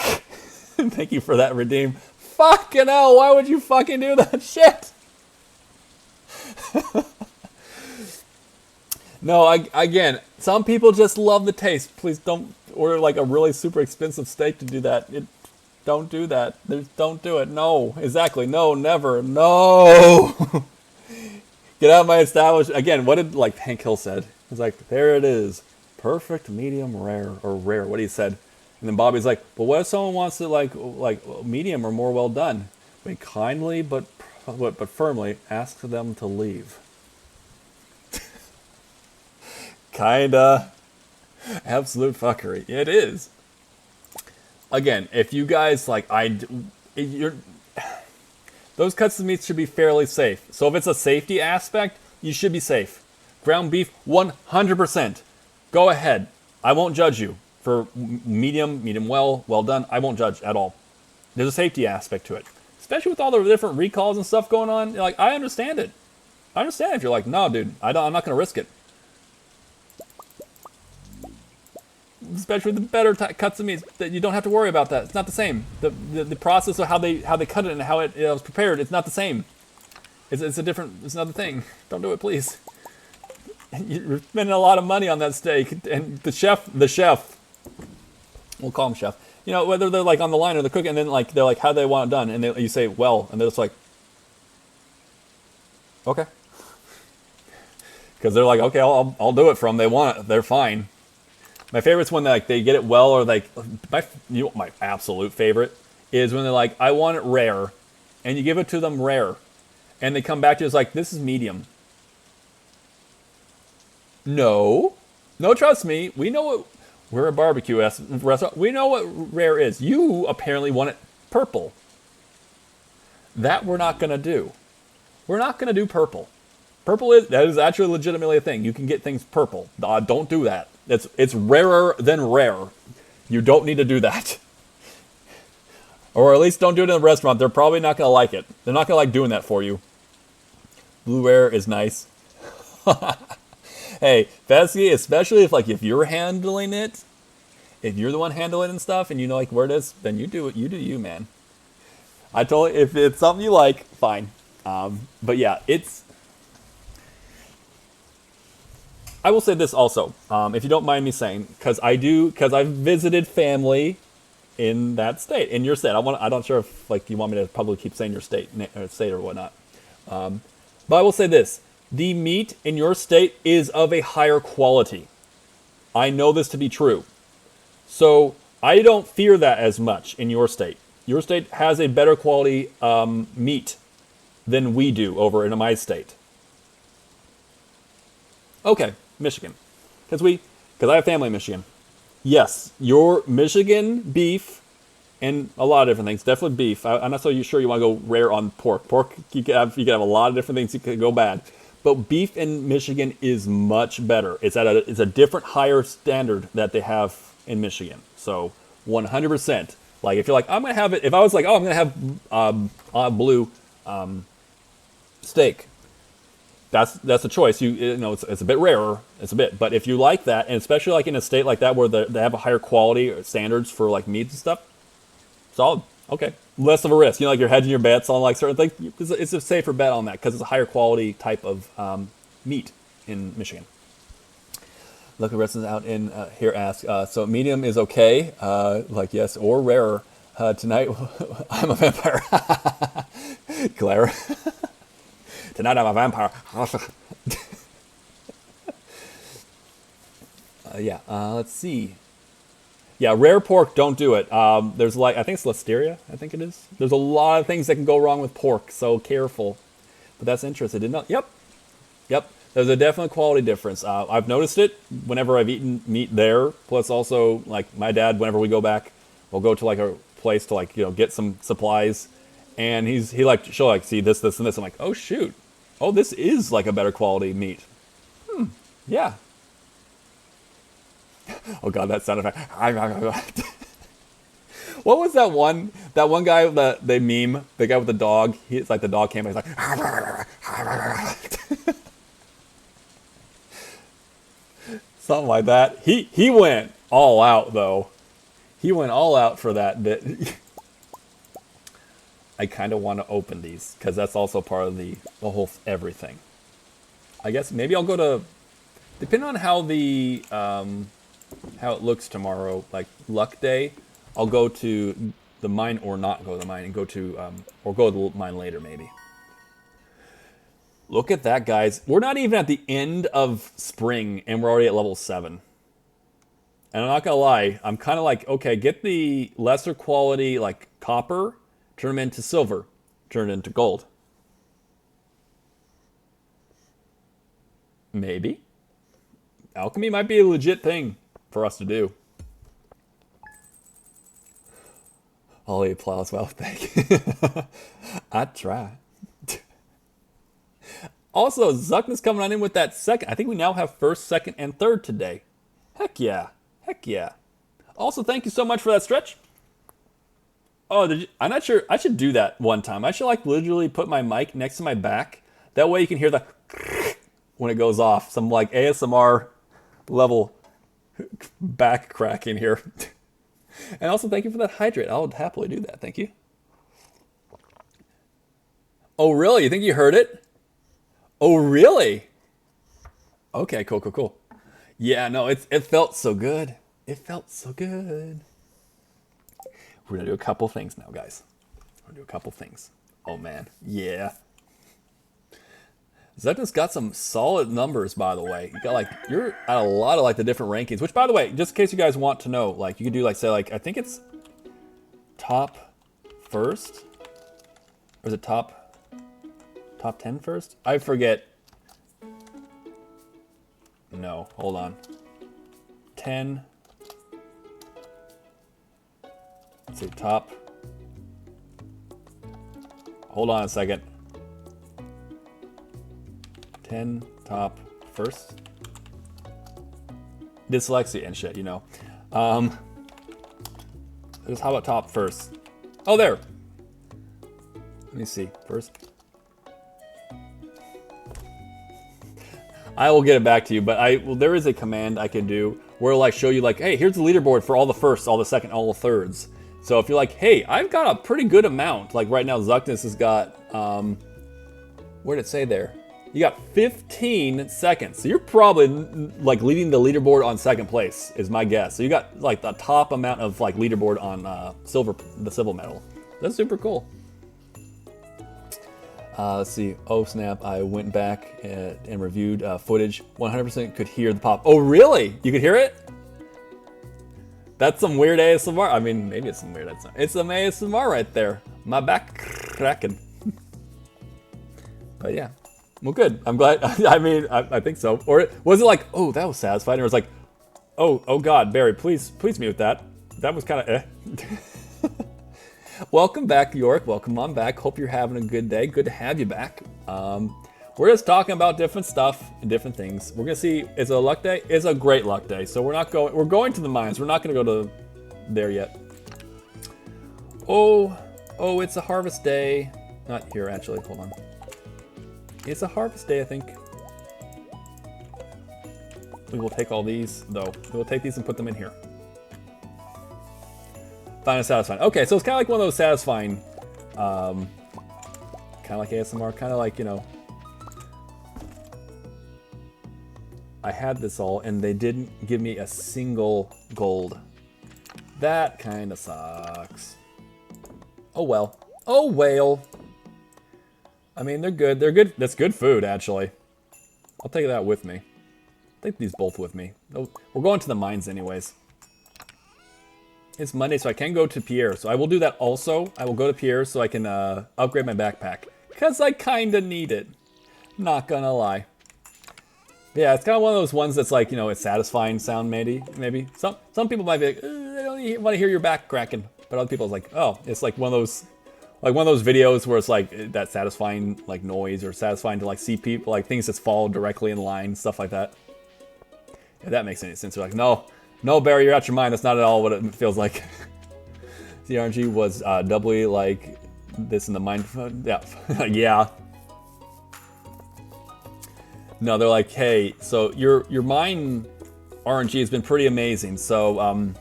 Thank you for that, Redeem. Fucking hell, why would you fucking do that shit? No, again, some people just love the taste. Please don't order like a really super expensive steak to do that. Don't do that. Don't do it. No, exactly. No, never. No. Get out of my establishment. Again, what did like Hank Hill said? He's like, "There it is. Perfect medium rare or rare." What he said. And then Bobby's like, "But what if someone wants it like medium or more well done?" We kindly but firmly ask them to leave. Kinda. Absolute fuckery. It is. Again, if you guys like, those cuts of meat should be fairly safe. So if it's a safety aspect, you should be safe. Ground beef, 100%. Go ahead. I won't judge you for medium well done. I won't judge at all. There's a safety aspect to it, especially with all the different recalls and stuff going on. Like, I understand it. I understand if you're like, "No, dude, I'm not gonna risk it." Especially the better cuts of meat, that you don't have to worry about that. It's not the same. The process of how they cut it and how it was prepared, it's not the same. It's another thing. Don't do it, please. You're spending a lot of money on that steak, and the chef, we'll call him chef. Whether they're like on the line or the cook, and then like they're like, "How do they want it done?" And you say, "Well," and they're just like, "Okay," because they're like, "Okay, I'll do it from." They want it. They're fine. My favorite's when they get it well, or like my absolute favorite is when they're like, "I want it rare," and you give it to them rare, and they come back to you, it's like, "This is medium." No, trust me, we know what, we're a barbecue restaurant. We know what rare is. You apparently want it purple. That we're not gonna do. We're not gonna do purple. That is actually legitimately a thing. You can get things purple. Don't do that. It's rarer than rare. You don't need to do that. Or at least don't do it in a restaurant. They're probably not going to like it. They're not going to like doing that for you. Blue rare is nice. Hey, Fesky, especially if you're handling it, if you're the one handling it and stuff, and you know like where it is, then you do it. You do you, man. If it's something you like, fine. But yeah, I will say this also, if you don't mind me saying, because I've visited family in that state, in your state. I'm not sure if like you want me to probably keep saying your state or whatnot. But I will say this: the meat in your state is of a higher quality. I know this to be true, so I don't fear that as much in your state. Your state has a better quality meat than we do over in my state. Okay, Michigan, because I have family in Michigan. Yes, your Michigan beef and a lot of different things. Definitely beef. I'm not so sure you want to go rare on pork. Pork, you can have a lot of different things that could go bad. But beef in Michigan is much better. It's a different higher standard that they have in Michigan. So 100%. Like if you're like, I'm gonna have it. If I was like, oh, I'm gonna have blue steak. That's a choice. You know, it's a bit rarer. It's a bit, but if you like that, and especially like in a state like that where they have a higher quality or standards for like meats and stuff, solid. Okay, less of a risk. You know, like you're hedging your bets on like certain things. It's a safer bet on that because it's a higher quality type of meat in Michigan. Local residents out in here ask, so medium is okay, like yes, or rarer. Tonight, I'm a vampire. Claire. Tonight I'm a vampire. Yeah, let's see. Yeah, rare pork, don't do it. There's like, I think it's listeria, I think it is. There's a lot of things that can go wrong with pork, so careful. But that's interesting. Did not. Yep. There's a definite quality difference. I've noticed it whenever I've eaten meat there. Plus also, like my dad, whenever we go back, we'll go to like a place to like, you know, get some supplies. And she'll like see this, and this. I'm like, oh shoot. Oh, this is like a better quality meat. Yeah. Oh god, that sound effect. What was that one guy that they meme? The guy with the dog. It's like the dog came and he's like something like that. He went all out though. He went all out for that bit. I kind of want to open these because that's also part of the whole everything. I guess maybe I'll go to, depending on how how it looks tomorrow, like luck day, I'll go to the mine or not go to the mine and go to or go to the mine later maybe. Look at that, guys. We're not even at the end of spring and we're already at level 7. And I'm not gonna lie, I'm kind of like, okay, get the lesser quality like copper, turn them into silver, turn it into gold. Maybe. Alchemy might be a legit thing for us to do. I'll eat plow as well, thank you. I try. Also, Zuckman's coming on in with that second. I think we now have first, second, and third today. Heck yeah. Heck yeah. Also, thank you so much for that stretch. Oh, I'm not sure. I should do that one time. I should like literally put my mic next to my back. That way you can hear the when it goes off. Some like ASMR level back cracking here. And also thank you for that hydrate. I'll happily do that. Thank you. Oh, really? You think you heard it? Oh, really? Okay, cool. Yeah, no, it felt so good. It felt so good. We're gonna do a couple things now, guys. We're gonna do a couple things. Oh man, yeah. Zepton's got some solid numbers, by the way. You got like you're at a lot of like the different rankings. Which, by the way, just in case you guys want to know, like you could do like say like I think it's top first, or is it top 10 first? I forget. No, hold on. 10. Let's see, top. Hold on a second. 10 top first. Dyslexia and shit, you know. Just how about top first? Oh, there. Let me see. First. I will get it back to you, but there is a command I can do where it'll like show you like, hey, here's the leaderboard for all the firsts, all the second, all the thirds. So if you're like, hey, I've got a pretty good amount. Like right now, Zuckness has got, where did it say there? You got 15 seconds. So you're probably like leading the leaderboard on second place is my guess. So you got like the top amount of like leaderboard on the silver medal. That's super cool. Let's see. Oh snap! I went back and reviewed footage. 100% could hear the pop. Oh really? You could hear it? That's some weird ASMR. I mean, maybe it's some weird ASMR. It's some ASMR right there. My back cracking. But yeah. Well, good. I'm glad. I mean, I think so. Or was it like, oh, that was satisfying? Or it was like, oh God, Barry, please mute that. That was kind of eh. Welcome back, York. Welcome on back. Hope you're having a good day. Good to have you back. We're just talking about different stuff and different things. We're gonna see. Is it a luck day? It's a great luck day. So we're not going. We're going to the mines. We're not gonna go to there yet. Oh, it's a harvest day. Not here actually. Hold on. It's a harvest day, I think. We will take all these, though. We will take these and put them in here. Find it satisfying. Okay, so it's kind of like one of those satisfying, kind of like ASMR, kind of like, you know, I had this all and they didn't give me a single gold. That kind of sucks. Oh well. Oh well. I mean, they're good. They're good. That's good food, actually. I'll take that with me. I'll take these both with me. We're going to the mines anyways. It's Monday, so I can go to Pierre. So I will do that also. I will go to Pierre so I can upgrade my backpack. Because I kind of need it. Not gonna lie. Yeah, it's kind of one of those ones that's like, you know, it's satisfying sound maybe. Some people might be like, I don't want to hear your back cracking. But other people, it's like, oh, it's like one of those... Like one of those videos where it's like that satisfying like noise or satisfying to like see people, like things that fall directly in line, stuff like that. If that makes any sense. They're like, no, Barry, you're out your mind. That's not at all what it feels like. The RNG was doubly like this in the mind. Yeah. Yeah. No, they're like, hey, so your mine RNG has been pretty amazing. So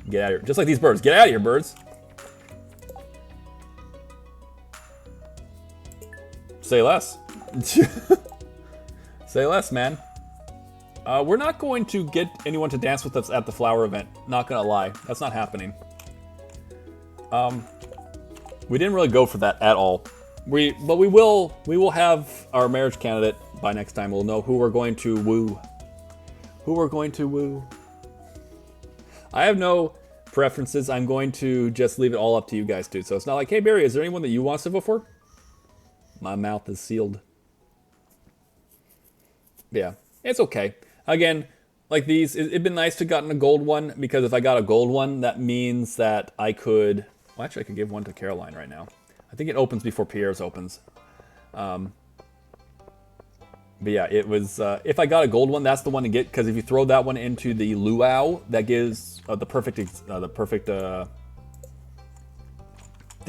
get out of here. Just like these birds. Get out of here, birds. Say less. Say less, man. We're not going to get anyone to dance with us at the flower event. Not gonna lie, that's not happening. We didn't really go for that at all. But we will have our marriage candidate by next time. We'll know who we're going to woo. Who we're going to woo. I have no preferences. I'm going to just leave it all up to you guys, dude. So it's not like, hey Barry, is there anyone that you want to vote for? My mouth is sealed. Yeah, it's okay. Again, like these, it'd been nice to have gotten a gold one, because if I got a gold one, that means that I could... Well, actually, I could give one to Caroline right now. I think it opens before Pierre's opens. But yeah, it was... if I got a gold one, that's the one to get, because if you throw that one into the luau, that gives the perfect thing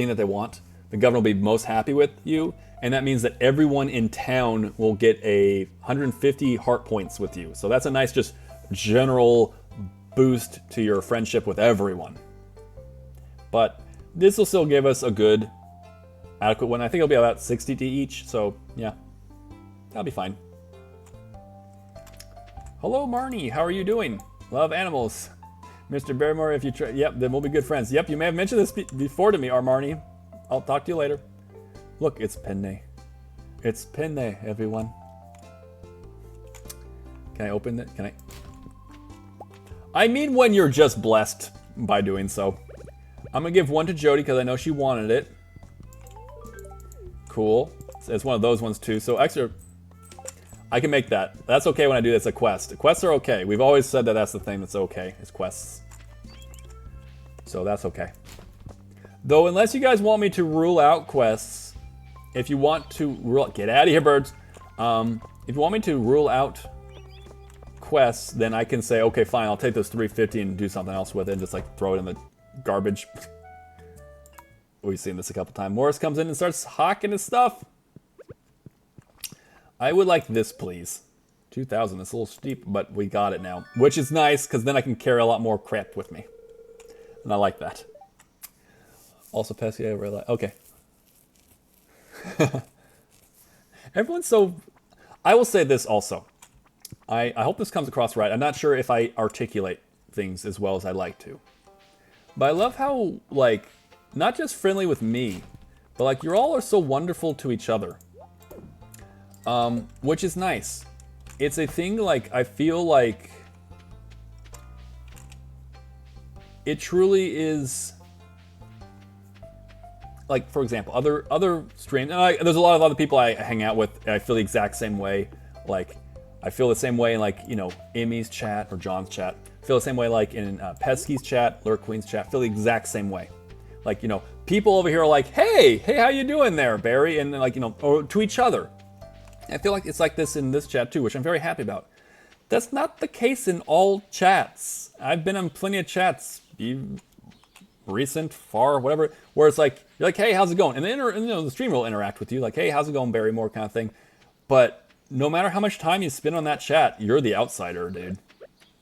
that they want. The governor will be most happy with you. And that means that everyone in town will get 150 heart points with you. So that's a nice just general boost to your friendship with everyone. But this will still give us a good, adequate one. I think it'll be about 60 to each. So yeah, that'll be fine. Hello, Marnie. How are you doing? Love animals. Mr. Barrymore, if you try... Yep, then we'll be good friends. Yep, you may have mentioned this before to me, Marnie. I'll talk to you later. Look, it's Penne. It's Penne, everyone. Can I open it? Can I? I mean when you're just blessed by doing so. I'm gonna give one to Jody because I know she wanted it. Cool. It's one of those ones too. So extra... I can make that. That's okay when I do this, a quest. Quests are okay. We've always said that that's the thing that's okay, is quests. So that's okay. Though unless you guys want me to rule out quests... If you want to rule... Get out of here, birds. If you want me to rule out quests, then I can say, okay, fine, I'll take those 350 and do something else with it and just, like, throw it in the garbage. We've seen this a couple times. Morris comes in and starts hawking his stuff. I would like this, please. 2,000. It's a little steep, but we got it now. Which is nice, because then I can carry a lot more crap with me. And I like that. Also, Pescia, okay. Everyone's so. I will say this also. I hope this comes across right. I'm not sure if I articulate things as well as I like to. But I love how, like, not just friendly with me, but like you all are so wonderful to each other. Which is nice. It's a thing like I feel like it truly is. Like, for example, other streams, and there's a lot of other people I hang out with, and I feel the exact same way. Like, I feel the same way in, like, you know, Emmy's chat or John's chat. I feel the same way, like, in Pesky's chat, Lurk Queen's chat. I feel the exact same way. Like, you know, people over here are like, hey, how you doing there, Barry? And, like, you know, or to each other. And I feel like it's like this in this chat, too, which I'm very happy about. That's not the case in all chats. I've been on plenty of chats, recent, far, whatever, where it's like, you're like, hey, how's it going? And then, you know, the streamer will interact with you, like, hey, how's it going, Barrymore, kind of thing. But no matter how much time you spend on that chat, you're the outsider, dude.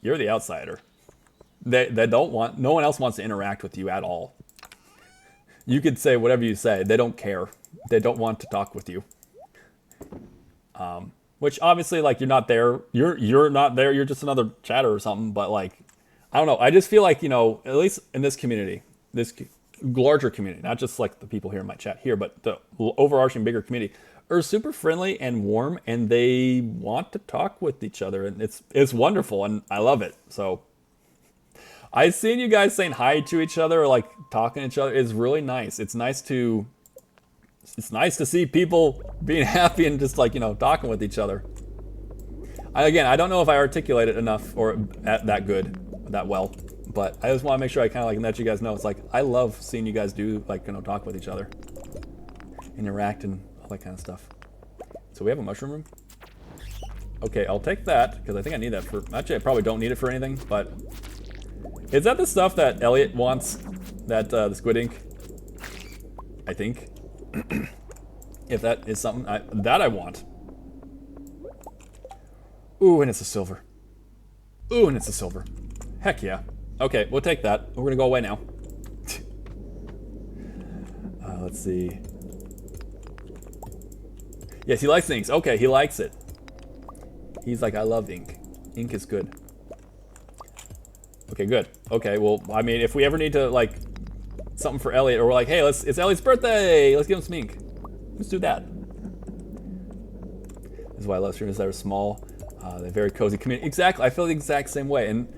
You're the outsider. They don't want, no one else wants to interact with you at all. You could say whatever you say, they don't care. They don't want to talk with you. Which obviously, like, you're not there. You're not there. You're just another chatter or something. But like, I don't know. I just feel like, you know, at least in this community, this larger community, not just like the people here in my chat here, but the overarching bigger community, are super friendly and warm, and they want to talk with each other, and it's wonderful, and I love it. So I've seen you guys saying hi to each other, or like talking to each other. It's really nice. It's nice to see people being happy and just, like, you know, talking with each other. Again, I don't know if I articulate it enough or that well, but I just want to make sure I kind of like let you guys know. It's like, I love seeing you guys do, like, you know, talk with each other, interact, and all that kind of stuff. So we have a mushroom room. Okay, I'll take that because I think I need that for. Actually, I probably don't need it for anything. But is that the stuff that Elliot wants? That the squid ink? I think. If that is something that I want. Ooh, and it's a silver. Ooh, and it's a silver. Heck yeah. Okay, we'll take that. We're gonna go away now. Let's see. Yes, he likes inks. Okay, he likes it. He's like, I love ink. Ink is good. Okay, good. Okay, well, I mean, if we ever need to, like, something for Elliot, or we're like, hey, it's Elliot's birthday. Let's give him some ink. Let's do that. This is why I love streamers that are small. They're very cozy community. Exactly. I feel the exact same way. And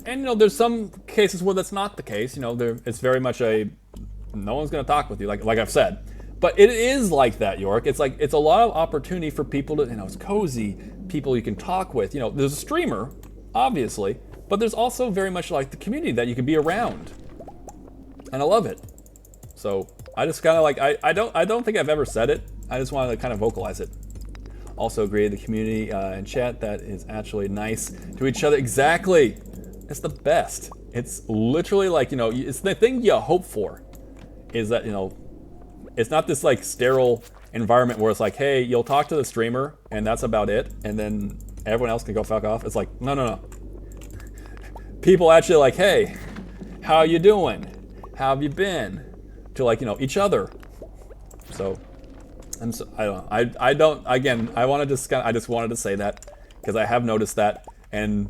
you know, there's some cases where that's not the case. You know, it's very much no one's gonna talk with you, like I've said. But it is like that, York. It's like, it's a lot of opportunity for people to, you know, it's cozy, people you can talk with. You know, there's a streamer, obviously, but there's also very much like the community that you can be around. And I love it. So I just kind of like, I don't think I've ever said it. I just wanted to kind of vocalize it. Also agree, the community and chat that is actually nice to each other. Exactly. It's the best. It's literally like, you know, it's the thing you hope for is that, you know, it's not this like sterile environment where it's like, hey, you'll talk to the streamer and that's about it, and then everyone else can go fuck off. It's like, no. People actually like, hey, how you doing? How have you been? To, like, you know, each other. So, I don't know. I don't. Again, I just wanted to say that because I have noticed that, and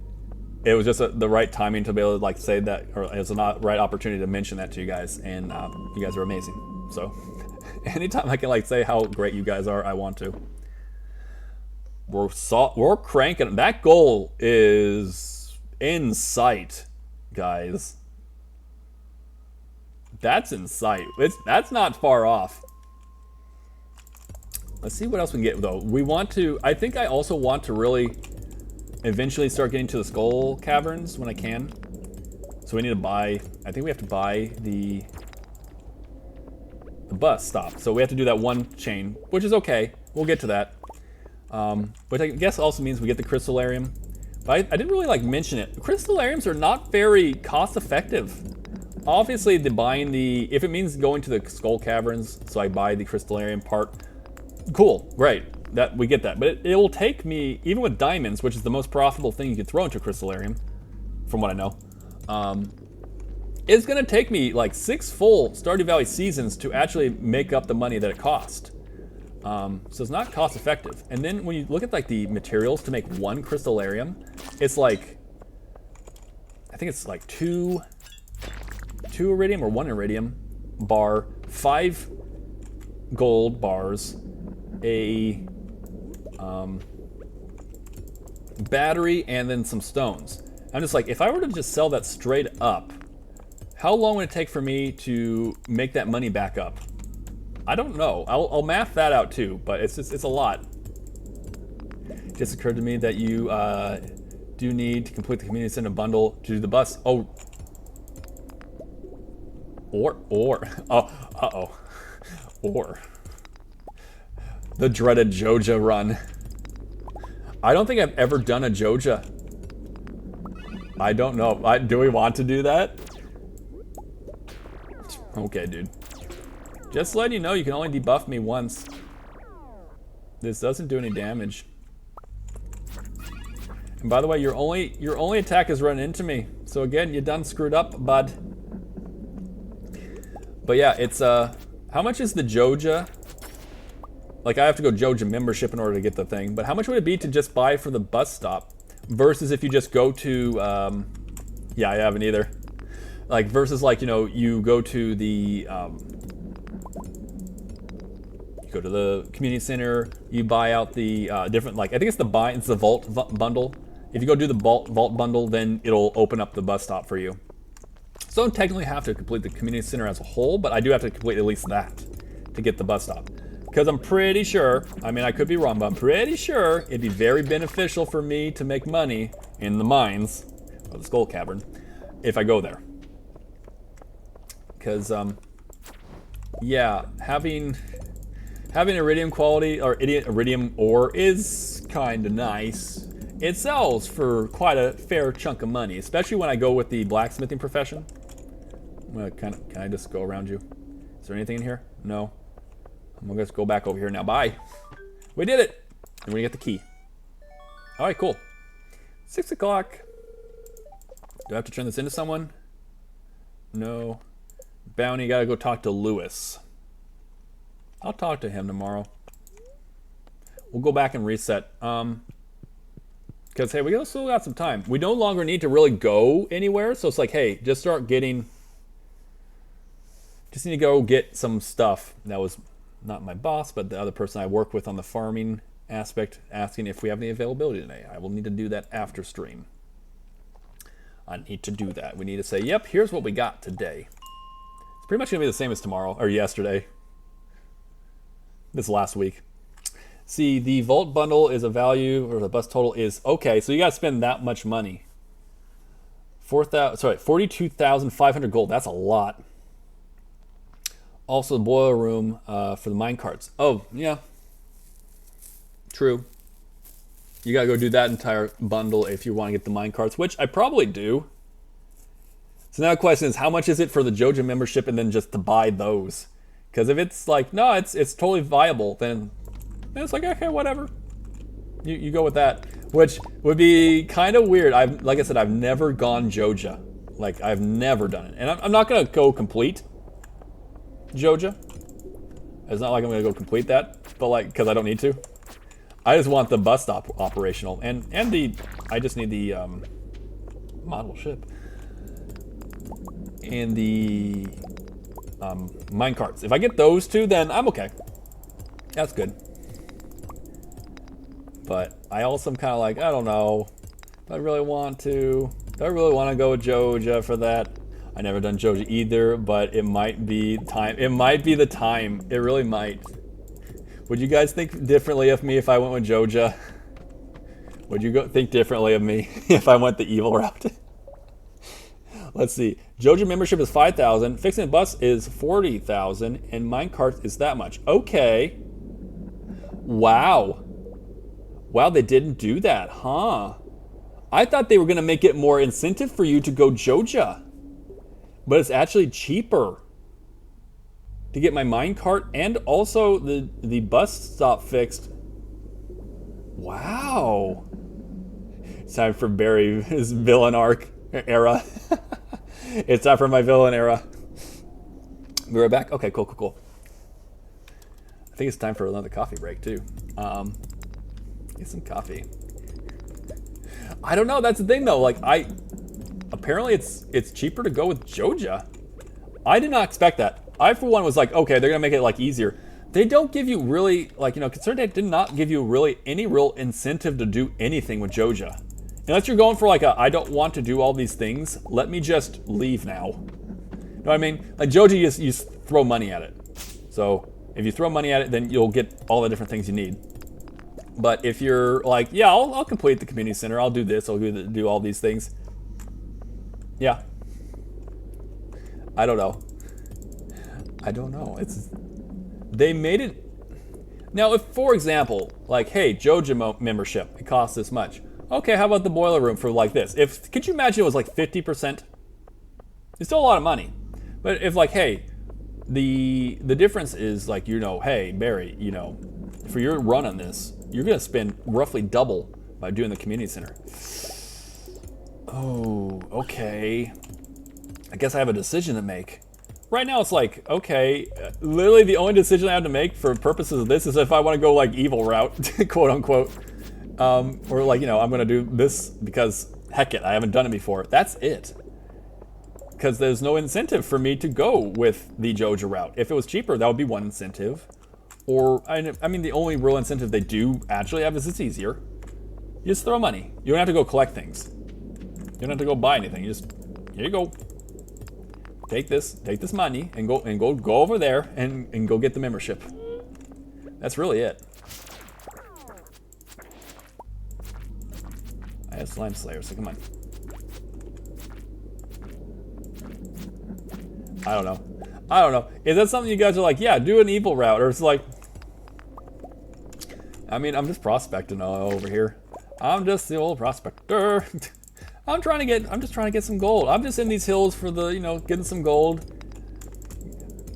it was just the right timing to be able to, like, say that, or it was the right opportunity to mention that to you guys, and you guys are amazing. So. Anytime I can, like, say how great you guys are, I want to. We're cranking. That goal is in sight, guys. That's in sight. That's not far off. Let's see what else we can get, though. We want to. I think I also want to really eventually start getting to the skull caverns when I can. So we need to buy. I think we have to buy the bus stop. So we have to do that one chain, which is okay. We'll get to that. Which I guess also means we get the crystallarium. But I didn't really, like, mention it. Crystallariums are not very cost effective. Obviously, if it means going to the skull caverns, so I buy the crystallarium part, cool, great, that we get that. But it will take me, even with diamonds, which is the most profitable thing you can throw into a crystallarium, from what I know, it's gonna take me like 6 full Stardew Valley seasons to actually make up the money that it cost. So it's not cost effective. And then when you look at like the materials to make one crystallarium, it's like, I think it's like two iridium or 1 iridium bar, 5 gold bars, a battery, and then some stones. I'm just like, if I were to just sell that straight up, how long would it take for me to make that money back up? I don't know. I'll math that out too, but it's a lot. It just occurred to me that you do need to complete the community center bundle to do the bus. Oh. Or the dreaded Joja run. I don't think I've ever done a Joja. I don't know. Do we want to do that? Okay, dude. Just letting you know, you can only debuff me once. This doesn't do any damage. And by the way, your only attack is running into me. So again, you done screwed up, bud. But yeah, it's how much is the Joja? Like, I have to go Joja membership in order to get the thing, but how much would it be to just buy for the bus stop versus if you just go to yeah, I haven't either. Like, versus like, you know, you go to the you go to the community center, you buy out the different, like, I think it's the vault bundle. If you go do the vault bundle, then it'll open up the bus stop for you. So I don't technically have to complete the community center as a whole, but I do have to complete at least that to get the bus stop. Because I'm pretty sure, I mean, I could be wrong, but I'm pretty sure it'd be very beneficial for me to make money in the mines, or the Skull Cavern, if I go there. Because, yeah, having iridium quality, or iridium ore is kind of nice. It sells for quite a fair chunk of money, especially when I go with the blacksmithing profession. I'm gonna can I just go around you? Is there anything in here? No. I'm gonna just go back over here now. Bye. We did it. And we get the key. All right, cool. 6 o'clock. Do I have to turn this into someone? No. Bounty, gotta go talk to Lewis. I'll talk to him tomorrow. We'll go back and reset. Because, hey, we still got some time. We no longer need to really go anywhere. So it's like, hey, just start getting... Just need to go get some stuff. That was not my boss, but the other person I work with on the farming aspect, asking if we have any availability today. I will need to do that after stream. I need to do that. We need to say, yep, here's what we got today. It's pretty much going to be the same as tomorrow, or yesterday. This last week. See, the vault bundle is a value, or the bus total is, okay, so you got to spend that much money. 42,500 gold, that's a lot. Also, the boiler room for the mine carts. Oh, yeah. True. You gotta go do that entire bundle if you want to get the mine carts, which I probably do. So now the question is, how much is it for the Joja membership and then just to buy those? Because if it's like, no, it's totally viable, then it's like, okay, whatever. You go with that. Which would be kind of weird. Like I said, I've never gone Joja. Like, I've never done it. And I'm not going to go complete Joja. It's not like I'm going to go complete that, but like, because I don't need to. I just want the bus stop operational. And I just need the model ship. And the mine carts. If I get those two, then I'm okay. That's good. But I also am kind of like, I don't know. Do I really want to? Do I really want to go with Joja for that? I never done Joja either, but it might be time. It might be the time. It really might. Would you guys think differently of me if I went with Joja? Would you think differently of me if I went the evil route? Let's see. Joja membership is 5,000. Fixing a bus is 40,000, and minecart is that much. Okay. Wow. Wow, they didn't do that, huh? I thought they were gonna make it more incentive for you to go Joja, but it's actually cheaper to get my minecart and also the bus stop fixed. Wow. It's time for Barry's villain arc era. It's time for my villain era. We're back? Okay, cool. I think it's time for another coffee break too. Get some coffee. I don't know. That's the thing though. Like apparently it's cheaper to go with Joja. I did not expect that. I for one was like, okay, they're gonna make it like easier. They don't give you really like Concerned Date did not give you really any real incentive to do anything with Joja. Unless you're going for like I don't want to do all these things. Let me just leave now. You know what I mean? Like Joja, you just throw money at it. So if you throw money at it, then you'll get all the different things you need. But if you're like, yeah, I'll complete the community center. I'll do this. I'll do all these things. Yeah. I don't know. I don't know. They made it. Now, if, for example, like, hey, Joja membership, it costs this much. Okay, how about the boiler room for like this? Could you imagine it was like 50%? It's still a lot of money. But if like, hey, the difference is like, hey, Barry, for your run on this, you're gonna spend roughly double by doing the community center. Oh, okay. I guess I have a decision to make. Right now it's like, okay, literally the only decision I have to make for purposes of this is if I want to go like evil route, quote unquote. Or like, I'm gonna do this because heck it, I haven't done it before. That's it. Because there's no incentive for me to go with the Joja route. If it was cheaper, that would be one incentive. Or, I mean, the only real incentive they do actually have is it's easier. You just throw money. You don't have to go collect things. You don't have to go buy anything. You just, here you go. Take this money and go over there and go get the membership. That's really it. I have Slime Slayer, so come on. I don't know. Is that something you guys are like, yeah, do an evil route? Or it's like, I mean, I'm just prospecting over here. I'm just the old prospector. I'm just trying to get some gold. I'm just in these hills for the, getting some gold.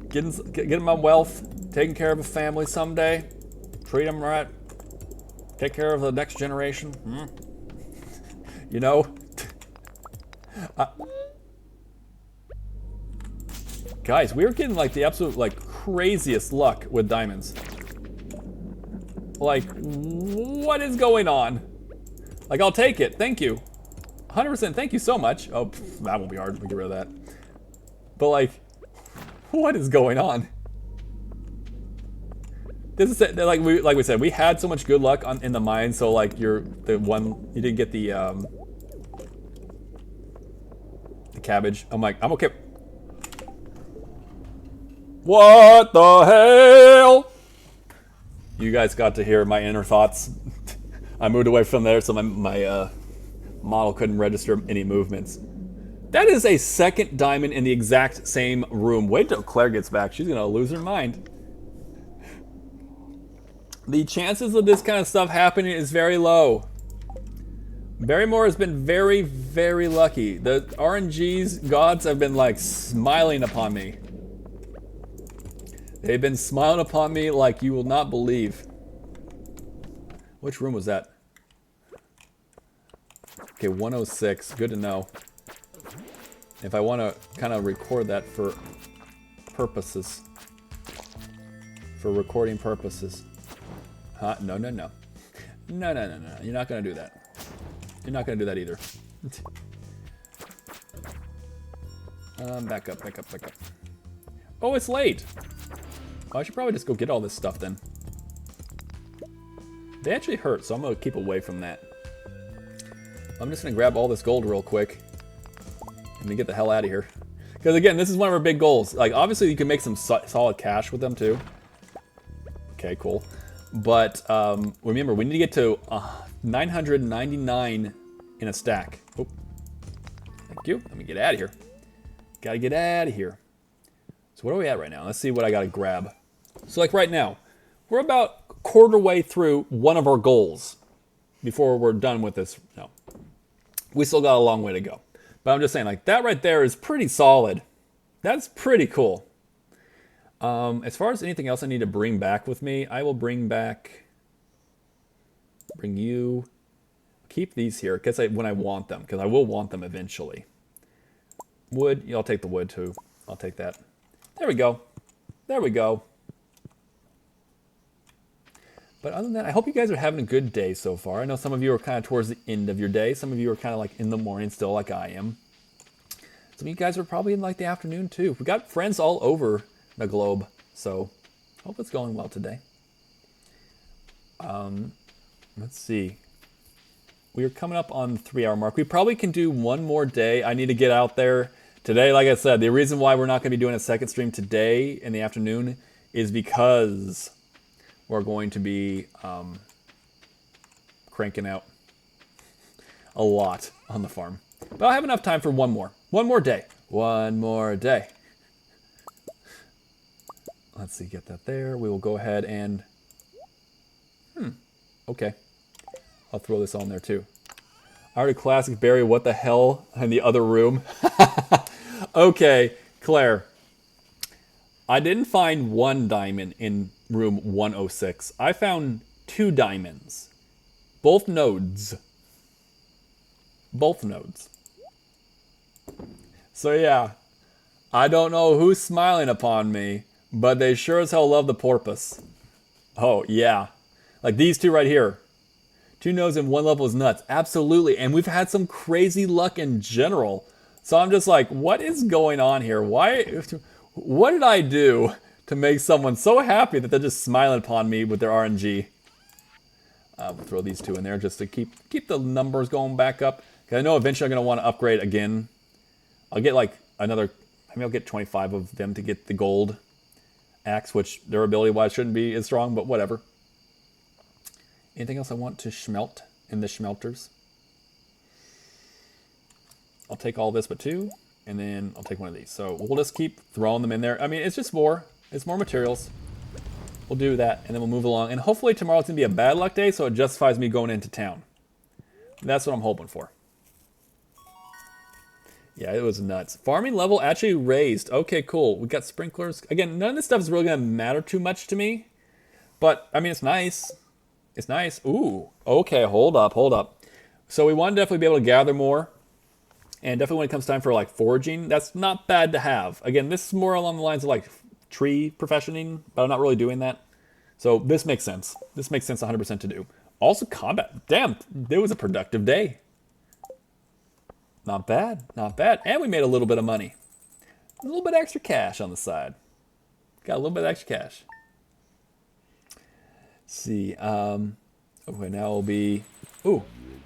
Getting my wealth. Taking care of a family someday. Treat them right. Take care of the next generation. Guys, we're getting like the absolute like craziest luck with diamonds. Like, what is going on? Like, I'll take it. Thank you. 100% thank you so much. Oh, that won't be hard. We get rid of that. But like, what is going on? This is like we said, we had so much good luck in the mine. So like, you didn't get the cabbage. I'm like, I'm okay. What the hell? You guys got to hear my inner thoughts. I moved away from there, so my model couldn't register any movements. That is a second diamond in the exact same room. Wait till Claire gets back. She's gonna lose her mind. The chances of this kind of stuff happening is very low. Barrymore has been very, very lucky. The RNG's gods have been like smiling upon me. They've been smiling upon me like you will not believe. Which room was that? Okay, 106. Good to know. If I want to kind of record that for purposes. For recording purposes. Huh? No. No. You're not going to do that. You're not going to do that either. Back up. Oh, it's late. I should probably just go get all this stuff then. They actually hurt, so I'm gonna keep away from that. I'm just gonna grab all this gold real quick and then get the hell out of here. Because again, this is one of our big goals. Like, obviously you can make some solid cash with them too. Okay, cool. But remember, we need to get to 999 in a stack. Oh, thank you. Let me get out of here. Gotta get out of here. So what are we at right now? Let's see what I gotta grab. So like right now, we're about a quarter way through one of our goals before we're done with this. No, we still got a long way to go. But I'm just saying, like, that right there is pretty solid. That's pretty cool. As far as anything else I need to bring back with me, I will bring you, keep these here, because when I want them, because I will want them eventually. Wood, I'll take the wood too. I'll take that. There we go. There we go. But other than that, I hope you guys are having a good day so far. I know some of you are kind of towards the end of your day. Some of you are kind of like in the morning still, like I am. Some of you guys are probably in like the afternoon too. We got friends all over the globe, so hope it's going well today. Let's see. We are coming up on the 3-hour mark. We probably can do one more day. I need to get out there today. Like I said, the reason why we're not going to be doing a second stream today in the afternoon is because we're going to be cranking out a lot on the farm. But I'll have enough time for one more day. One more day. Let's see, get that there. We will go ahead and... Okay. I'll throw this on there too. I heard a classic Barry, what the hell, in the other room. Okay, Claire. I didn't find 1 diamond in room 106. I found 2 diamonds. Both nodes. Both nodes. So yeah, I don't know who's smiling upon me, but they sure as hell love the porpoise. Oh yeah, like these 2 right here. 2 nodes in 1 level is nuts, absolutely. And we've had some crazy luck in general. So I'm just like, what is going on here? What did I do to make someone so happy that they're just smiling upon me with their RNG? We'll throw these 2 in there just to keep the numbers going back up. Because I know eventually I'm going to want to upgrade again. I'll get like another, maybe I'll get 25 of them to get the gold axe, which durability-wise shouldn't be as strong, but whatever. Anything else I want to smelt in the smelters? I'll take all this but 2, and then I'll take one of these. So we'll just keep throwing them in there. I mean, it's just more. It's more materials. We'll do that, and then we'll move along. And hopefully tomorrow's going to be a bad luck day, so it justifies me going into town. That's what I'm hoping for. Yeah, it was nuts. Farming level actually raised. Okay, cool. We got sprinklers. Again, none of this stuff is really going to matter too much to me. But, I mean, it's nice. It's nice. Ooh. Okay, hold up. So we want to definitely be able to gather more. And definitely when it comes time for, like, foraging, that's not bad to have. Again, this is more along the lines of, like, tree professioning, but I'm not really doing that. So this makes sense. This makes sense 100% to do. Also, combat. Damn, it was a productive day. Not bad, not bad. And we made a little bit of money. A little bit extra cash on the side. Got a little bit extra cash. Let's see. Okay, now it'll be... Ooh,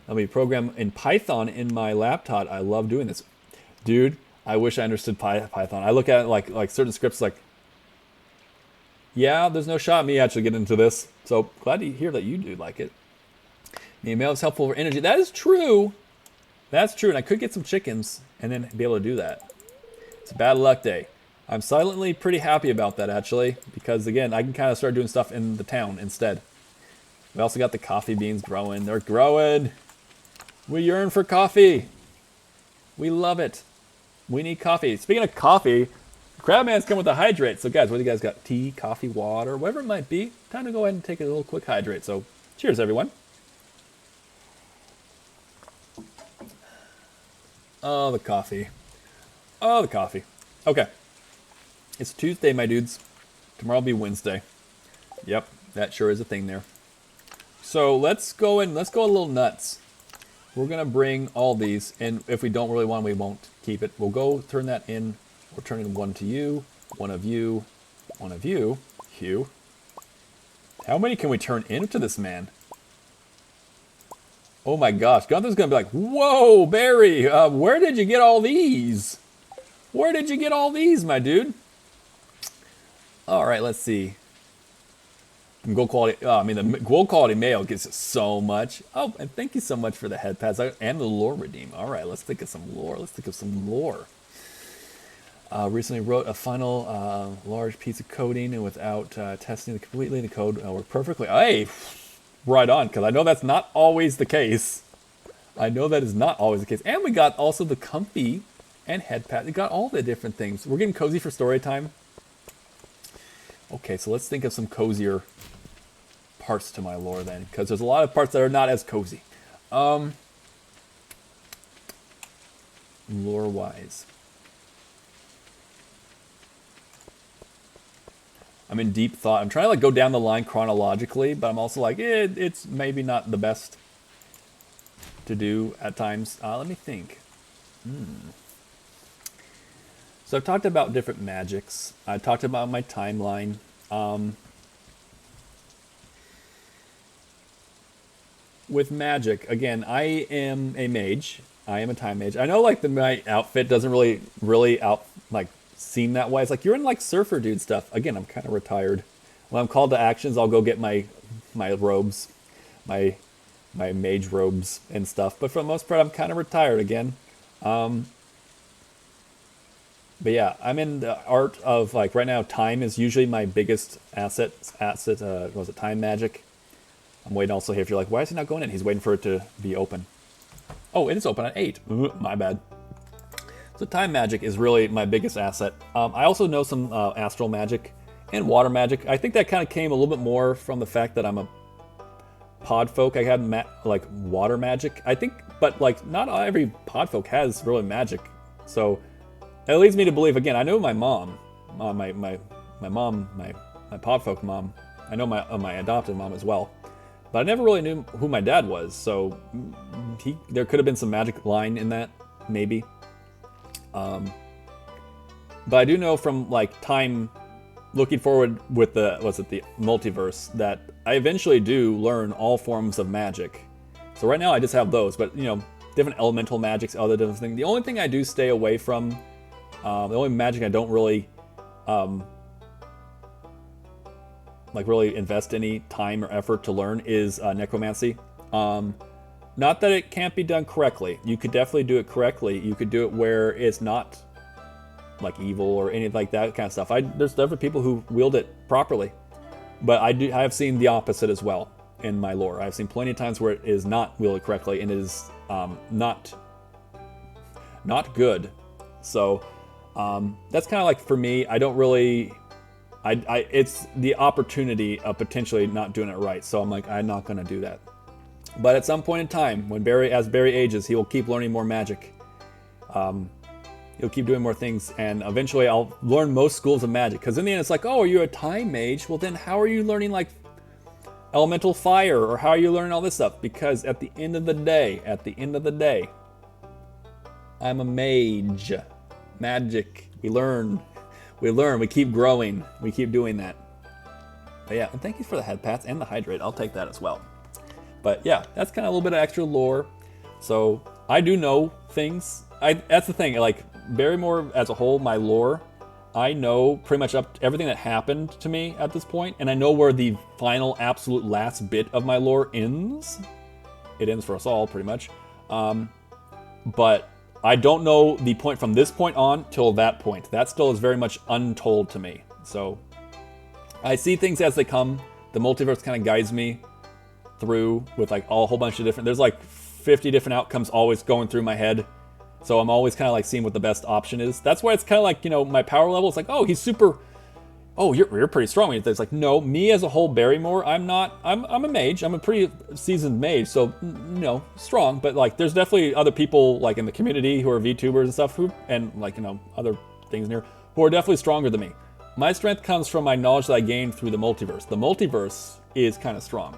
I'll be programmed in Python in my laptop. I love doing this. Dude, I wish I understood Python. I look at it like certain scripts like... Yeah, there's no shot me actually getting into this. So glad to hear that you do like it. The email is helpful for energy. That is true. That's true, and I could get some chickens and then be able to do that. It's a bad luck day. I'm silently pretty happy about that, actually, because, again, I can kind of start doing stuff in the town instead. We also got the coffee beans growing. They're growing. We yearn for coffee. We love it. We need coffee. Speaking of coffee, Crabman's come with a hydrate. So, guys, what do you guys got? Tea, coffee, water, whatever it might be. Time to go ahead and take a little quick hydrate. So, cheers, everyone. Oh, the coffee. Oh, the coffee. Okay. It's Tuesday, my dudes. Tomorrow will be Wednesday. Yep, that sure is a thing there. So let's go a little nuts. We're going to bring all these, and if we don't really want them, we won't keep it. We'll go turn that in. We'll turn in one to you, one of you, one of you, Hugh. How many can we turn into this man? Oh my gosh, Gunther's gonna be like, whoa, Barry, where did you get all these? Where did you get all these, my dude? All right, let's see. Gold quality, the gold quality mail gives us so much. Oh, and thank you so much for the head pads and the lore redeem. All right, let's think of some lore. Recently wrote a final large piece of coding, and without testing it completely, the code worked perfectly. Hey, right on, because I know that's not always the case. I know that is not always the case. And we got also the comfy and head pad. We got all the different things. We're getting cozy for story time. Okay, so let's think of some cozier parts to my lore then, because there's a lot of parts that are not as cozy. Lore-wise. I'm in deep thought. I'm trying to like go down the line chronologically, but I'm also like, it's maybe not the best to do at times. Let me think. So I've talked about different magics. I talked about my timeline. With magic, again, I am a mage. I am a time mage. I know like my outfit doesn't really seem that way. It's like you're in like surfer dude stuff. Again, I'm kind of retired. When I'm called to actions, I'll go get my robes, my mage robes and stuff. But for the most part, I'm kind of retired again. But yeah, I'm in the art of like right now. Time is usually my biggest asset. Was it time magic? I'm waiting also here. If you're like, why is he not going in? He's waiting for it to be open. Oh, it is open at 8. My bad. So time magic is really my biggest asset. I also know some astral magic and water magic. I think that kind of came a little bit more from the fact that I'm a pod folk. I had like water magic. I think, but like not every pod folk has really magic. So it leads me to believe again. I know my mom, my pod folk mom. I know my adopted mom as well. But I never really knew who my dad was, so there could have been some magic line in that, maybe. But I do know from like time, looking forward with the multiverse, that I eventually do learn all forms of magic. So right now I just have those, but different elemental magics, other different things. The only thing I do stay away from, the only magic I don't really really invest any time or effort to learn is necromancy. Not that it can't be done correctly. You could definitely do it correctly. You could do it where it's not like evil or anything like that kind of stuff. There's definitely people who wield it properly, but I have seen the opposite as well in my lore. I've seen plenty of times where it is not wielded correctly and it is not good. So that's kind of like for me. I don't really. It's the opportunity of potentially not doing it right. So I'm like, I'm not going to do that. But at some point in time, as Barry ages, he will keep learning more magic. He'll keep doing more things, and eventually I'll learn most schools of magic. Because in the end, it's like, oh, are you a time mage? Well, then how are you learning like elemental fire, or how are you learning all this stuff? Because at the end of the day, I'm a mage. Magic. We learn, we keep growing, we keep doing that. But yeah, and thank you for the head pats and the hydrate. I'll take that as well. But yeah, that's kind of a little bit of extra lore. So I do know things. That's the thing, like Barrymore as a whole, my lore, I know pretty much up to everything that happened to me at this point, and I know where the final absolute last bit of my lore ends. It ends for us all pretty much. But I don't know the point from this point on till that point. That still is very much untold to me. So I see things as they come. The multiverse kind of guides me through with like a whole bunch of different, there's like 50 different outcomes always going through my head. So I'm always kind of like seeing what the best option is. That's why it's kind of like, my power level is like, oh, he's super, oh, you're pretty strong. It's like, no, me as a whole Barrymore, I'm a mage. I'm a pretty seasoned mage. So, strong. But like, there's definitely other people like in the community who are VTubers and stuff and like, other things in here who are definitely stronger than me. My strength comes from my knowledge that I gained through the multiverse. The multiverse is kind of strong.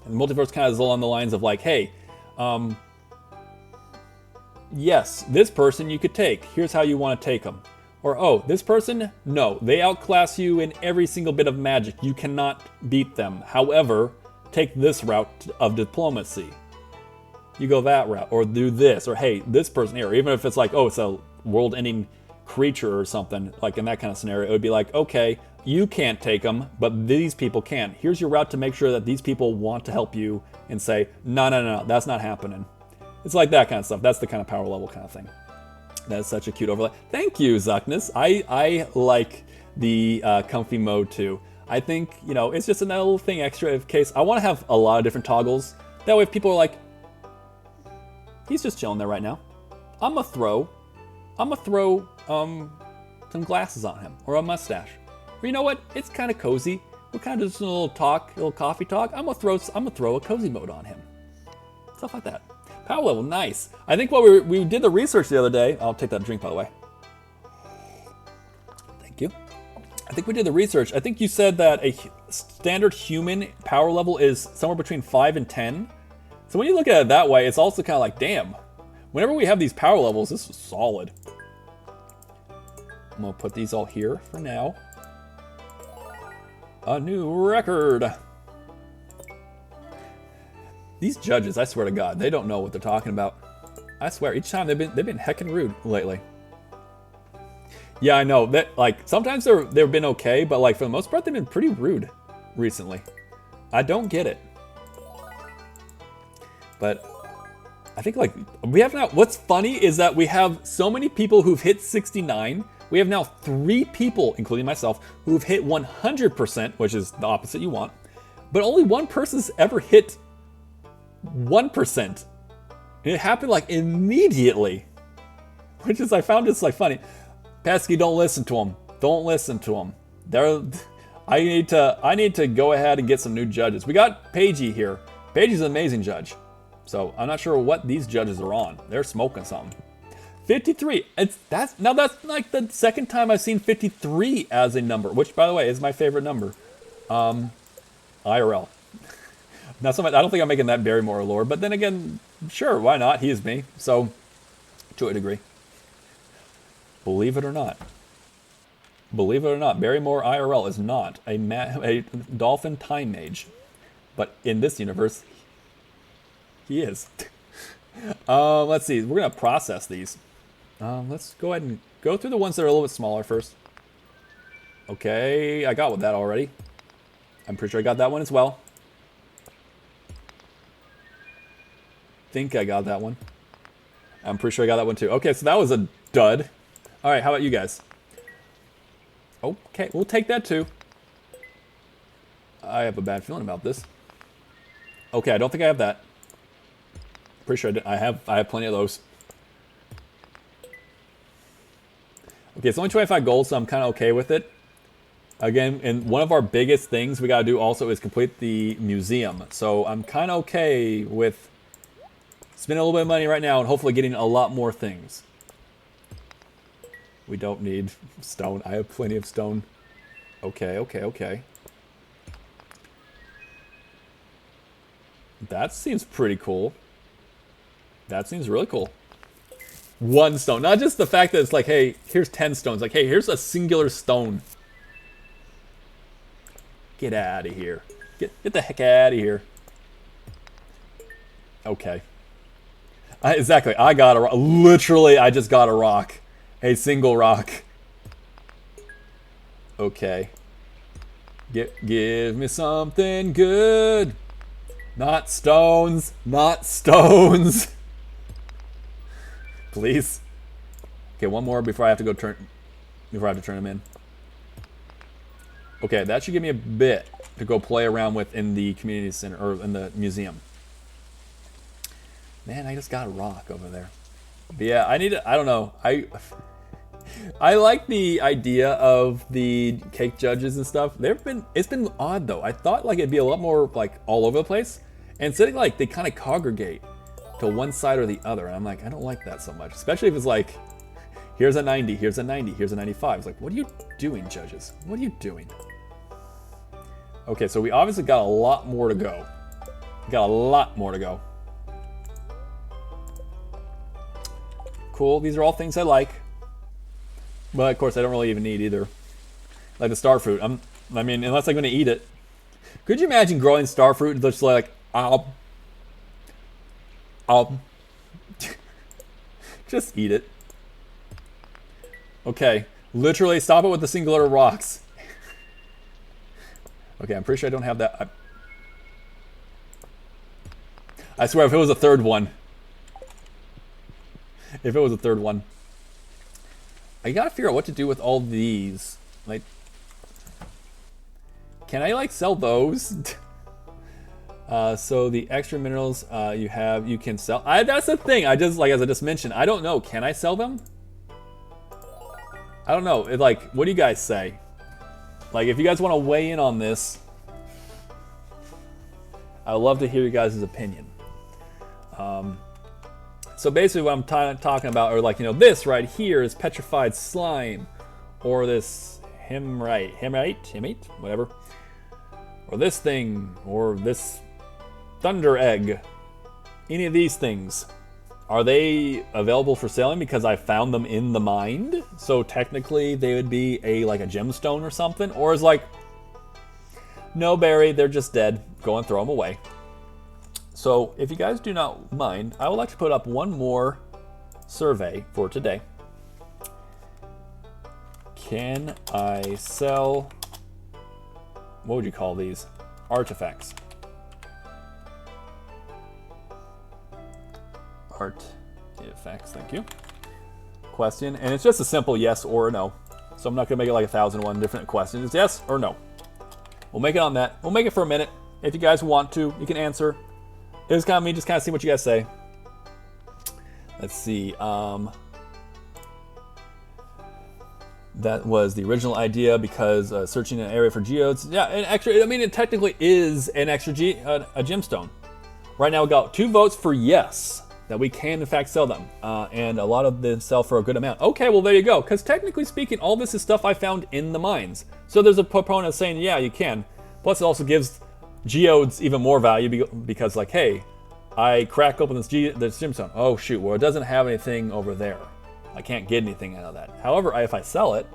And the multiverse kind of is along the lines of like, hey, yes, this person you could take. Here's how you want to take them. Or, oh, this person? No, they outclass you in every single bit of magic. You cannot beat them. However, take this route of diplomacy. You go that route, or do this, or hey, this person here. Even if it's like, oh, it's a world-ending creature or something, like in that kind of scenario, it would be like, okay, you can't take them, but these people can. Here's your route to make sure that these people want to help you and say, no, that's not happening. It's like that kind of stuff. That's the kind of power level kind of thing. That is such a cute overlay. Thank you, Zuckness. I like the comfy mode too. I think, it's just another little thing extra in case. I want to have a lot of different toggles. That way if people are like, he's just chilling there right now. I'm gonna throw some glasses on him or a mustache. Or you know what? It's kind of cozy. We're kind of just doing a little coffee talk. I'm gonna throw a cozy mode on him. Stuff like that. Power level, nice. I think what we did the research the other day. I'll take that drink, by the way. Thank you. I think we did the research. I think you said that a standard human power level is somewhere between 5 and 10. So when you look at it that way, it's also kind of like, damn. Whenever we have these power levels, this is solid. I'm going to put these all here for now. A new record. These judges, I swear to God, they don't know what they're talking about. I swear, each time they've been heckin' rude lately. Yeah, I know that. Like sometimes they've been okay, but like for the most part, they've been pretty rude recently. I don't get it. But I think like we have now. What's funny is that we have so many people who've hit 69. We have now 3 people, including myself, who've hit 100%, which is the opposite you want. But only one person's ever hit 1%. And it happened like immediately, which is I found it's like funny. Pesky, don't listen to them. Don't listen to them. I need to go ahead and get some new judges. We got Paigey here. Paigey's an amazing judge. So I'm not sure what these judges are on. They're smoking something. 53. That's like the second time I've seen 53 as a number, which by the way is my favorite number. IRL. Not so much. I don't think I'm making that Barrymore lore, but then again, sure, why not? He is me. So to a degree. Believe it or not. Believe it or not, Barrymore IRL is not a dolphin time mage. But in this universe, he is. Let's see. We're going to process these. Let's go ahead and go through the ones that are a little bit smaller first. Okay, I got with that already. I'm pretty sure I got that one as well. Think I got that one. I'm pretty sure I got that one too. Okay, so that was a dud. All right, how about you guys? Okay, we'll take that too. I have a bad feeling about this. Okay, I don't think I have that. Pretty sure I have plenty of those. Okay, it's only 25 gold, so I'm kind of okay with it. Again, and one of our biggest things we got to do also is complete the museum. So I'm kind of okay with spending a little bit of money right now and hopefully getting a lot more things. We don't need stone. I have plenty of stone. Okay, okay, okay. That seems pretty cool. That seems really cool. 1 stone. Not just the fact that it's like, hey, here's 10 stones. Like, hey, here's a singular stone. Get out of here. Get the heck out of here. Okay. Exactly. I got a rock. Literally, I just got a rock. A single rock. Okay. Give me something good. Not stones. Not stones. Please. Okay, one more before I have to go turn. Before I have to turn them in. Okay, that should give me a bit to go play around with in the community center or in the museum. Man, I just got a rock over there. But yeah, I need to, I don't know. I like the idea of the cake judges and stuff. It's been odd though. I thought like it'd be a lot more like all over the place. And instead like they kind of congregate to one side or the other. And I'm like, I don't like that so much. Especially if it's like, here's a 90, here's a 90, here's a 95. It's like, what are you doing, judges? What are you doing? Okay, so we obviously got a lot more to go. We got a lot more to go. Cool, these are all things I like. But of course I don't really even need either. Like the star fruit. I mean, unless I'm going to eat it. Could you imagine growing star fruit and just like, just eat it. Okay, literally stop it with the singular rocks. Okay, I'm pretty sure I don't have that. I swear if it was a third one. If it was a third one. I gotta figure out what to do with all these. Like, can I like sell those? So the extra minerals you can sell. That's the thing. As I just mentioned, I don't know. Can I sell them? I don't know. Like, what do you guys say? Like, if you guys want to weigh in on this, I'd love to hear you guys' opinion. So basically what I'm talking about, or like, you know, this right here is petrified slime, or this hemite, whatever. Or this thing, or this thunder egg. Any of these things. Are they available for selling because I found them in the mine? So technically they would be like a gemstone or something? Or is like, no, Barry, they're just dead. Go and throw them away. So if you guys do not mind, I would like to put up one more survey for today. Can I sell, what would you call these? Artifacts. Artifacts, thank you. Question, and it's just a simple yes or no. So I'm not gonna make it like 1,001 different questions. It's yes or no. We'll make it on that. We'll make it for a minute. If you guys want to, you can answer. It's kind of me just kind of see what you guys say. Let's see. That was the original idea because searching an area for geodes. Yeah, and actually, I mean, it technically is an extra a gemstone. Right now, we got 2 votes for yes, that we can in fact sell them, and a lot of them sell for a good amount. Okay, well there you go. Because technically speaking, all this is stuff I found in the mines. So there's a proponent saying, yeah, you can. Plus, it also gives geodes even more value because, like, hey, I crack open this gemstone. Oh shoot, well it doesn't have anything over there. I can't get anything out of that. However, if I sell it,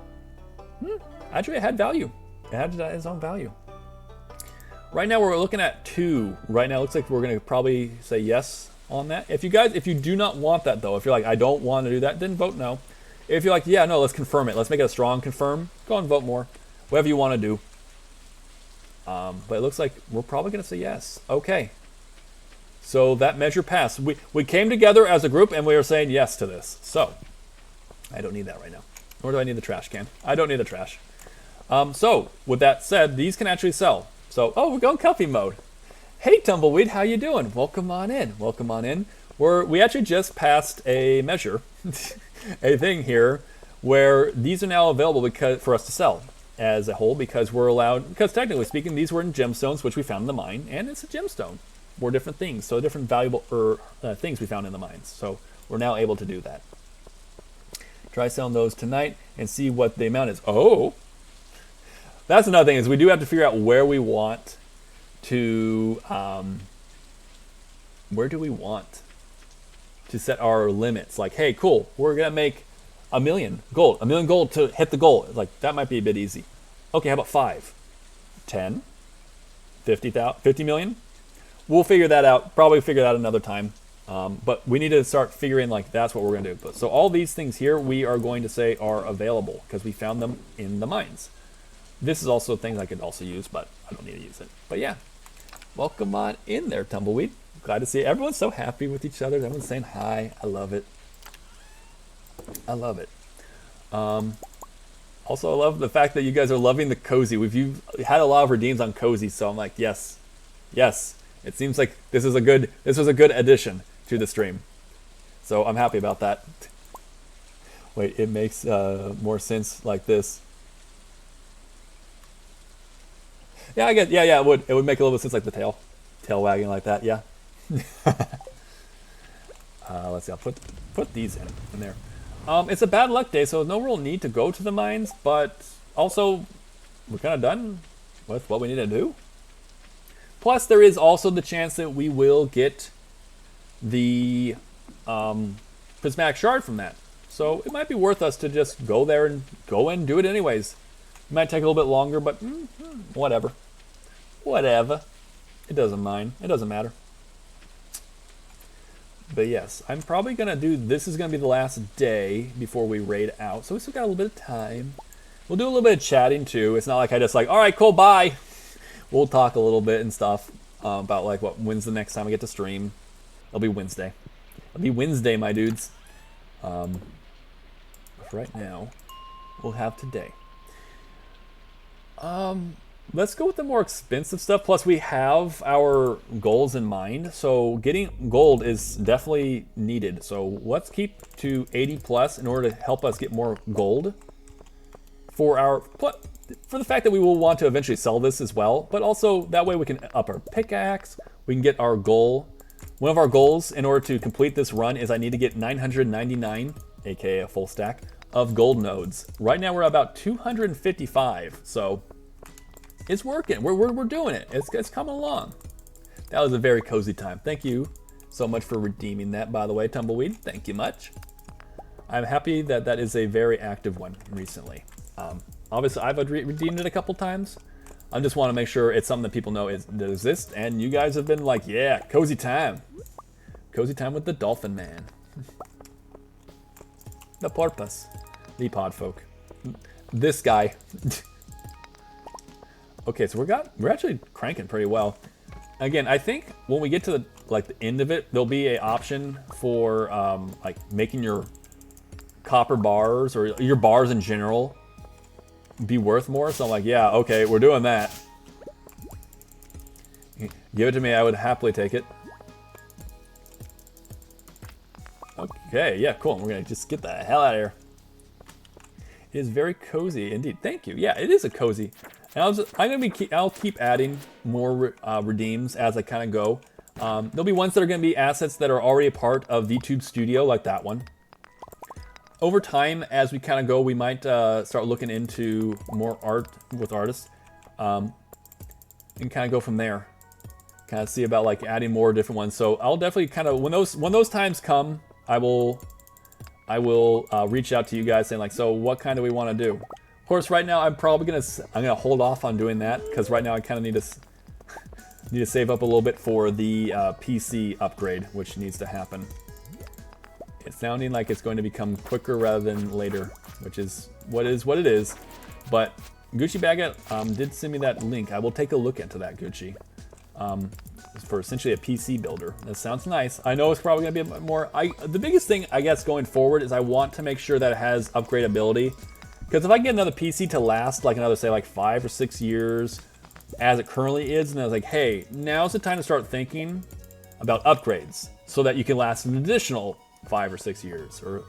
actually it had value. It had its own value. Right now we're looking at 2. Right now it looks like we're gonna probably say yes on that. If you do not want that though, if you're like, I don't want to do that, then vote no. If you're like, yeah, no, let's confirm it. Let's make it a strong confirm. Go and vote more. Whatever you want to do. But it looks like we're probably gonna say yes. Okay. So that measure passed. We came together as a group and we were saying yes to this. So I don't need that right now. Nor do I need the trash can. I don't need the trash. So with that said, these can actually sell. So, oh, we're going comfy mode. Hey Tumbleweed, how you doing? Welcome on in. Welcome on in. We actually just passed a measure, a thing here, where these are now available for us to sell as a whole because we're allowed. Because technically speaking, these were in gemstones, which we found in the mine, and it's a gemstone. 4 different things, so different valuable things we found in the mines. So we're now able to do that. Try selling those tonight and see what the amount is. Oh, that's another thing is we do have to figure out where we want to, where do we want to set our limits? Like, hey, cool, we're gonna make $1 million gold, $1 million gold to hit the goal. Like that might be a bit easy. Okay, how about 5, 10, 50 million? We'll figure that out. Probably figure that out another time. But we need to start figuring like that's what we're going to do. But so all these things here we are going to say are available because we found them in the mines. This is also things I could also use, but I don't need to use it. But yeah, welcome on in there, Tumbleweed. Glad to see it. Everyone's so happy with each other. Everyone's saying hi. I love it. I love it. Also, I love the fact that you guys are loving the cozy. You've had a lot of redeems on cozy, so I'm like, yes, yes. It seems like this was a good addition to the stream. So I'm happy about that. Wait, it makes more sense like this. Yeah, I guess, yeah, it would. It would make a little bit of sense like the tail wagging like that, yeah. Let's see, I'll put these in there. It's a bad luck day, so no real need to go to the mines, but also we're kind of done with what we need to do. Plus, there is also the chance that we will get the prismatic shard from that. So it might be worth us to just go there and do it anyways. It might take a little bit longer, but whatever. Whatever. It doesn't mind. It doesn't matter. But yes, I'm probably going to do, this is going to be the last day before we raid out. So we still got a little bit of time. We'll do a little bit of chatting too. It's not like I just like, all right, cool, bye. We'll talk a little bit and stuff about like when's the next time we get to stream. It'll be Wednesday. It'll be Wednesday, my dudes. Right now, we'll have today. Let's go with the more expensive stuff. Plus, we have our goals in mind. So getting gold is definitely needed. So let's keep to 80 plus in order to help us get more gold for the fact that we will want to eventually sell this as well. But also that way we can up our pickaxe. We can get our goal. One of our goals in order to complete this run is I need to get 999, aka a full stack, of gold nodes. Right now we're about 255, so it's working. We're doing it. It's coming along. That was a very cozy time. Thank you so much for redeeming that, by the way, Tumbleweed. Thank you much. I'm happy that that is a very active one recently. Obviously, I've redeemed it a couple times. I just want to make sure it's something that people know that exists, and you guys have been like, yeah, cozy time. Cozy time with the Dolphin Man. The porpoise. The podfolk. This guy. Okay, so we're actually cranking pretty well. Again, I think when we get to the end of it, there'll be an option for like making your copper bars or your bars in general be worth more. So I'm like, yeah, okay, we're doing that. Give it to me, I would happily take it. Okay, yeah, cool. We're gonna just get the hell out of here. It is very cozy indeed. Thank you. Yeah, it is a cozy. And I'll keep adding more redeems as I kind of go. There'll be ones that are going to be assets that are already a part of VTube Studio, like that one. Over time, as we kind of go, we might start looking into more art with artists, and kind of go from there. Kind of see about like adding more different ones. So I'll definitely kind of when those times come, I will reach out to you guys saying like, so what kind do we want to do? Of course, right now I'm probably gonna hold off on doing that because right now I kind of need to save up a little bit for the PC upgrade, which needs to happen. It's sounding like it's going to become quicker rather than later, which is what it is. But Gucci Baguette did send me that link. I will take a look into that, Gucci. For essentially a PC builder. That sounds nice. I know it's probably going to be a bit more. The biggest thing, I guess, going forward is I want to make sure that it has upgradability. Because if I get another PC to last like another, say, like 5 or 6 years as it currently is, and I was like, hey, now's the time to start thinking about upgrades so that you can last an additional 5 or 6 years or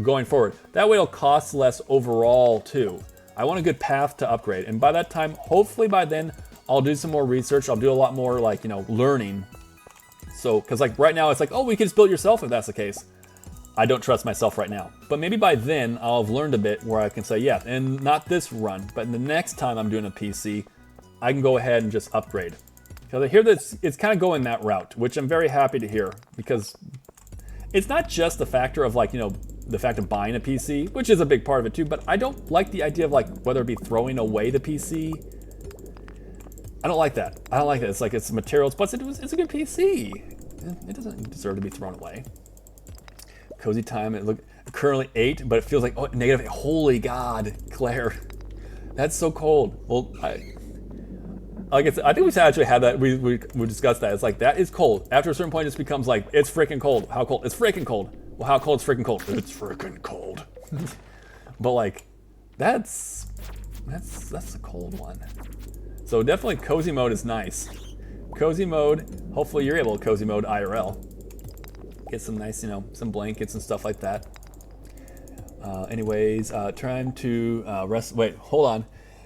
going forward. That way it'll cost less overall too. I want a good path to upgrade. And by that time, hopefully by then, I'll do some more research. I'll do a lot more like, learning. So, because like right now it's like, oh, we can just build it yourself if that's the case. I don't trust myself right now. But maybe by then I'll have learned a bit where I can say, yeah, and not this run, but the next time I'm doing a PC, I can go ahead and just upgrade. Because I hear that it's kind of going that route, which I'm very happy to hear because it's not just the factor of like, the fact of buying a PC, which is a big part of it too, but I don't like the idea of like whether it be throwing away the PC. I don't like that. I don't like that. It's like it's materials, but it's a good PC. It doesn't deserve to be thrown away. Cozy time. It look currently 8, but it feels like -8. Holy God, Claire, that's so cold. Well, I think we actually had that. We discussed that. It's like that is cold. After a certain point, it just becomes like it's freaking cold. How cold? It's freaking cold. Well, how cold? It's freaking cold. It's freaking cold. But like, that's a cold one. So definitely cozy mode is nice. Cozy mode, hopefully you're able to cozy mode IRL. Get some nice, some blankets and stuff like that. Anyways, time to wait, hold on.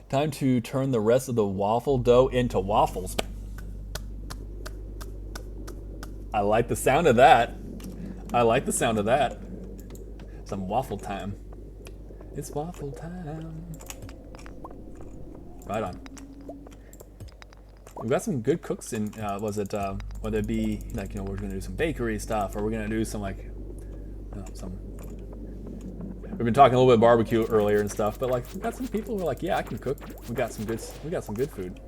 Time to turn the rest of the waffle dough into waffles. I like the sound of that. I like the sound of that. Some waffle time. It's waffle time. Right on. We've got some good cooks in, whether it be like, we're gonna do some bakery stuff or we're gonna do some like, we've been talking a little bit of barbecue earlier and stuff, but like we've got some people who are like, yeah, I can cook. We got some good food.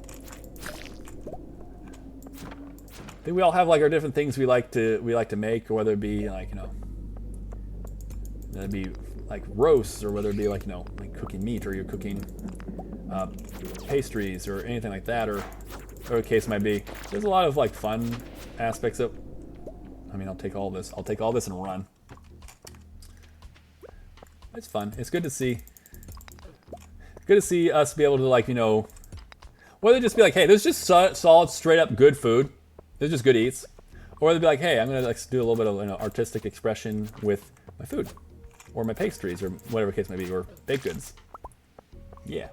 I think we all have like our different things we like to make, or whether it be like, whether it be like roasts or whether it be like, like cooking meat or you're cooking pastries or anything like that, or whatever the case might be. There's a lot of like fun aspects of. I'll take all this. I'll take all this and run. It's fun. It's good to see. Good to see us be able to like, whether just be like, hey, this is just solid, straight up good food. This is just good eats. Or whether be like, hey, I'm gonna like do a little bit of artistic expression with my food, or my pastries, or whatever the case may be, or baked goods. Yeah.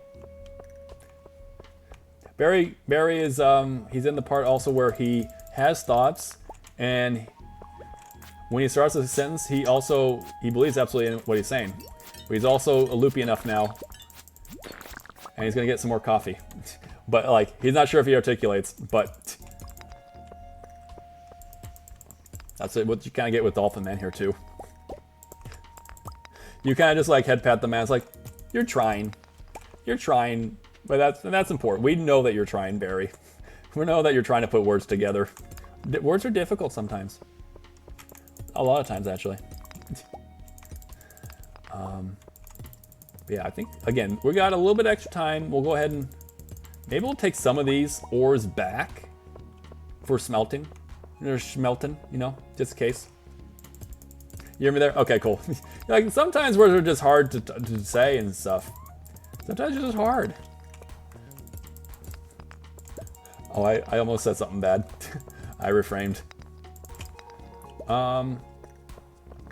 Barry is he's in the part also where he has thoughts, and when he starts a sentence, he believes absolutely in what he's saying. But he's also loopy enough now. And he's going to get some more coffee. But, like, he's not sure if he articulates, but... That's what you kind of get with Dolphin Man here, too. You kind of just, like, head pat the man. It's like, you're trying. You're trying. But that's important. We know that you're trying, Barry. We know that you're trying to put words together. Words are difficult sometimes. A lot of times, actually. Yeah, I think, again, we got a little bit extra time. We'll go ahead and... Maybe we'll take some of these ores back for smelting. Or smelting, you know, just in case. You hear me there? Okay, cool. Like, sometimes words are just hard to say and stuff. Sometimes it's just hard. Oh, I almost said something bad. I reframed.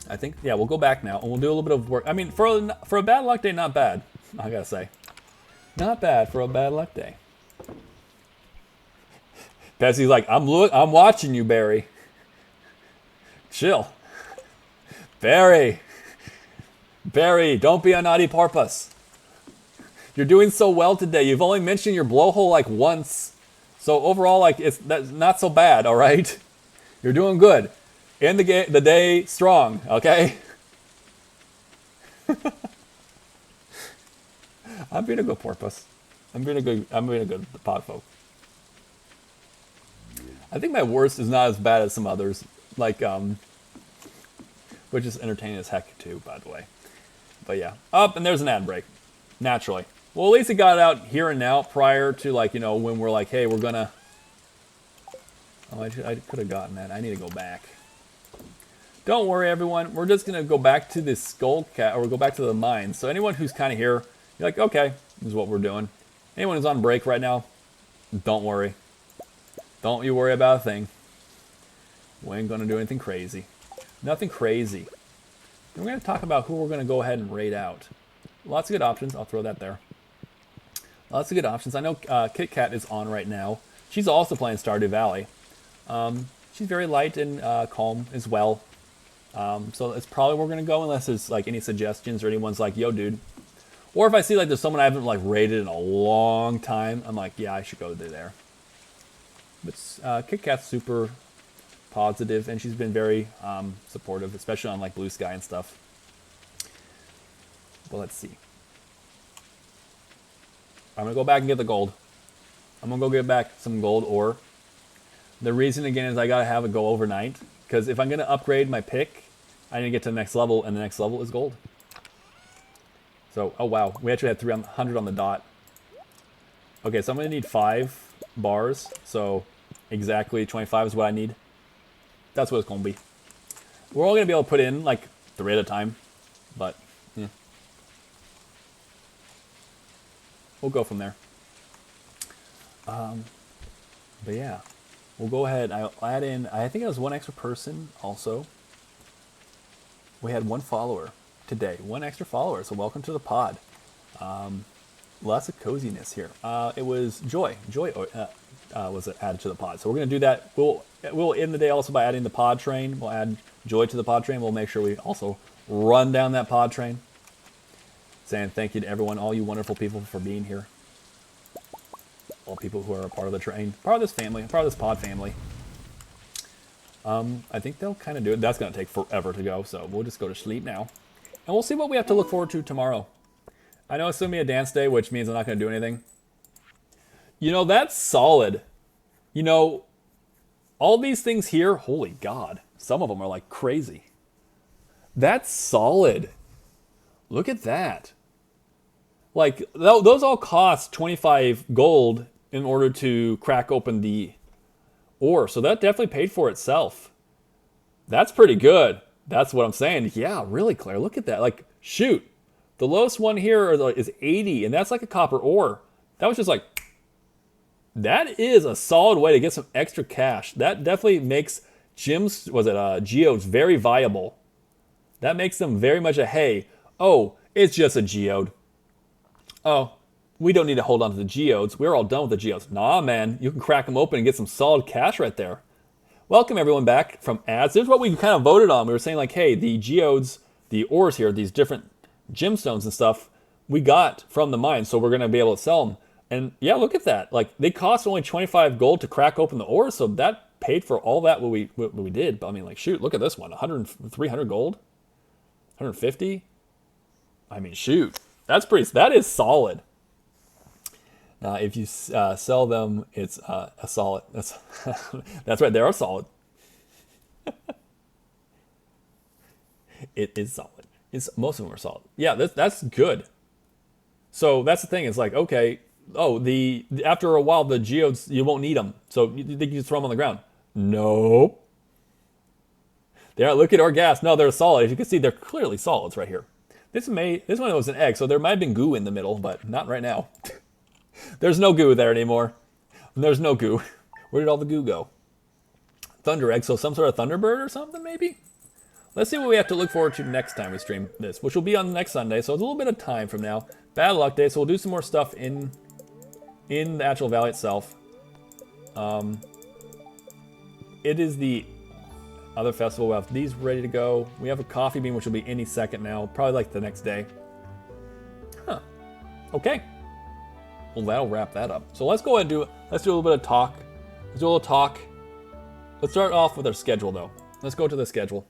I think, yeah, we'll go back now, and we'll do a little bit of work. I mean, for a bad luck day, not bad, I gotta say. Not bad for a bad luck day. Pessy's like, I'm watching you, Barry. Chill. Barry, don't be a naughty porpoise. You're doing so well today. You've only mentioned your blowhole like once. So overall, like, that's not so bad, all right? You're doing good. End the day strong, okay? I'm being a good porpoise. I'm being a good podfolk. I think my worst is not as bad as some others, like which is entertaining as heck too, by the way. But yeah, and there's an ad break, naturally. Well, at least it got out here and now, prior to, like, you know, when we're like, hey, we're gonna. Oh, I could have gotten that. I need to go back. Don't worry, everyone. We're just going to go back to this skull cat, or go back to the mine. So anyone who's kind of here, you're like, okay, this is what we're doing. Anyone who's on break right now, don't worry. Don't you worry about a thing. We ain't going to do anything crazy. Nothing crazy. And we're going to talk about who we're going to go ahead and raid out. Lots of good options. I'll throw that there. Lots of good options. I know Kit Kat is on right now. She's also playing Stardew Valley. She's very light and calm as well. So it's probably where we're going to go, unless there's, like, any suggestions or anyone's like, yo, dude. Or if I see, like, there's someone I haven't, like, raided in a long time, I'm like, yeah, I should go there. But Kit Kat's super positive, and she's been very supportive, especially on, like, Blue Sky and stuff. But let's see. I'm going to go back and get the gold. I'm going to go get back some gold ore. The reason, again, is I got to have it go overnight. Because if I'm going to upgrade my pick, I need to get to the next level, and the next level is gold. So, oh wow, we actually had 300 on the dot. Okay, so I'm going to need 5 bars. So, exactly 25 is what I need. That's what it's going to be. We're all going to be able to put in, like, 3 at a time. But, yeah. We'll go from there. But yeah. We'll go ahead, I'll add in, I think it was 1 extra person also. We had 1 follower today, 1 extra follower, so welcome to the pod. Lots of coziness here. It was Joy. Joy was added to the pod, so we're going to do that. We'll end the day also by adding the pod train. We'll add Joy to the pod train. We'll make sure we also run down that pod train. Saying thank you to everyone, all you wonderful people, for being here. All people who are a part of the train, part of this family, part of this pod family. I think they'll kind of do it. That's going to take forever to go, so we'll just go to sleep now. And we'll see what we have to look forward to tomorrow. I know it's going to be a dance day, which means I'm not going to do anything. You know, that's solid. You know, all these things here, holy God, some of them are like crazy. That's solid. Look at that. Like, those all cost 25 gold in order to crack open the ore. So that definitely paid for itself. That's pretty good. That's what I'm saying. Yeah, really, Claire. Look at that. Like, shoot. The lowest one here is 80, and that's like a copper ore. That was just like... That is a solid way to get some extra cash. That definitely makes geodes very viable. That makes them very much a, hey, oh, it's just a geode. Oh, we don't need to hold on to the geodes. We're all done with the geodes. Nah, man, you can crack them open and get some solid cash right there. Welcome, everyone, back from ads. Here's what we kind of voted on. We were saying, like, hey, the geodes, the ores here, these different gemstones and stuff we got from the mine, so we're gonna be able to sell them. And yeah, look at that. Like they cost only 25 gold to crack open the ore, so that paid for all that what we did. But I mean, like, shoot, look at this one, 100, 300 gold, 150. I mean, shoot, that is solid. Now, if you sell them, it's a solid. That's right. They are solid. It is solid. Most of them are solid. Yeah, that's good. So that's the thing. It's like, okay, after a while the geodes, you won't need them, so you think you just throw them on the ground? Nope. Look at our gas. No, they're solid. As you can see, they're clearly solids right here. This one was an egg, so there might have been goo in the middle, but not right now. There's no goo there anymore. There's no goo. Where did all the goo go? Thunder egg, so some sort of Thunderbird or something, maybe? Let's see what we have to look forward to next time we stream this, which will be on next Sunday, so it's a little bit of time from now. Bad luck day, so we'll do some more stuff in the actual valley itself. It is the other festival. We'll have these ready to go. We have a coffee bean, which will be any second now, probably like the next day. Huh. Okay. Well, that'll wrap that up. So let's go ahead and let's do a little bit of talk. Let's do a little talk. Let's start off with our schedule, though. Let's go to the schedule.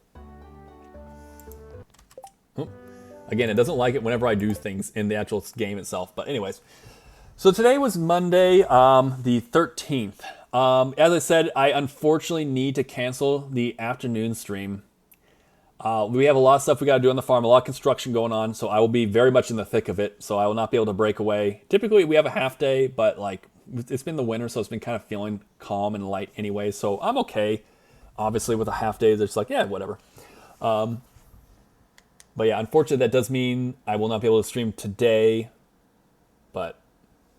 Again, it doesn't like it whenever I do things in the actual game itself. But anyways, so today was Monday, the 13th. As I said, I unfortunately need to cancel the afternoon stream. We have a lot of stuff we got to do on the farm, a lot of construction going on, so I will be very much in the thick of it, so I will not be able to break away. Typically, we have a half day, but like it's been the winter, so it's been kind of feeling calm and light anyway, so I'm okay. Obviously, with a half day, it's like, yeah, whatever. But yeah, unfortunately, that does mean I will not be able to stream today. But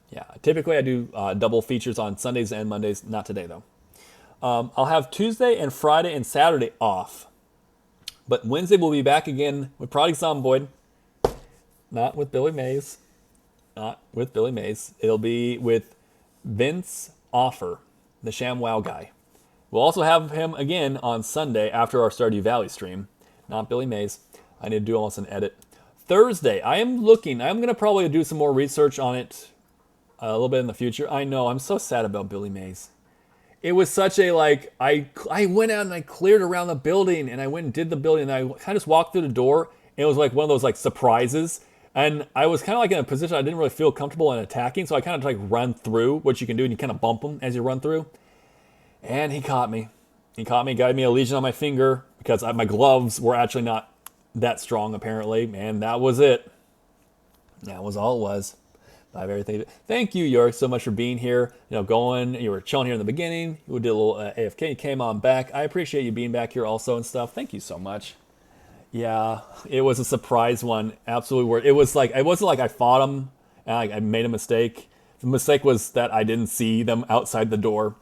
yeah, typically I do double features on Sundays and Mondays. Not today, though. I'll have Tuesday and Friday and Saturday off. But Wednesday we'll be back again with Project Zomboid. Not with Billy Mays. Not with Billy Mays. It'll be with Vince Offer, the ShamWow guy. We'll also have him again on Sunday after our Stardew Valley stream. Not Billy Mays. I need to do almost an edit. Thursday, I'm going to probably do some more research on it a little bit in the future. I know, I'm so sad about Billy Mays. It was such a, like, I went out and I cleared around the building, and I went and did the building, and I kind of just walked through the door, and it was like one of those, like, surprises. And I was kind of like in a position I didn't really feel comfortable in attacking, so I kind of like run through, which you can do, and you kind of bump him as you run through. And he caught me. Got me a lesion on my finger, because my gloves were actually not that strong, apparently, and that was it. That was all it was. I have everything. Thank you, York, so much for being here. You were chilling here in the beginning. You did a little AFK. You came on back. I appreciate you being back here also and stuff. Thank you so much. Yeah, it was a surprise one. Absolutely worth. It was like, it wasn't like I fought them and I made a mistake. The mistake was that I didn't see them outside the door.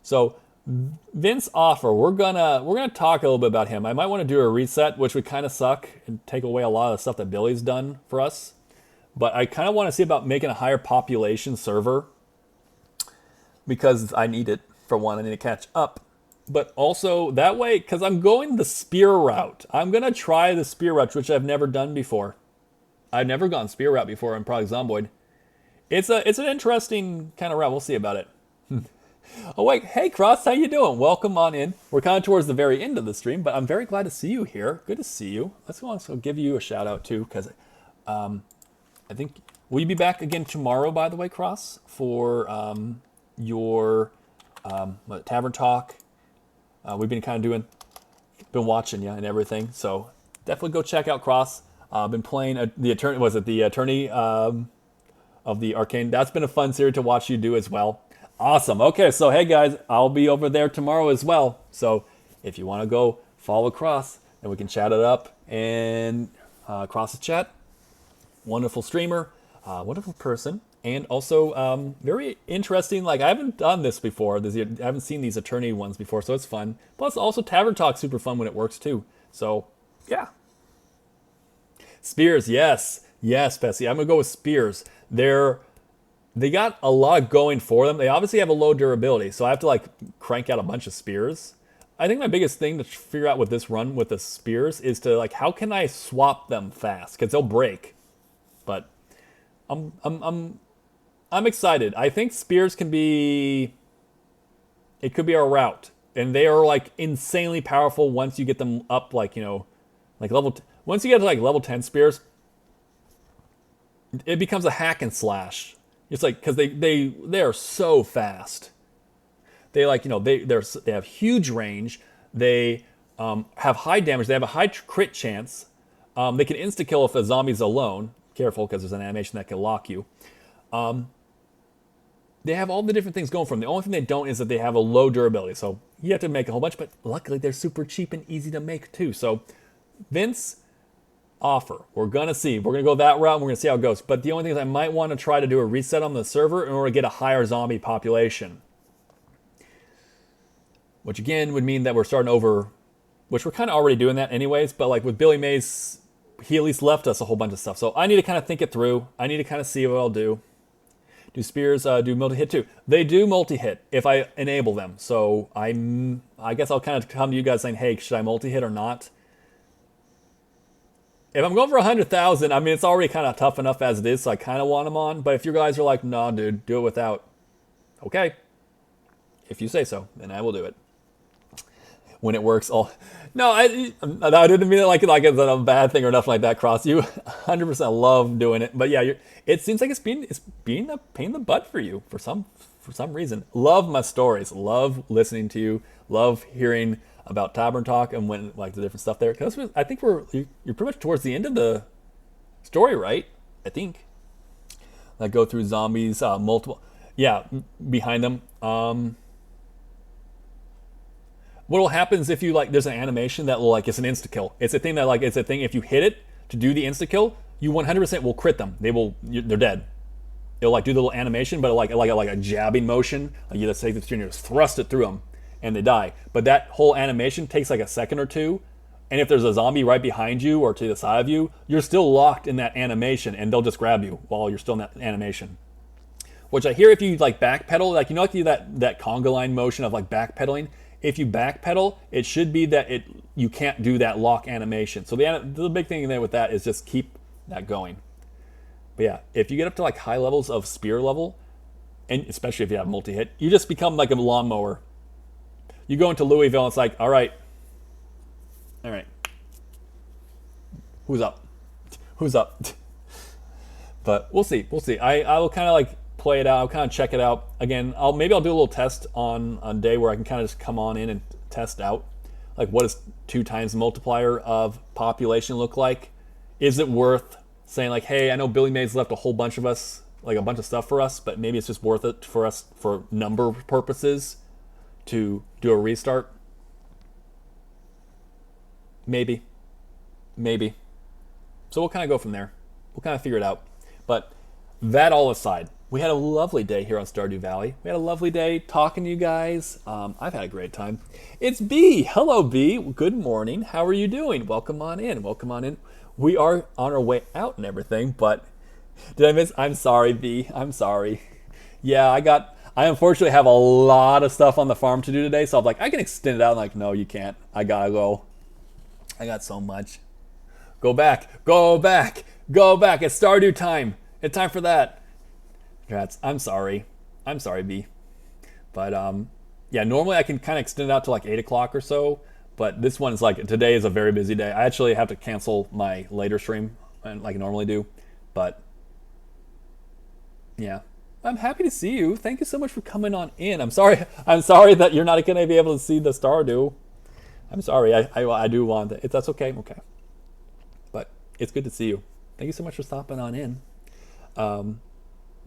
So Vince Offer, we're gonna talk a little bit about him. I might want to do a reset, which would kind of suck and take away a lot of the stuff that Billy's done for us. But I kind of want to see about making a higher population server, because I need it. For one, I need to catch up. But also that way, because I'm going the spear route. I'm gonna try the spear route, which I've never done before. I've never gone spear route before in Project Zomboid. It's an interesting kind of route. We'll see about it. Oh wait, hey Cross, how you doing? Welcome on in. We're kind of towards the very end of the stream, but I'm very glad to see you here. Good to see you. Let's also give you a shout out too, because I think, will you be back again tomorrow, by the way, Cross, for your Tavern Talk? We've been kind of been watching you and everything, so definitely go check out Cross. I've been playing the Attorney of the Arcane. That's been a fun series to watch you do as well. Awesome. Okay, so hey guys, I'll be over there tomorrow as well. So if you want to go follow Cross, then we can chat it up and Cross's chat. Wonderful streamer, wonderful person, and also very interesting. Like, I haven't done this before. I haven't seen these attorney ones before, so it's fun. Plus, also Tavern Talk, super fun when it works too. So yeah. Spears, yes, Bessie. I'm gonna go with Spears. They got a lot going for them. They obviously have a low durability, so I have to like crank out a bunch of spears. I think my biggest thing to figure out with this run with the spears is to like how can I swap them fast because they'll break. But I'm excited. I think spears can be. It could be our route, and they are like insanely powerful once you get them up, like like level. Once you get to like level 10 spears, it becomes a hack and slash. It's like because they are so fast. They like they have huge range. They have high damage. They have a high crit chance. They can insta kill if a zombie's alone. Careful because there's an animation that can lock you. They have all the different things going for them. The only thing they don't is that they have a low durability. So you have to make a whole bunch, but luckily they're super cheap and easy to make too. So Vince, offer. We're going to see. We're going to go that route and we're going to see how it goes. But the only thing is I might want to try to do a reset on the server in order to get a higher zombie population. Which again would mean that we're starting over, which we're kind of already doing that anyways. But like with Billy Mays, he at least left us a whole bunch of stuff. So I need to kind of think it through. I need to kind of see what I'll do. Do spears do multi-hit too? They do multi-hit if I enable them. So I guess I'll kind of come to you guys saying, hey, should I multi-hit or not? If I'm going for 100,000, I mean, it's already kind of tough enough as it is, so I kind of want them on. But if you guys are like, nah, dude, do it without. Okay. If you say so, then I will do it. When it works, no, I didn't mean it like it's a bad thing or nothing like that. Cross, you 100% love doing it, but yeah, it seems like it's being a pain in the butt for you for some reason. Love my stories, love listening to you, love hearing about Tavern Talk and when like the different stuff there. Because I think you're pretty much towards the end of the story, right? I think. Like go through zombies, multiple, yeah, behind them. What will happen is if you like, there's an animation that will like, it's an insta kill. It's a thing that like, it's a thing. If you hit it to do the insta kill, you 100% will crit them. They're dead. It'll like do the little animation, but like a jabbing motion. Like you just take the string and just thrust it through them, and they die. But that whole animation takes like a second or two. And if there's a zombie right behind you or to the side of you, you're still locked in that animation, and they'll just grab you while you're still in that animation. Which I hear if you like backpedal, like like that conga line motion of like backpedaling. If you backpedal, it should be that you can't do that lock animation. So the big thing there with that is just keep that going. But yeah, if you get up to like high levels of spear level, and especially if you have multi-hit, you just become like a lawnmower. You go into Louisville and it's like, all right. Who's up? But we'll see. I will kind of like play it out. I'll kind of check it out. Again, maybe I'll do a little test on a day where I can kind of just come on in and test out. Like what does 2 times the multiplier of population look like? Is it worth saying like, hey, I know Billy Mays left a whole bunch of us, like a bunch of stuff for us, but maybe it's just worth it for us for number purposes to do a restart? Maybe. So we'll kind of go from there. We'll kind of figure it out. But that all aside, we had a lovely day here on Stardew Valley. We had a lovely day talking to you guys. I've had a great time. It's B. Hello, B. Good morning. How are you doing? Welcome on in. We are on our way out and everything, but did I miss? I'm sorry, B. I'm sorry. Yeah, I unfortunately have a lot of stuff on the farm to do today, so I'm like, I can extend it out. I'm like, no, you can't. I gotta go. I got so much. Go back. It's Stardew time. It's time for that. Congrats. I'm sorry, B. But yeah, normally I can kind of extend it out to like 8 o'clock or so. But this one is like, today is a very busy day. I actually have to cancel my later stream like I normally do. But yeah, I'm happy to see you. Thank you so much for coming on in. I'm sorry that you're not going to be able to see the Stardew. I'm sorry. I do want that. That's okay. Okay. But it's good to see you. Thank you so much for stopping on in.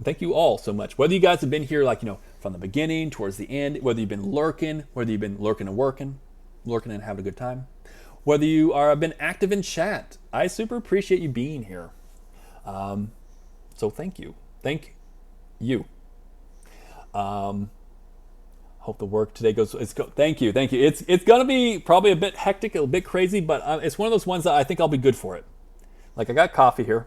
Thank you all so much. Whether you guys have been here, like, from the beginning towards the end, whether you've been lurking, and working and having a good time, whether you have been active in chat, I super appreciate you being here. So thank you. Hope the work today goes. Thank you. It's gonna be probably a bit hectic, a bit crazy, but it's one of those ones that I think I'll be good for it. Like I got coffee here.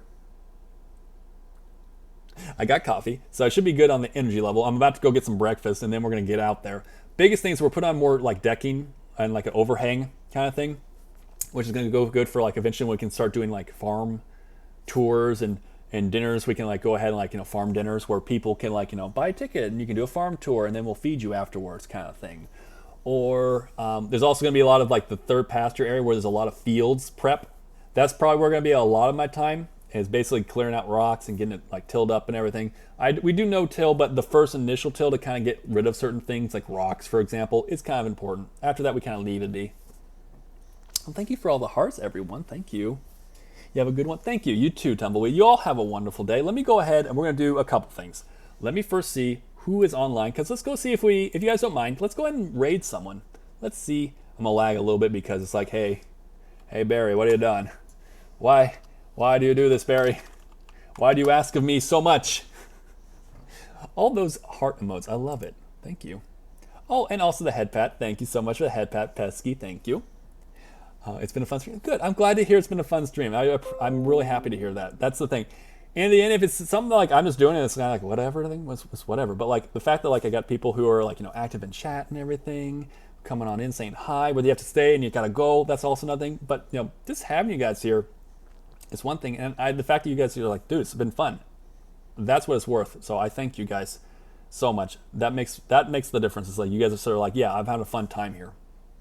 So I should be good on the energy level. I'm about to go get some breakfast, and then we're gonna get out there. Biggest thing is we're putting on more like decking and like an overhang kind of thing, which is going to go good for like eventually when we can start doing like farm tours and dinners. We can like go ahead and like, farm dinners where people can like, buy a ticket and you can do a farm tour and then we'll feed you afterwards kind of thing. Or there's also going to be a lot of like the third pasture area where there's a lot of fields prep. That's probably where going to be a lot of my time, is basically clearing out rocks and getting it like tilled up and everything. We do no till, but the first initial till to kind of get rid of certain things like rocks, for example, is kind of important. After that, we kind of leave it be. Well, thank you for all the hearts, everyone. Thank you. You have a good one. Thank you. You too, Tumbleweed. You all have a wonderful day. Let me go ahead and we're going to do a couple things. Let me first see who is online, because let's go see if you guys don't mind, let's go ahead and raid someone. Let's see. I'm going to lag a little bit because it's like, hey Barry, what have you done? Why do you do this, Barry? Why do you ask of me so much? All those heart emotes, I love it. Thank you. Oh, and also the head pat. Thank you so much for the head pat, Pesky. Thank you. It's been a fun stream. Good. I'm glad to hear it's been a fun stream. I'm really happy to hear that. That's the thing. In the end, if it's something like I'm just doing it, it's kind of like whatever. It's whatever. But like the fact that like I got people who are like active in chat and everything, coming on in saying hi, whether you have to stay and you gotta go, that's also another thing. But just having you guys here is one thing, and the fact that you guys are like, dude, it's been fun. That's what it's worth. So I thank you guys so much. That makes the difference. It's like you guys are sort of like, yeah, I've had a fun time here.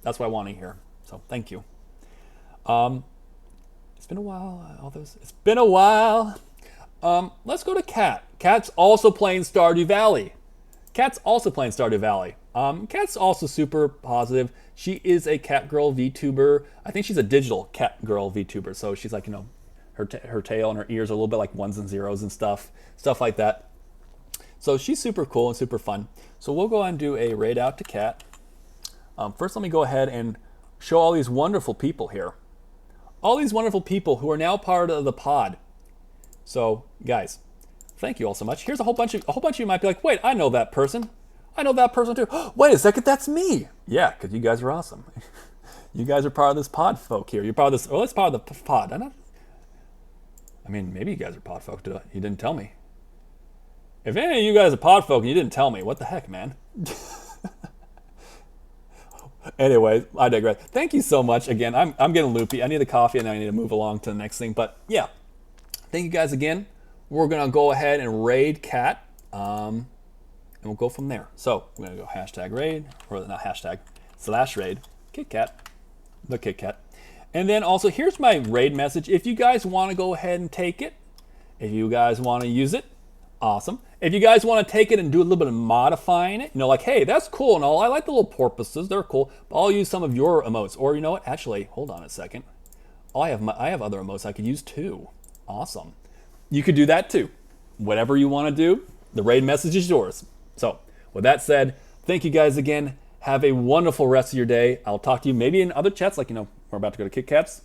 That's why I want to hear. So thank you. It's been a while. It's been a while. Let's go to Kat. Kat's also playing Stardew Valley. Kat's also super positive. She is a cat girl VTuber. I think she's a digital cat girl VTuber. So she's like, her tail and her ears are a little bit like ones and zeros and stuff like that. So she's super cool and super fun. So we'll go ahead and do a raid out to Kat. First, let me go ahead and show all these wonderful people here. All these wonderful people who are now part of the pod. So, guys, thank you all so much. Here's a whole bunch of you might be like, wait, I know that person. I know that person too. Wait a second, that's me. Yeah, because you guys are awesome. You guys are part of this pod folk here. You're part of this, it's part of the pod. I mean, maybe you guys are pod folk too. You didn't tell me. If any of you guys are pod folk and you didn't tell me, what the heck, man? Anyway, I digress. Thank you so much again. I'm getting loopy. I need a coffee and I need to move along to the next thing. But yeah, thank you guys again. We're gonna go ahead and raid Kat, and we'll go from there. So we're gonna go #raid, or not #/raid KitKat, the KitKat, and then also here's my raid message. If you guys want to go ahead and take it, if you guys want to use it, awesome. If you guys want to take it and do a little bit of modifying it, like, hey, that's cool and all. I like the little porpoises; they're cool. But I'll use some of your emotes. Or you know what? Actually, hold on a second. I have other emotes I could use too. Awesome. You could do that too. Whatever you want to do, the raid message is yours. So, with that said, thank you guys again. Have a wonderful rest of your day. I'll talk to you maybe in other chats, like we're about to go to KitKats.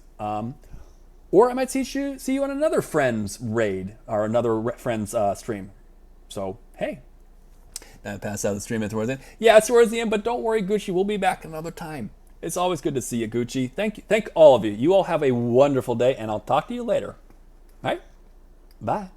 Or I might see you on another friend's raid or another friend's stream. So, hey, that passed out the stream towards the end. Yeah, it's towards the end, but don't worry, Gucci. We'll be back another time. It's always good to see you, Gucci. Thank all of you. You all have a wonderful day, and I'll talk to you later. All right? Bye.